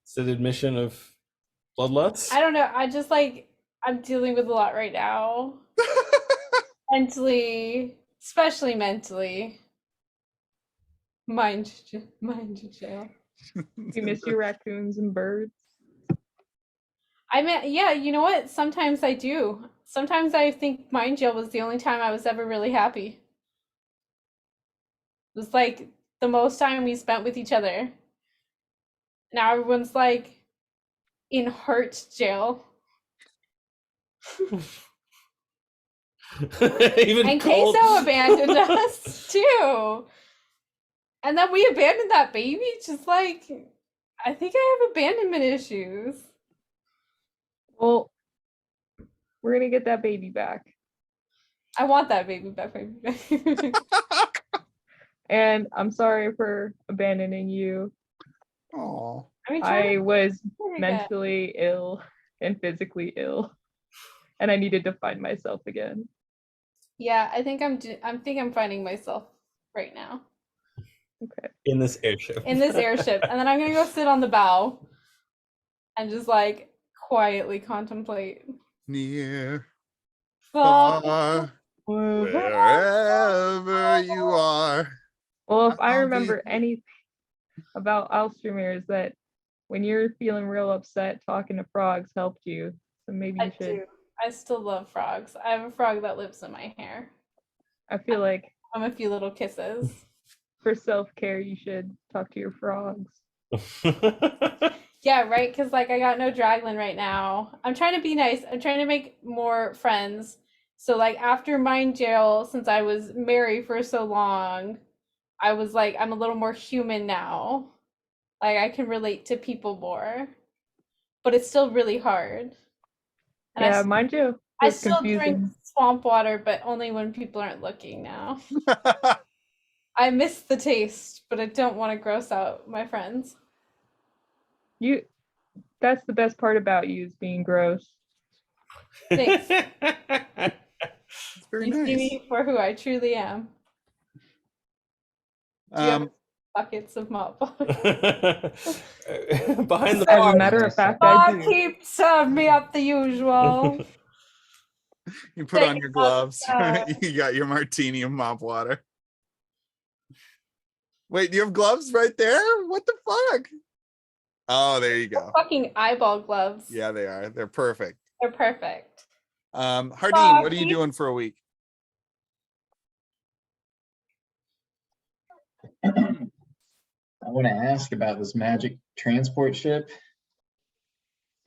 said admission of bloodlust? I don't know. I just like I'm dealing with a lot right now. Mentally, especially mentally. Mind jail. You miss your raccoons and birds. I mean, yeah, you know what? Sometimes I do. Sometimes I think Mind Jail was the only time I was ever really happy. It was like the most time we spent with each other. Now everyone's like in hurt jail. Even And cold. Queso abandoned us too. And then we abandoned that baby. Just like, I think I have abandonment issues. Well, we're gonna get that baby back. I want that baby back. And I'm sorry for abandoning you. Oh. I mean, I was again. mentally ill and physically ill, and I needed to find myself again. Yeah, I think I'm finding myself right now Okay. In this airship. in this airship, and then I'm gonna go sit on the bow and just like quietly contemplate. Near, Far far, wherever you are. Well, if I I'll remember be- anything about Alstromir is that when you're feeling real upset, talking to frogs helped you. So maybe I you should. do. I still love frogs. I have a frog that lives in my hair. I feel like I'm a few little kisses. for self-care, you should talk to your frogs. Yeah, right? Because like I got no dragline right now. I'm trying to be nice. I'm trying to make more friends. So like after Mind Jail, since I was married for so long, I was like, I'm a little more human now. Like I can relate to people more. But it's still really hard. And Yeah, mind you, I it's still drink confusing. swamp water, but only when people aren't looking now. I miss the taste, but I don't want to gross out my friends. That's the best part about you is being gross. Thanks. It's very You see nice. me for who I truly am. Do you have buckets of mop water? Behind the As a bar. matter of fact, I do. Keep serving me up the usual. You put on Take your it gloves. outside. You got your martini of mop water. Wait, do you have gloves right there? What the fuck? Oh, there you go. Fucking eyeball gloves. Yeah, they are. They're perfect. They're perfect. Hardeen, what are you doing for a week? I want to ask about this magic transport ship.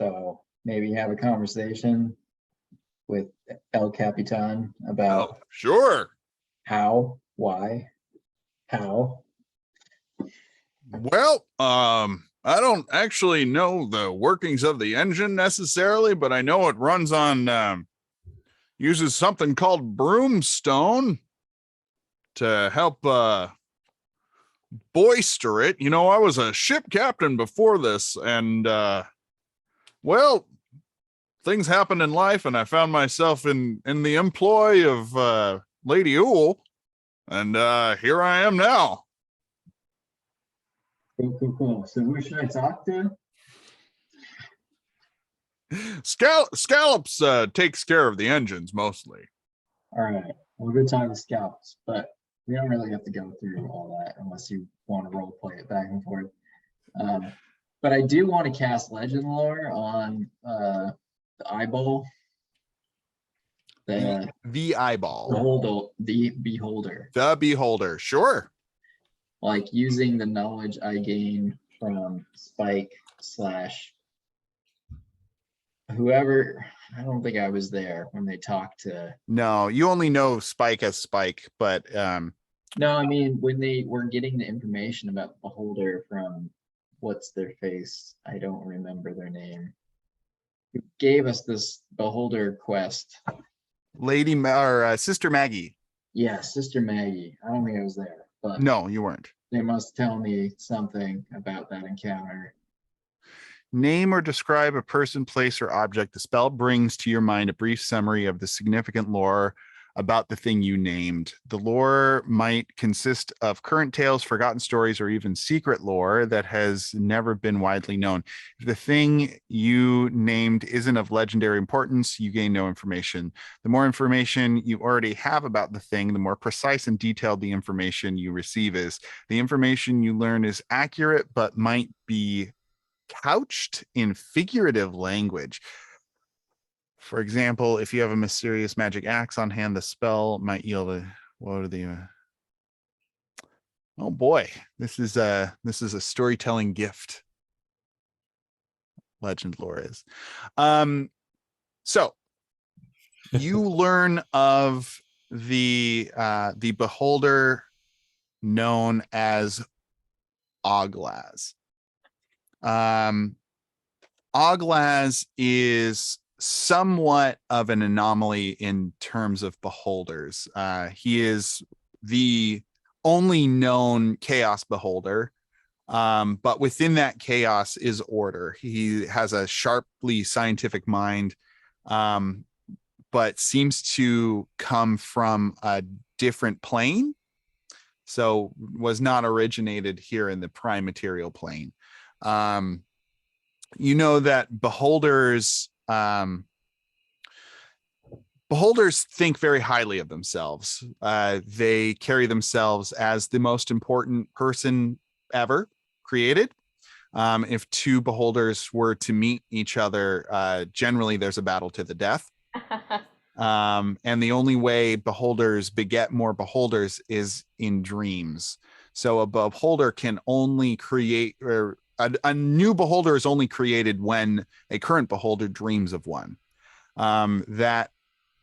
So maybe have a conversation with El Capitan about Sure. how, why, how. Well, I don't actually know the workings of the engine necessarily, but I know it runs on uses something called broomstone to help boister it. You know, I was a ship captain before this, and well, things happen in life, and I found myself in the employ of Lady Ool, and here I am now. Cool. So who should I talk to? Scallops takes care of the engines mostly. All right, we'll go talk to scouts, but we don't really have to go through all that unless you want to role play it back and forth. But I do want to cast legend lore on the eyeball, The eyeball. the beholder, The beholder. Sure. like using the knowledge I gain from Spike / whoever. I don't think I was there when they talked to. No, you only know Spike as Spike, but No, I mean when they were getting the information about the beholder from what's their face. I don't remember their name. Who gave us this beholder quest? Sister Maggie. Yeah, Sister Maggie. I don't think I was there, but No, you weren't. they must tell me something about that encounter. Name or describe a person, place, or object. The spell brings to your mind a brief summary of the significant lore about the thing you named. The lore might consist of current tales, forgotten stories, or even secret lore that has never been widely known. If the thing you named isn't of legendary importance, you gain no information. The more information you already have about the thing, the more precise and detailed the information you receive is. The information you learn is accurate, but might be couched in figurative language. For example, if you have a mysterious magic axe on hand, the spell might yield a oh boy, this is a storytelling gift. Legend lore is. So you learn of the beholder known as Oglaz. Oglaz is somewhat of an anomaly in terms of beholders. He is the only known chaos beholder, but within that chaos is order. He has a sharply scientific mind, but seems to come from a different plane, so was not originated here in the prime material plane. You know that beholders think very highly of themselves. They carry themselves as the most important person ever created. If two beholders were to meet each other, generally there's a battle to the death. And the only way beholders beget more beholders is in dreams. So a beholder can only create, or a new beholder is only created when a current beholder dreams of one. That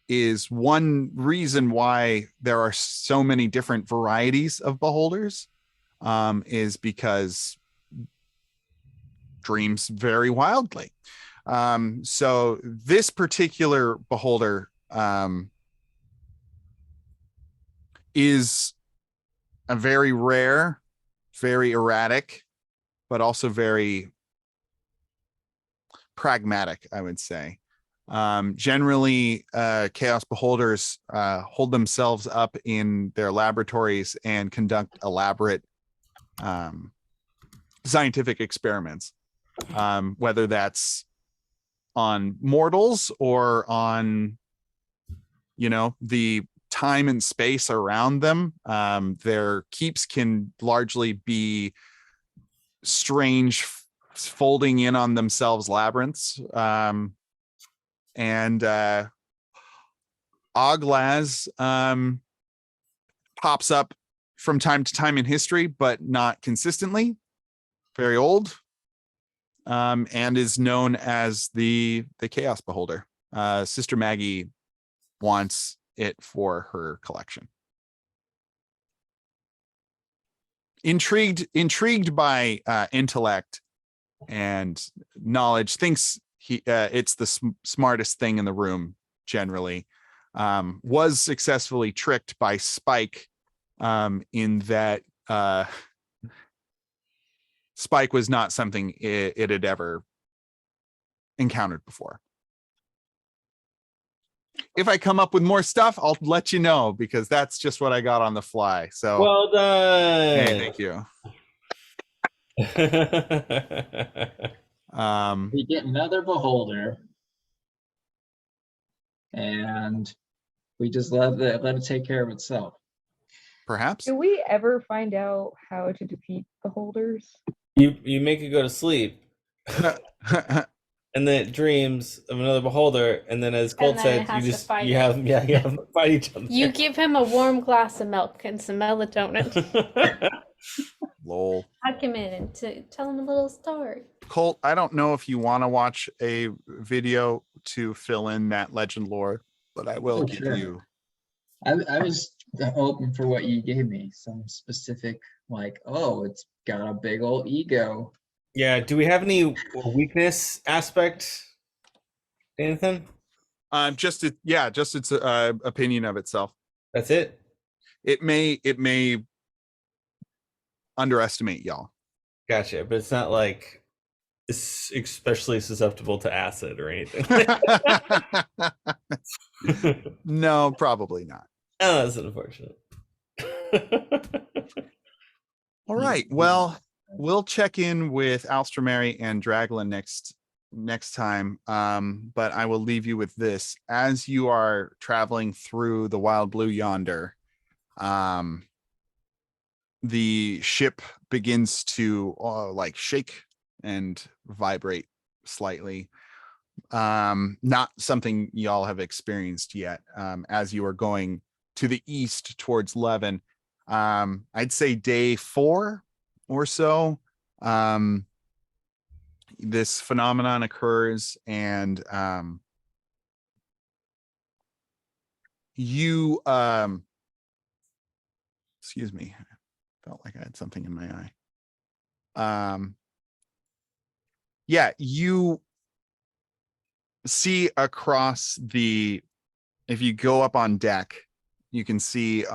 is one reason why there are so many different varieties of beholders, is because dreams vary wildly. So this particular beholder is a very rare, very erratic, but also very pragmatic, I would say. Generally, chaos beholders hold themselves up in their laboratories and conduct elaborate scientific experiments, whether that's on mortals or on, the time and space around them. Their keeps can largely be strange, folding in on themselves labyrinths. And Oglaz pops up from time to time in history, but not consistently. Very old, and is known as the Chaos Beholder. Sister Maggie wants it for her collection. Intrigued by intellect and knowledge, thinks it's the smartest thing in the room generally. Was successfully tricked by Spike, in that Spike was not something it had ever encountered before. If I come up with more stuff, I'll let you know, because that's just what I got on the fly. So well done. hey, thank you. We get another beholder. and we just let it take care of itself. Perhaps. Do we ever find out how to defeat the holders? You make it go to sleep, and then it dreams of another beholder, and then as Colt And then it said, you has to just fight you it. have you have to fight each other. You give him a warm glass of milk and some melatonin. Lol. Tuck him in and to tell him a little story. Colt, I don't know if you want to watch a video to fill in that legend lore, but I will Oh, give sure. you. I was hoping for what you gave me, some specific, like, oh, it's got a big old ego. Yeah. Do we have any weakness aspect? Anything? Just its opinion of itself. That's it. It may underestimate y'all. Gotcha. But it's not like it's especially susceptible to acid or anything. No, probably not. Oh, that's unfortunate. All right. Well, we'll check in with Alstramary and Draglin next time. But I will leave you with this. As you are traveling through the wild blue yonder, the ship begins to like shake and vibrate slightly. Not something y'all have experienced yet. As you are going to the east towards Levin, I'd say day 4 or so, this phenomenon occurs, and you excuse me, I felt like I had something in my eye. Yeah, you see across if you go up on deck, you can see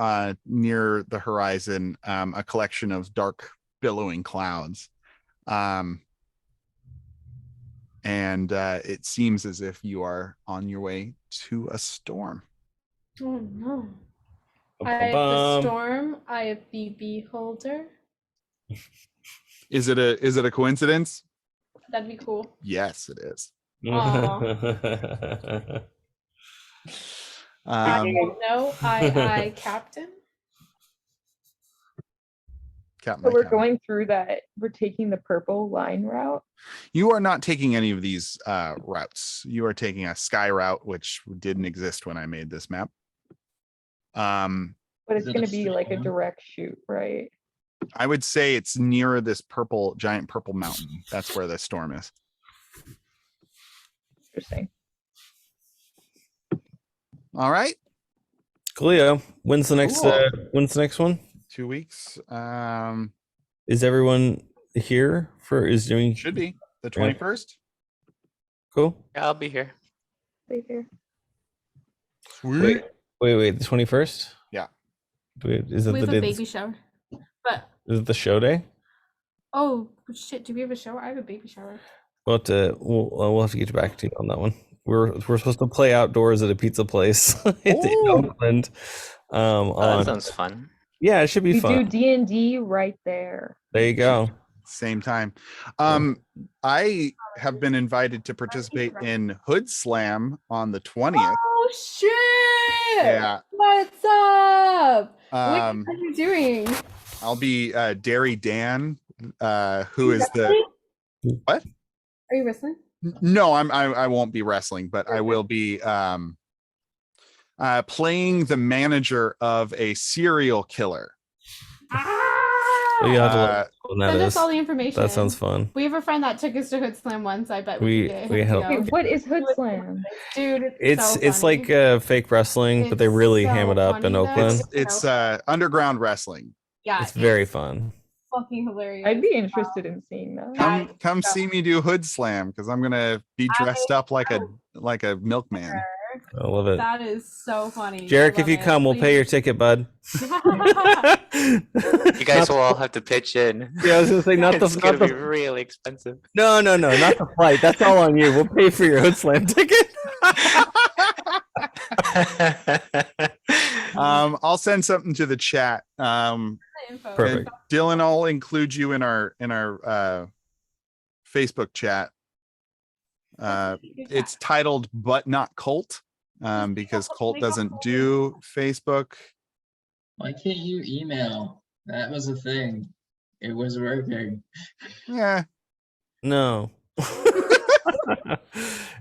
near the horizon a collection of dark billowing clouds. And it seems as if you are on your way to a storm. Oh no. I have the storm. I have the beholder. Is it a coincidence? That'd be cool. Yes, it is. I don't know. I captain. Captain So by we're Captain. going through that. We're taking the purple line route. You are not taking any of these routes. You are taking a sky route, which didn't exist when I made this map. But it's Is it going a to be like a storm? direct shoot, right? I would say it's near this giant purple mountain. That's where the storm is. Interesting. All right. Coolio. When's the next Cool. when's the next one? 2 weeks. Is everyone here is doing Should be the Yeah. 21st. cool? Yeah, I'll be here. Stay here. Sweet. Wait, the 21st? Yeah. Is it We the have a day? baby shower. But Is it the show day? oh shit, do we have a shower? I have a baby shower. We'll have to get back to you on that one. We're supposed to play outdoors at a pizza place in Ooh. Oakland. Oh, On that sounds fun. yeah, it should be We do fun. D&D right there. There you go. Same time. I have been invited to participate in Hood Slam on the 20th. Oh shit! Yeah. What's up? What Um, are you doing? I'll be Dairy Dan, who is the Wrestling? what? Are you wrestling? No, I won't be wrestling, but I will be playing the manager of a serial killer. Well, you have to Uh, let us know when that Send us is. all the information. That sounds fun. We have a friend that took us to Hood Slam once. I bet We- we could get we him to help. go. Wait, what is Hood Slam? Dude, It's so like funny. fake wrestling, but they It's really so ham it up in funny, though. Oakland. It's underground wrestling. Yeah, It's very fun. fucking hilarious. I'd be interested in seeing that. Yeah. Come see me do Hood Slam, because I'm gonna be dressed up like a milkman. I love it. That is so funny. Jarek, I if you love it. come, we'll pay your ticket, bud. You guys will all have to pitch in. Yeah, I was gonna say not It's gonna the be really expensive. no, not the flight. That's all on you. We'll pay for your Hood Slam ticket. I'll send something to the chat. Info. Perfect. Dylan, I'll include you in our Facebook chat. It's titled "But Not Cult," because Colt doesn't do Facebook. Why can't you email? That was a thing. It was working. Yeah. No.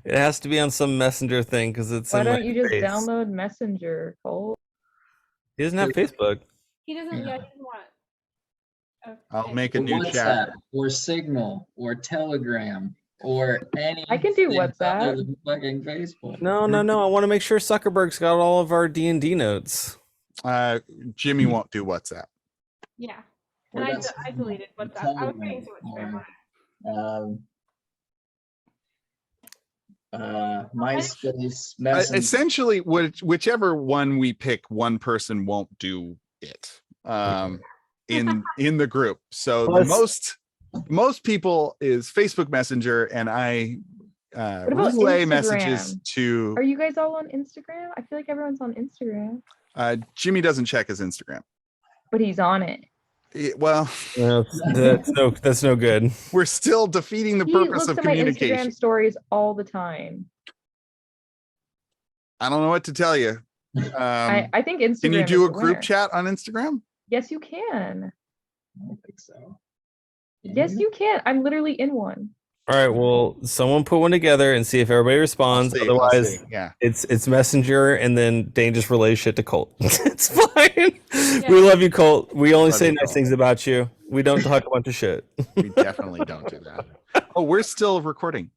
It has to be on some messenger thing because it's Why in my don't you just face. download Messenger, Cole? He doesn't have Facebook. He doesn't. Yeah, Yeah. he doesn't want. I'll make a Or new chat. WhatsApp, or Signal, or Telegram, or any. I can do WhatsApp. Fucking Facebook. No. I want to make sure Zuckerberg's got all of our D&D notes. Jimmy won't do WhatsApp. Yeah. What And about I deleted WhatsApp. I was getting so much spam. MySpace, Messenger. Essentially, whichever one we pick, one person won't do it. In the group. So the most people is Facebook Messenger, and I What about relay Instagram? messages to. Are you guys all on Instagram? I feel like everyone's on Instagram, Jimmy doesn't check his Instagram. but he's on it. Well, That's no good. we're still defeating the He purpose looks of at my communication. Instagram stories all the time. I don't know what to tell you. I think Instagram. Can you is do a the group winner. chat on Instagram? Yes, you can. I don't think so. Yes, you can. I'm literally in one. All right, well, someone put one together and see if everybody responds. I'll Otherwise, see. Yeah. it's Messenger, and then Dane just relays shit to Colt. It's fine. Yeah. We love you, Colt. We only Love say you, nice Colt. things about you. We don't talk a bunch of shit. We definitely don't do that. Oh, we're still recording.